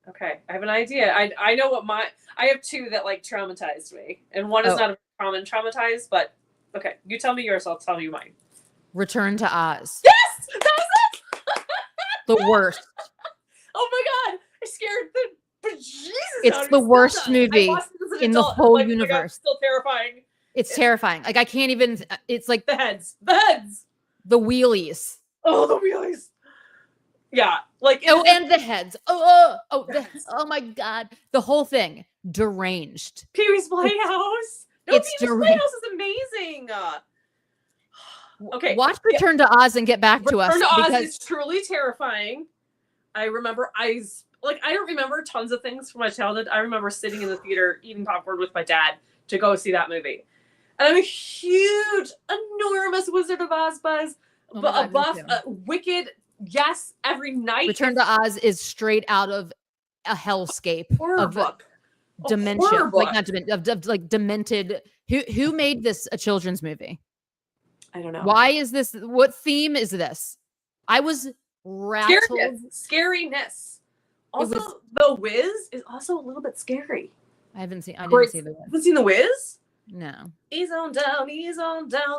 Okay, I have an idea. I know what I have two that like traumatized me, and one is not a common traumatized, but okay, you tell me yours, I'll tell you mine. Return to Oz. Yes, that was it. The worst. Oh my god, I scared the bejesus It's the worst movie in the whole universe. Oh my God, still terrifying. It's terrifying. Like I can't even. It's like the heads, the wheelies. Oh, the wheelies. Yeah, like and the heads. Oh my god, the whole thing deranged. Pee-wee's Playhouse. No, Pee-wee's Playhouse is amazing. Okay, watch Return to Oz and get back to us. Return to Oz is truly terrifying. I remember I don't remember tons of things from my childhood. I remember sitting in the theater eating popcorn with my dad to go see that movie. And I'm a huge, enormous Wizard of Oz buzz, Wicked. Yes, every night. Return to Oz is straight out of a hellscape of book. Dementia, like not dementia, of like demented. Who made this a children's movie? I don't know. Why is this? What theme is this? I was rattled. Scariness. Also, The Wiz is also a little bit scary. I didn't see The Wiz. Haven't seen The Wiz? No. Ease on down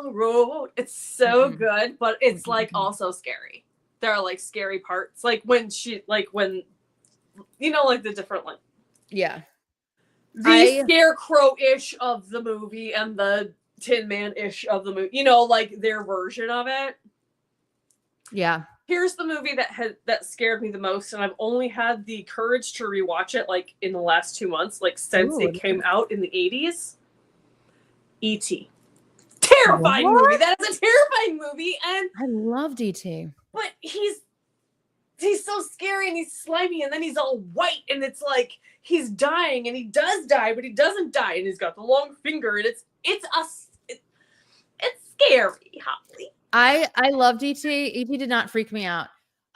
the road. It's so good, but it's like also scary. There are like scary parts, like when you know, like the different like the scarecrow-ish of the movie and the Tin Man-ish of the movie, you know, like their version of it. Yeah. Here's the movie that scared me the most, and I've only had the courage to rewatch it like in the last 2 months, like since it came out in the 80s. E.T. Terrifying movie. That is a terrifying movie, and I loved E.T. But he's so scary and he's slimy, and then he's all white, and it's like he's dying, and he does die, but he doesn't die, and he's got the long finger, and it's scary, Holly. I loved E.T. E.T. did not freak me out.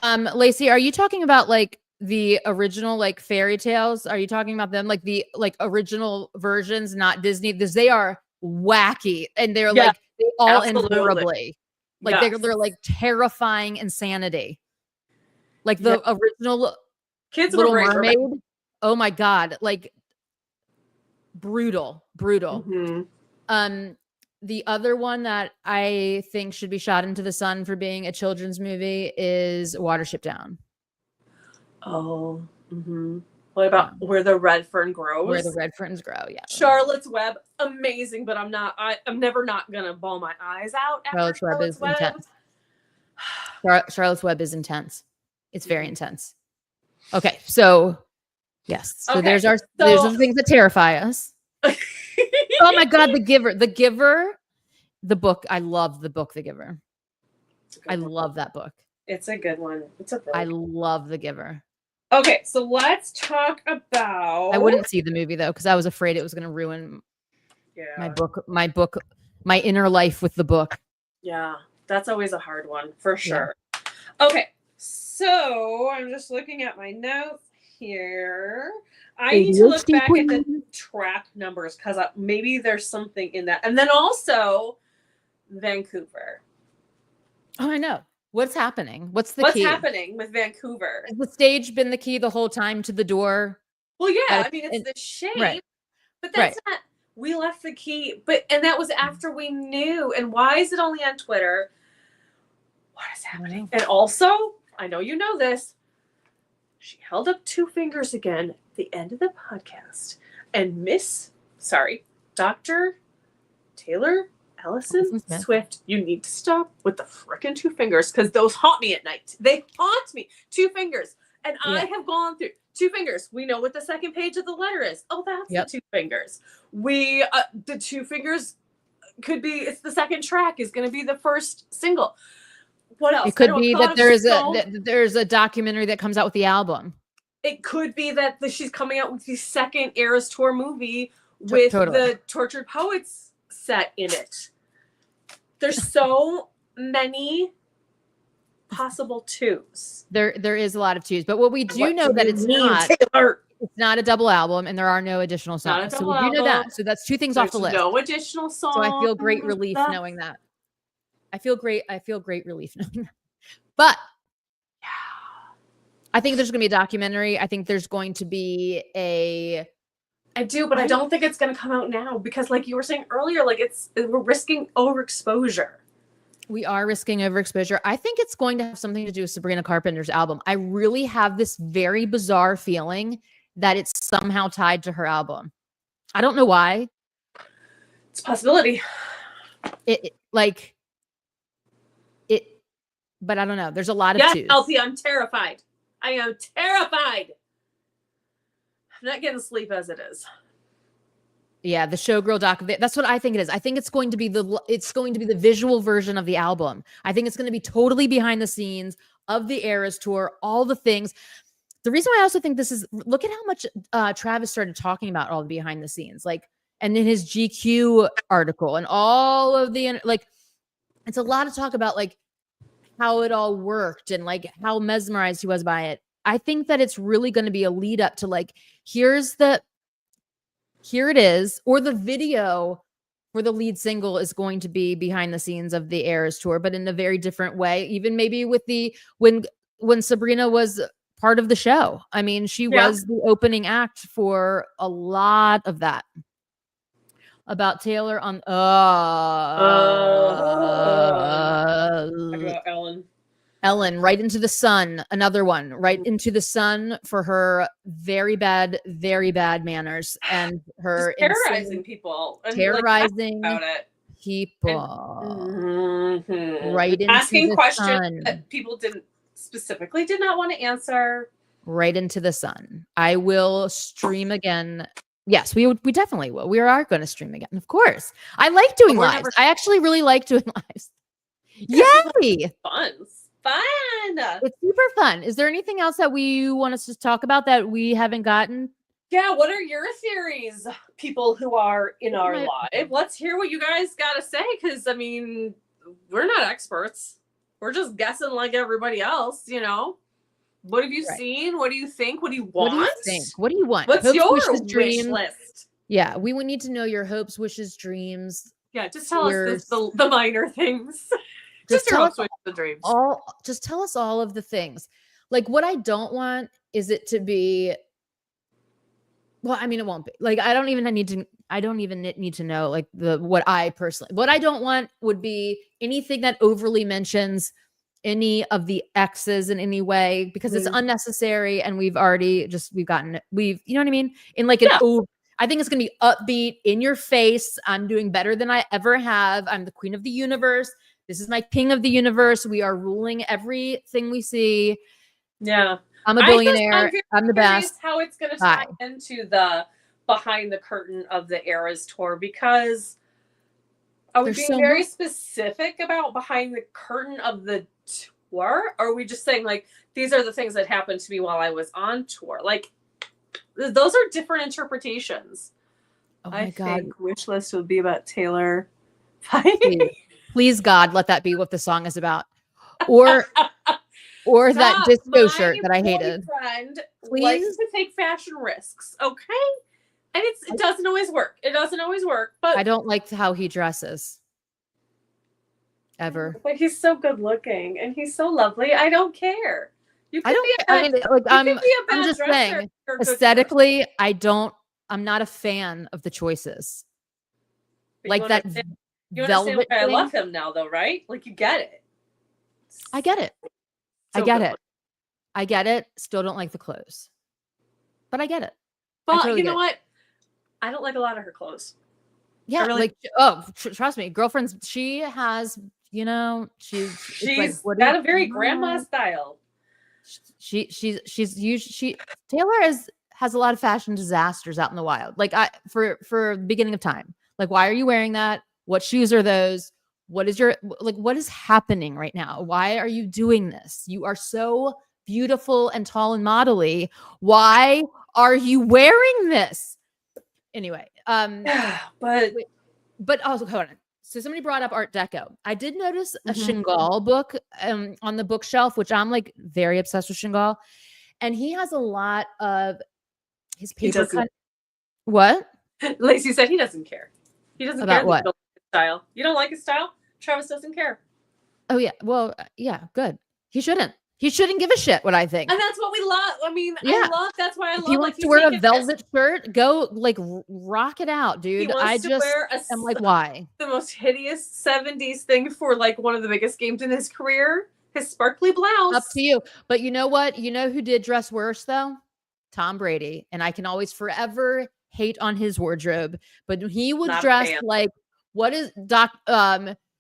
Lacey, are you talking about like the original like fairy tales? Are you talking about them like the like original versions, not Disney? Because they are wacky, and they're like they all end horribly. Like they're like terrifying insanity. Like the original Kids Little Mermaid. Oh my god, like brutal. The other one that I think should be shot into the sun for being a children's movie is Watership Down. Oh. What about Where the Red Fern Grows? Where the Red Ferns Grow, yeah. Charlotte's Web, amazing, but I'm never not gonna bawl my eyes out after Charlotte's Web. Intense. Charlotte's Web is intense. It's very intense. Okay, so yes. So there's the things that terrify us. Oh my god, The Giver. The book. I love the book, The Giver. I love that book. It's a good one. It's a book. I love The Giver. Okay, so let's talk about. I wouldn't see the movie though, because I was afraid it was going to ruin my inner life with the book. Yeah, that's always a hard one for sure. Yeah. Okay, so I'm just looking at my notes here. I need to look back at the track numbers because maybe there's something in that, and then also Vancouver. Oh, I know. What's happening? What's key? Happening with Vancouver? Has the stage been the key the whole time to the door? Well, yeah. I mean, it's the shape, but that's not. We left the key, and that was after we knew. And why is it only on Twitter? What is happening? And also, I know you know this. She held up 2 fingers again at the end of the podcast, and Dr. Taylor Allison Swift, you need to stop with the frickin' 2 fingers because those haunt me at night. They haunt me. 2 fingers. And I have gone through 2 fingers. We know what the second page of the letter is. Oh, that's the 2 fingers. The 2 fingers could be, it's the second track is going to be the first single. What else? It could be that there's a documentary that comes out with the album. It could be that she's coming out with the second Eras Tour movie with the Tortured Poets set in it. There's so many possible twos. There is a lot of twos, but what we do What know do that you it's mean, not. Taylor? It's not a double album, and there are no additional Not a songs. So double we do know album. that. So that's 2 things off the There's list. no additional songs. So I feel great relief knowing that. I feel great relief knowing that. But I think there's going to be a documentary. I think there's going to be a. I do, but I don't think it's going to come out now because, like you were saying earlier, like we're risking overexposure. We are risking overexposure. I think it's going to have something to do with Sabrina Carpenter's album. I really have this very bizarre feeling that it's somehow tied to her album. I don't know why. It's a possibility. But I don't know. There's a lot of twos. LP, I'm terrified. I am terrified. I'm not getting sleep as it is. Yeah, the Showgirl doc. That's what I think it is. I think it's going to be the visual version of the album. I think it's going to be totally behind the scenes of the Eras tour, all the things. The reason why I also think this is, look at how much Travis started talking about all the behind the scenes, like, and in his GQ article and all of the, like, it's a lot of talk about like how it all worked and like how mesmerized he was by it. I think that it's really going to be a lead up to like, here it is, or the video for the lead single is going to be behind the scenes of the Eras tour, but in a very different way. Even maybe with when Sabrina was part of the show. I mean, she was the opening act for a lot of that. About Taylor on Ellen, right into the sun. Another one, right into the sun for her very bad manners and her terrorizing people, and terrorizing about it. People, right into asking the questions sun. that people did not want to answer. Right into the sun. I will stream again. Yes, we definitely will. We are going to stream again, of course. I like doing lives. I actually really like doing lives. Yay! Fun. It's super fun. Is there anything else that we want us to talk about that we haven't gotten? Yeah, what are your theories, people who are in our live? Let's hear what you guys got to say, because, I mean, we're not experts. We're just guessing like everybody else, you know? What have you seen? What do you think? What do you want? What do you think? What do you want? What's hopes, your wishes, wish dreams? list? Yeah, we would need to know your hopes, wishes, dreams. Yeah, just tell us the minor things. Just your hopes, wishes, and dreams. Just tell us all of the things. Like, what I don't want is it to be. Well, I mean, it won't be. Like, I don't even need to know like what I don't want would be anything that overly mentions any of the exes in any way, because it's unnecessary, and you know what I mean? In like I think it's gonna be upbeat, in your face. I'm doing better than I ever have. I'm the queen of the universe. This is my king of the universe. We are ruling everything we see. Yeah. I'm a billionaire. I'm the best. How it's gonna tie into the behind the curtain of the Eras tour, because are we being very specific about behind the curtain of the tour? Or are we just saying like, these are the things that happened to me while I was on tour? Like, those are different interpretations. Oh my God. I think wish list would be about Taylor. Please God, let that be what the song is about. Or that disco shirt that I hated. Please likes to take fashion risks, okay? And it doesn't always work. But I don't like how he dresses. Ever. But he's so good looking and he's so lovely. I don't care. I'm just saying, aesthetically, I'm not a fan of the choices. Like that velvet thing. I love him now though, right? Like, you get it. I get it. I get it. Still don't like the clothes. But I get it. But you know what? I don't like a lot of her clothes. Yeah, trust me, girlfriends. She has, she's got a very grandma style. Taylor has a lot of fashion disasters out in the wild. Like for the beginning of time. Like, why are you wearing that? What shoes are those? What is happening right now? Why are you doing this? You are so beautiful and tall and modelly. Why are you wearing this? Anyway, but also hold on. So somebody brought up Art Deco. I did notice a Shingal book on the bookshelf, which I'm like very obsessed with Shingal. And he has a lot of his paper cut. What? Lacey said he doesn't care. He doesn't About care what? that you don't like his style. You don't like his style? Travis doesn't care. Oh yeah. Well, yeah, good. He shouldn't. He shouldn't give a shit what I think. And that's what we love. I mean, yeah. that's why I love. If he wants to wear a velvet shirt, go like rock it out, dude. I just am like, why? The most hideous 70s thing for like one of the biggest games in his career, his sparkly blouse. Up to you. But you know what? You know who did dress worse though? Tom Brady. And I can always forever hate on his wardrobe. But he was dressed like, what is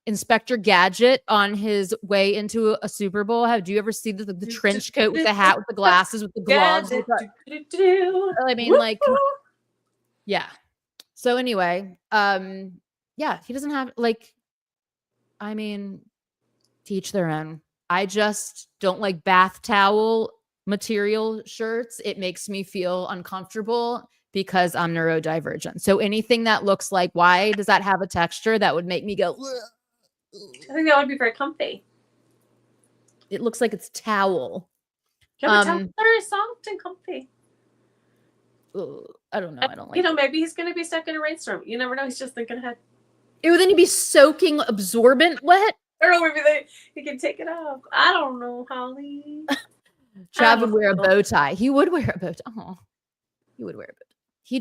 Inspector Gadget on his way into a Super Bowl? Have you ever seen the trench coat with the hat, with the glasses, with the gloves? I mean, like, yeah. So anyway, yeah, he doesn't have like, I mean, to each their own. I just don't like bath towel material shirts. It makes me feel uncomfortable because I'm neurodivergent. So anything that looks like, why does that have a texture that would make me go, ugh. I think that would be very comfy. It looks like it's towel. Yeah, but towels are very soft and comfy. I don't know. I don't like. You know, maybe he's going to be stuck in a rainstorm. You never know. He's just thinking ahead. Ew, then he'd be soaking absorbent wet. I don't know. Maybe he can take it off. I don't know, Holly. Trav would wear a bow tie. He would wear a bow tie. Oh, he would wear a bow tie. He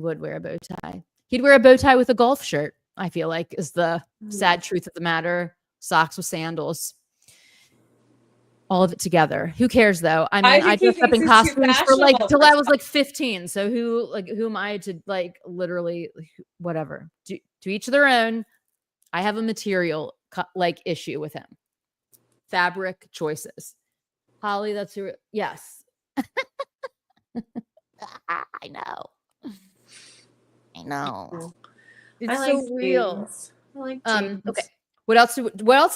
would wear a bow tie. He'd wear a bow tie with a golf shirt. I feel like is the sad truth of the matter. Socks with sandals. All of it together. Who cares though? I mean, I dressed up in costumes for like till I was like 15. So who am I to like literally whatever? To each their own. I have a material like issue with him. Fabric choices. Holly, that's your yes. I know. It's so real. I like okay. What else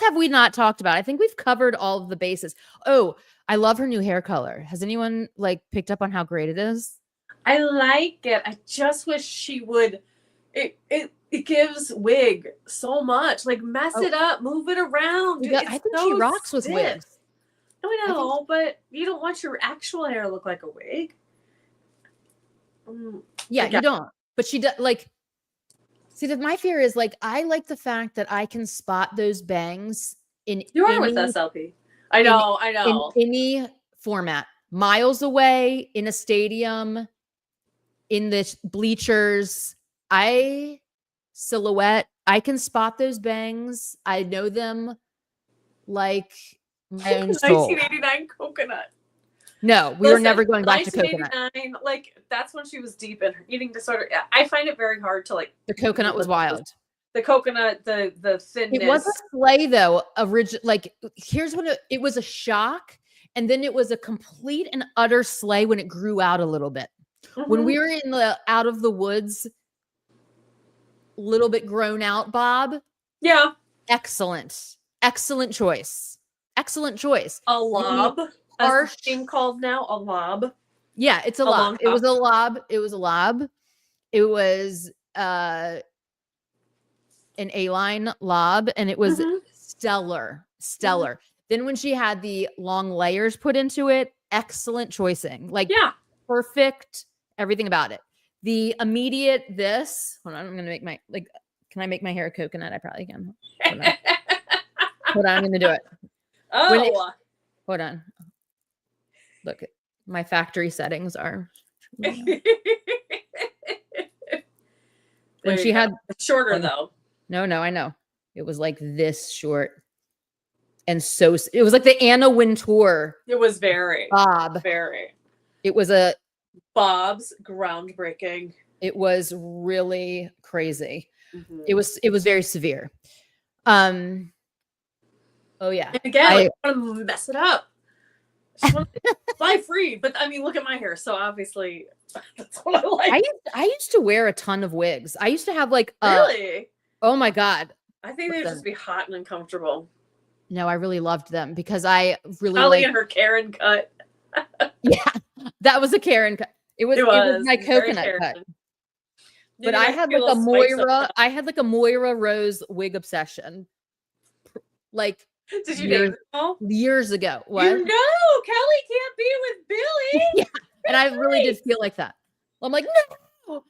have we not talked about? I think we've covered all of the bases. Oh, I love her new hair color. Has anyone like picked up on how great it is? I like it. I just wish she would. It gives wig so much. Like mess it up, move it around. Dude, I think she rocks with wigs. No, I know, but you don't want your actual hair to look like a wig. Yeah, you don't. But she does like. See, that my fear is like I like the fact that I can spot those bangs in. You are with us, LP. I know. In any format, miles away, in a stadium, in the bleachers. Silhouette. I can spot those bangs. I know them like my own soul. 1989 coconut. No, we were never going back to coconut. Like that's when she was deep in her eating disorder. I find it very hard to like. The coconut was wild. The coconut, the thinness. It was a sleigh though. Like here's what it was: a shock, and then it was a complete and utter sleigh when it grew out a little bit. When we were in the out of the woods, little bit grown out, Bob. Yeah. Excellent choice. Excellent choice. A lob. Harsh being called now a lob. Yeah, it's a lob. It was a lob. It was a lob. It was an A-line lob, and it was stellar. Then when she had the long layers put into it, excellent choicing. Like perfect, everything about it. The immediate hold on, I'm gonna make my can I make my hair a coconut? I probably can. Hold on, I'm gonna do it. Hold on. Look, my factory settings are. When she had shorter though. No, I know. It was like this short. And so it was like the Anna Wintour. It was very Bob. Very. It was Bob's groundbreaking. It was really crazy. It was very severe. Oh yeah. And again, I want to mess it up. I just want to fly free, but I mean, look at my hair. So obviously, that's what I like. I used to wear a ton of wigs. I used to have like really. Oh my god. I think they'd just be hot and uncomfortable. No, I really loved them because I really Holly and her Karen cut. Yeah, that was a Karen cut. It was my coconut cut. But I had like a Moira Rose wig obsession. Like, did you name them? Years ago. What? You know, Kelly can't be with Billy. Yeah. And I really did feel like that. I'm like, no.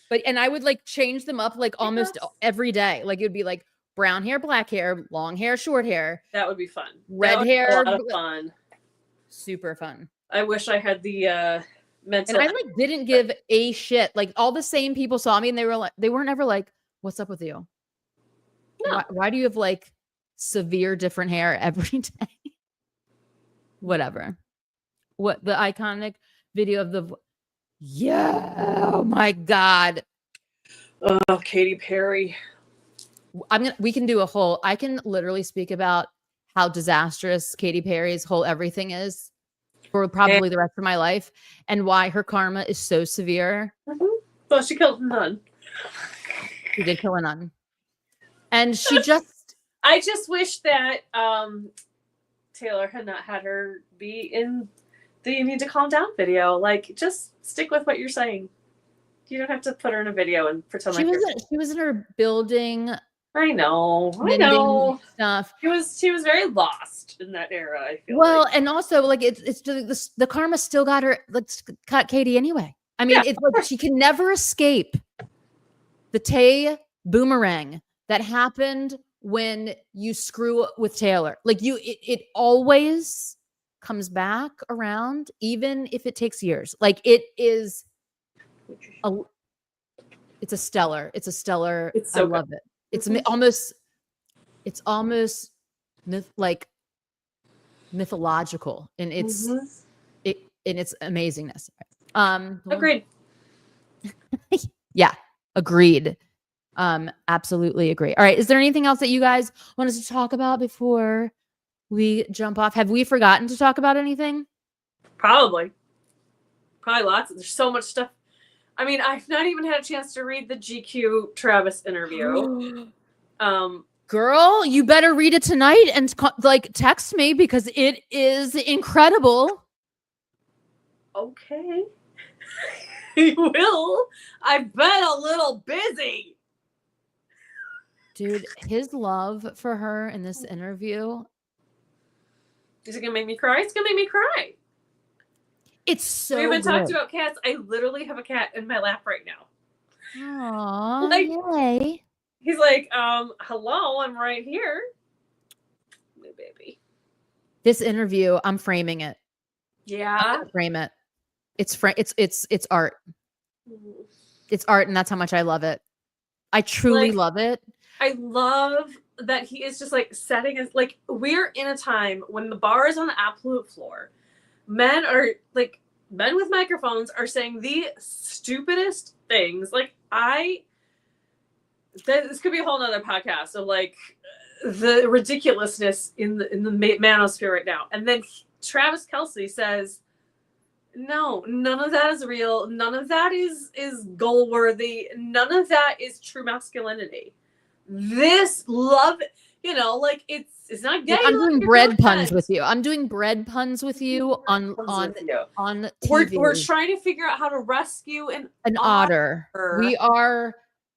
But I would like change them up like almost every day. Like it would be like brown hair, black hair, long hair, short hair. That would be fun. Red hair. A lot of fun. Super fun. I wish I had the mental. And I like didn't give a shit. Like all the same people saw me and they weren't ever like, what's up with you? No. Why do you have like severe different hair every day? Whatever. What the iconic video of the oh my God. Oh, Katy Perry. We can do a whole, I can literally speak about how disastrous Katy Perry's whole everything is for probably the rest of my life and why her karma is so severe. Well, she killed a nun. She did kill a nun. And she I just wish that Taylor had not had her be in the You Need to Calm Down video. Like, just stick with what you're saying. You don't have to put her in a video and pretend she was in her building. I know stuff. She was very lost in that era. I feel and also like it's the karma still got her. Let's cut Katie anyway. I mean, it's like she can never escape the Tay boomerang that happened when you screw with Taylor. Like it always comes back around, even if it takes years. Like it is it's a stellar. It's so I love it. It's almost like mythological in its in its amazingness. Agreed. Yeah, agreed. Absolutely agree. All right, is there anything else that you guys wanted to talk about before we jump off? Have we forgotten to talk about anything? Probably lots. There's so much stuff. I mean, I've not even had a chance to read the GQ Travis interview. Girl, you better read it tonight and like text me because it is incredible. Okay. You will. I've been a little busy. Dude, his love for her in this interview. Is it going to make me cry? It's going to make me cry. It's so We haven't talked about cats. I literally have a cat in my lap right now. Aww, like, yay. He's like, hello, I'm right here. My baby. This interview, I'm framing it. Yeah. Frame it. It's art. It's art, and that's how much I love it. I truly love it. I love that he is just like setting us like we're in a time when the bar is on the absolute floor. Men with microphones are saying the stupidest things. Like this could be a whole nother podcast of like the ridiculousness in the manosphere right now. And then Travis Kelce says, no, none of that is real. None of that is goal worthy. None of that is true masculinity. This love, like it's not gay. I'm doing bread puns with you. I'm doing bread puns with you on TV. We're trying to figure out how to rescue an otter.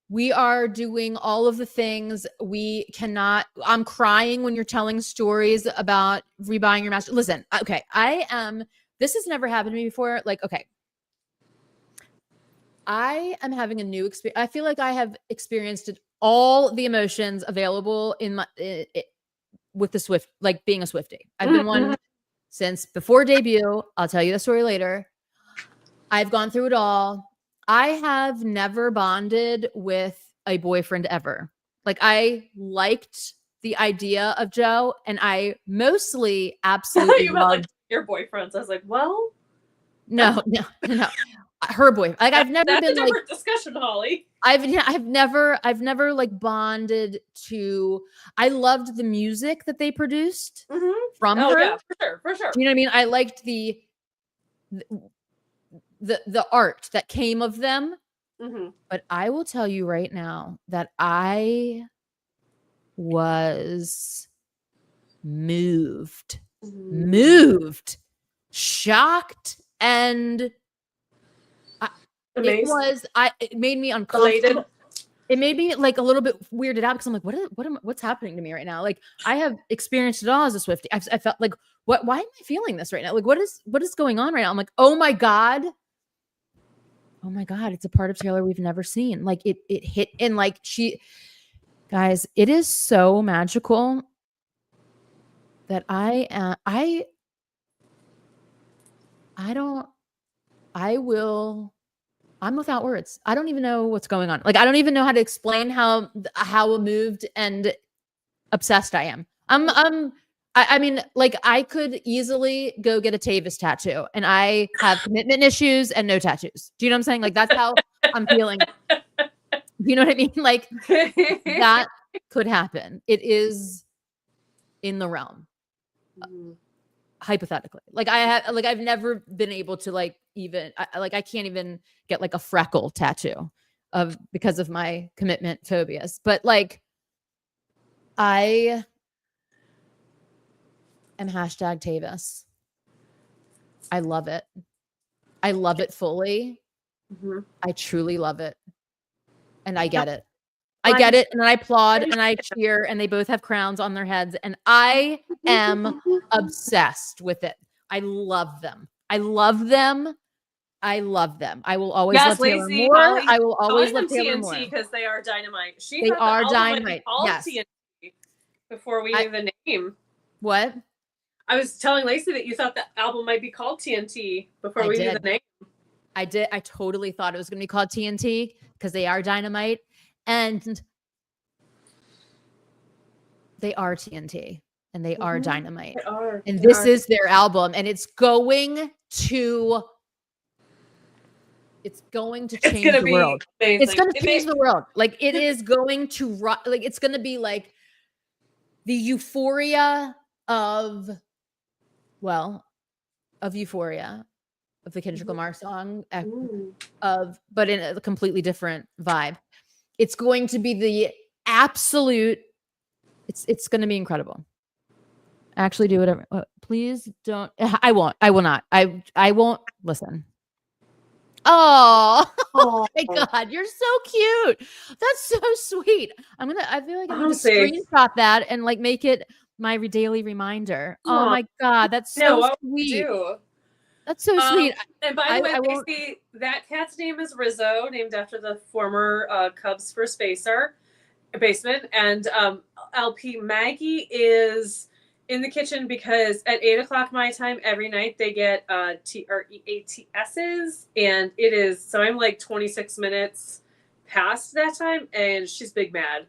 We are doing all of the things. We cannot. I'm crying when you're telling stories about rebuying your master. Listen, okay, this has never happened to me before. Like, okay, I am having a new experience. I feel like I have experienced all the emotions available in my with the Swift, like being a Swiftie. I've been one since before debut. I'll tell you the story later. I've gone through it all. I have never bonded with a boyfriend ever. Like I liked the idea of Joe, and I mostly absolutely loved your boyfriends. I was like, well, no. Her boyfriend. Like I've never been a different discussion, Holly. I've never like bonded to. I loved the music that they produced from her. Yeah, for sure. Do you know what I mean? I liked the art that came of them. But I will tell you right now that I was moved, shocked, and Amazed? It made me uncomfortable. Elated? It made me like a little bit weirded out because I'm like, what's happening to me right now? Like I have experienced it all as a Swiftie. I felt like, why am I feeling this right now? Like what is going on right now? I'm like, oh my God, it's a part of Taylor we've never seen. Like it hit, and like guys, it is so magical that I'm without words. I don't even know what's going on. Like, I don't even know how to explain how moved and obsessed I am. I mean, like I could easily go get a TAYVIS tattoo, and I have commitment issues and no tattoos. Do you know what I'm saying? Like that's how I'm feeling. You know what I mean? Like that could happen. It is in the realm. Hypothetically, like I've never been able to like even I can't even get like a freckle tattoo because of my commitment phobias, but like I am #TAYVIS. I love it. I love it fully. I truly love it, and I get it. I get it, and I applaud and I cheer, and they both have crowns on their heads, and I am obsessed with it. I love them. I love them. I love them. I will always love Taylor more. Molly, I will always love Taylor more because they are dynamite. They are dynamite. Yes. TNT before we knew the name. What? I was telling Lacey that you thought the album might be called TNT before we knew the name. I did. I totally thought it was going to be called TNT because they are dynamite. And they are TNT and they are dynamite. They are. And this is their album, and it's going to change the world. Amazing. It's going to change the world. Like it is going to like it's going to be like the euphoria of Euphoria, of the Kendrick Lamar song, but in a completely different vibe. It's going to be the absolute. It's going to be incredible. Actually, do whatever. Please don't. I won't. I will not. I won't listen. Oh my God, you're so cute. That's so sweet. I feel like I'm gonna screenshot that and like make it my daily reminder. Oh my God, that's so sweet. That's so sweet. And by the way, Lacey, that cat's name is Rizzo, named after the former Cubs first baseman. And LP Maggie is in the kitchen because at 8:00 my time every night they get TREATSs, and it is so I'm like 26 minutes past that time, and she's big mad.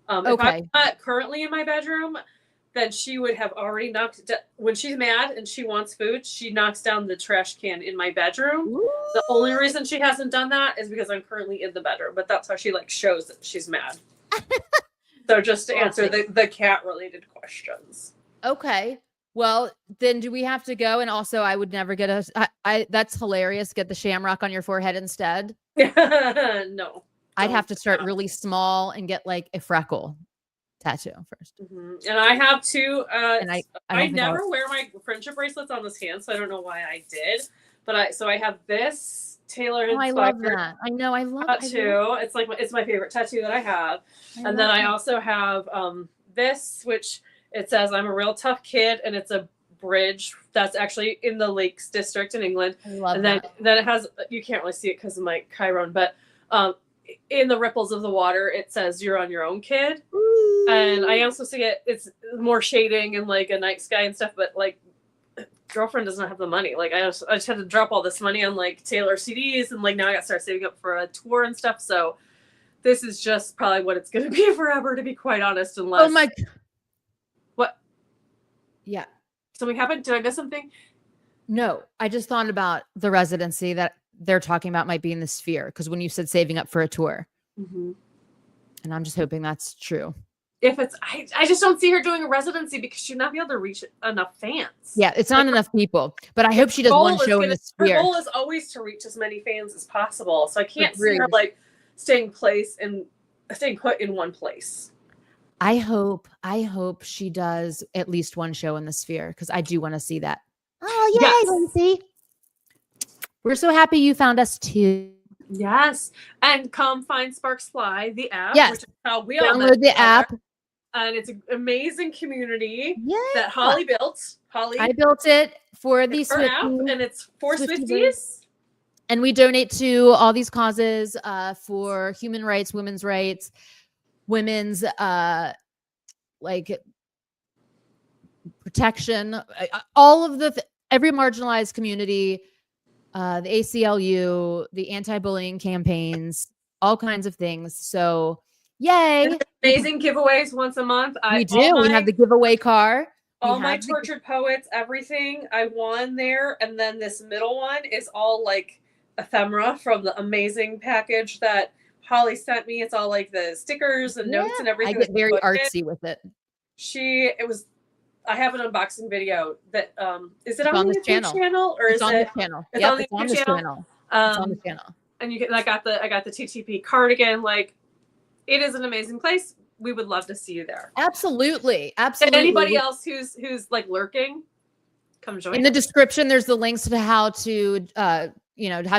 If I'm not currently in my bedroom, then she would have already when she's mad and she wants food, she knocks down the trash can in my bedroom. Ooh. The only reason she hasn't done that is because I'm currently in the bedroom, but that's how she like shows that she's mad. So just to answer the cat related questions. Okay. Well, then do we have to go? And also I would never get that's hilarious. Get the shamrock on your forehead instead. No. I'd have to start really small and get like a freckle tattoo first. And I have two. And I never wear my friendship bracelets on this hand, so I don't know why I did. But I have this Taylor inspired. I love that. I know. I love tattoo. It's my favorite tattoo that I have. And then I also have this, which it says I'm a real tough kid, and it's a bridge that's actually in the Lakes District in England. I love and that. then it has, you can't really see it because of my Chiron, but in the ripples of the water, it says "You're on your own, kid." Ooh. And I also see it's more shading and like a night sky and stuff, but like girlfriend doesn't have the money. Like I just had to drop all this money on like Taylor CDs, and like now I got to start saving up for a tour and stuff. So this is just probably what it's going to be forever, to be quite honest. Unless oh my, what? Yeah, something happened. Did I miss something? No, I just thought about the residency that they're talking about might be in the Sphere, because when you said saving up for a tour, and I'm just hoping that's true. If it's, I just don't see her doing a residency because she'd not be able to reach enough fans. Yeah, it's not enough people, but I hope she does one show in the Sphere. Her goal is always to reach as many fans as possible, so I can't see her like staying put in one place. I hope she does at least one show in the Sphere, because I do want to see that. Oh, yay, Lindsay. We're so happy you found us too. Yes. And come find Sparkx Fly, the app, Yes. which is how we all met Download the each other. app. And it's an amazing community Yeah. that Holly built. Holly, I built it for the her app, Swiftie, and it's for Swiftiverse. Swifties. And we donate to all these causes for human rights, women's rights, women's like protection, all of the every marginalized community, the ACLU, the anti-bullying campaigns, all kinds of things. So yay. Amazing giveaways once a month. We do. We have the giveaway car. All my tortured poets, everything I won there. And then this middle one is all like ephemera from the amazing package that Holly sent me. It's all like the stickers and notes and everything. I get very artsy with it. I have an unboxing video that is it on the this channel or it's is on it this channel? It's yep, on the it's on this channel. It's on the channel. And you can I got the TTP cardigan. Like, it is an amazing place. We would love to see you there. Absolutely. And anybody else who's like lurking, come join. In the description, there's the links to how to how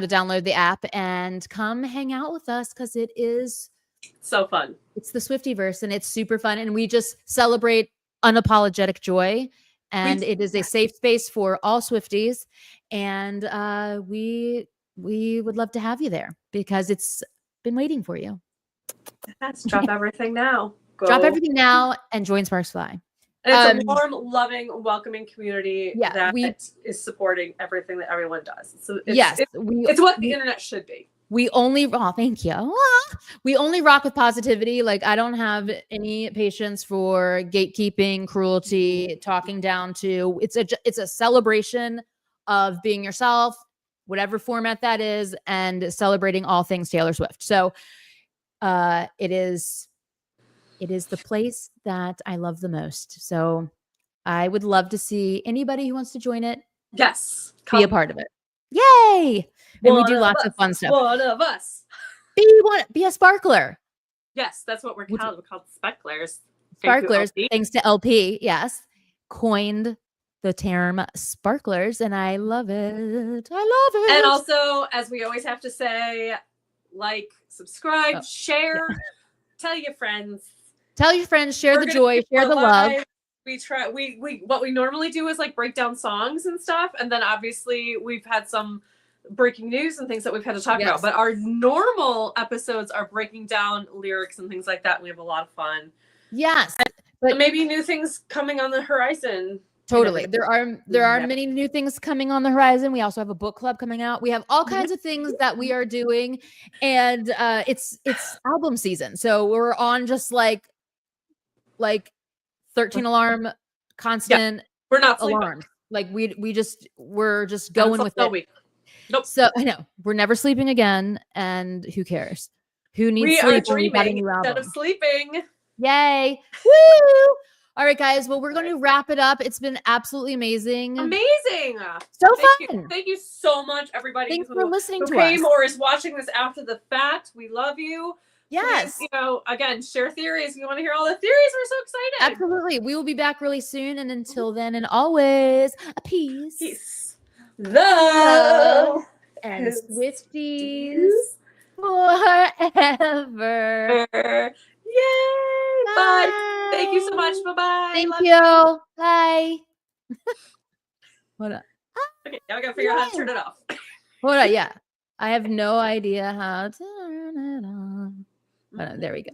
to download the app and come hang out with us, because it is so fun. It's the Swiftiverse and it's super fun. And we just celebrate unapologetic joy. And it is a safe space for all Swifties. And we would love to have you there because it's been waiting for you. Let's drop everything now. Drop everything now and join Sparkx Fly. And it's a warm, loving, welcoming community that is supporting everything that everyone does. So it's what the internet should be. Thank you. We only rock with positivity. Like, I don't have any patience for gatekeeping, cruelty, talking down to. It's a celebration of being yourself, whatever format that is, and celebrating all things Taylor Swift. So it is the place that I love the most. So I would love to see anybody who wants to join it. Yes. Be a part of it. Yay. And we do lots of fun stuff. One of us. Be a sparkler. Yes, that's what we're called. We're called sparklers. Sparklers, thanks to LP, yes, coined the term sparklers, and I love it. I love it. And also, as we always have to say, like, subscribe, share, tell your friends. Tell your friends, share the joy, share the love. What we normally do is like break down songs and stuff, and then obviously we've had some breaking news and things that we've had to talk about, but our normal episodes are breaking down lyrics and things like that, and we have a lot of fun. Yes, but maybe new things coming on the horizon. Totally. There are many new things coming on the horizon. We also have a book club coming out. We have all kinds of things that we are doing, and it's album season. So we're on just like 13 alarm constant. We're not sleeping. Alarms. Like we're just going with it. Nope. So I know we're never sleeping again, and who cares? Who needs we sleep? Are dreaming instead of sleeping. Yay! Woo! All right, guys. Well, we're going to wrap it up. It's been absolutely amazing. Amazing. So fun. Thank you so much, everybody. Thanks for listening to us. Or is watching this after the fact. We love you. Yes. Please, again, share theories. You want to hear all the theories? We're so excited. Absolutely. We will be back really soon. And until then, and always, a peace. Peace. Love. And Swifties forever. Yay. Bye. Thank you so much. Bye-bye. Thank you. Bye. Hold on. Okay, now I gotta figure out how to turn it off. Hold on. Yeah. I have no idea how to turn it on. There we go.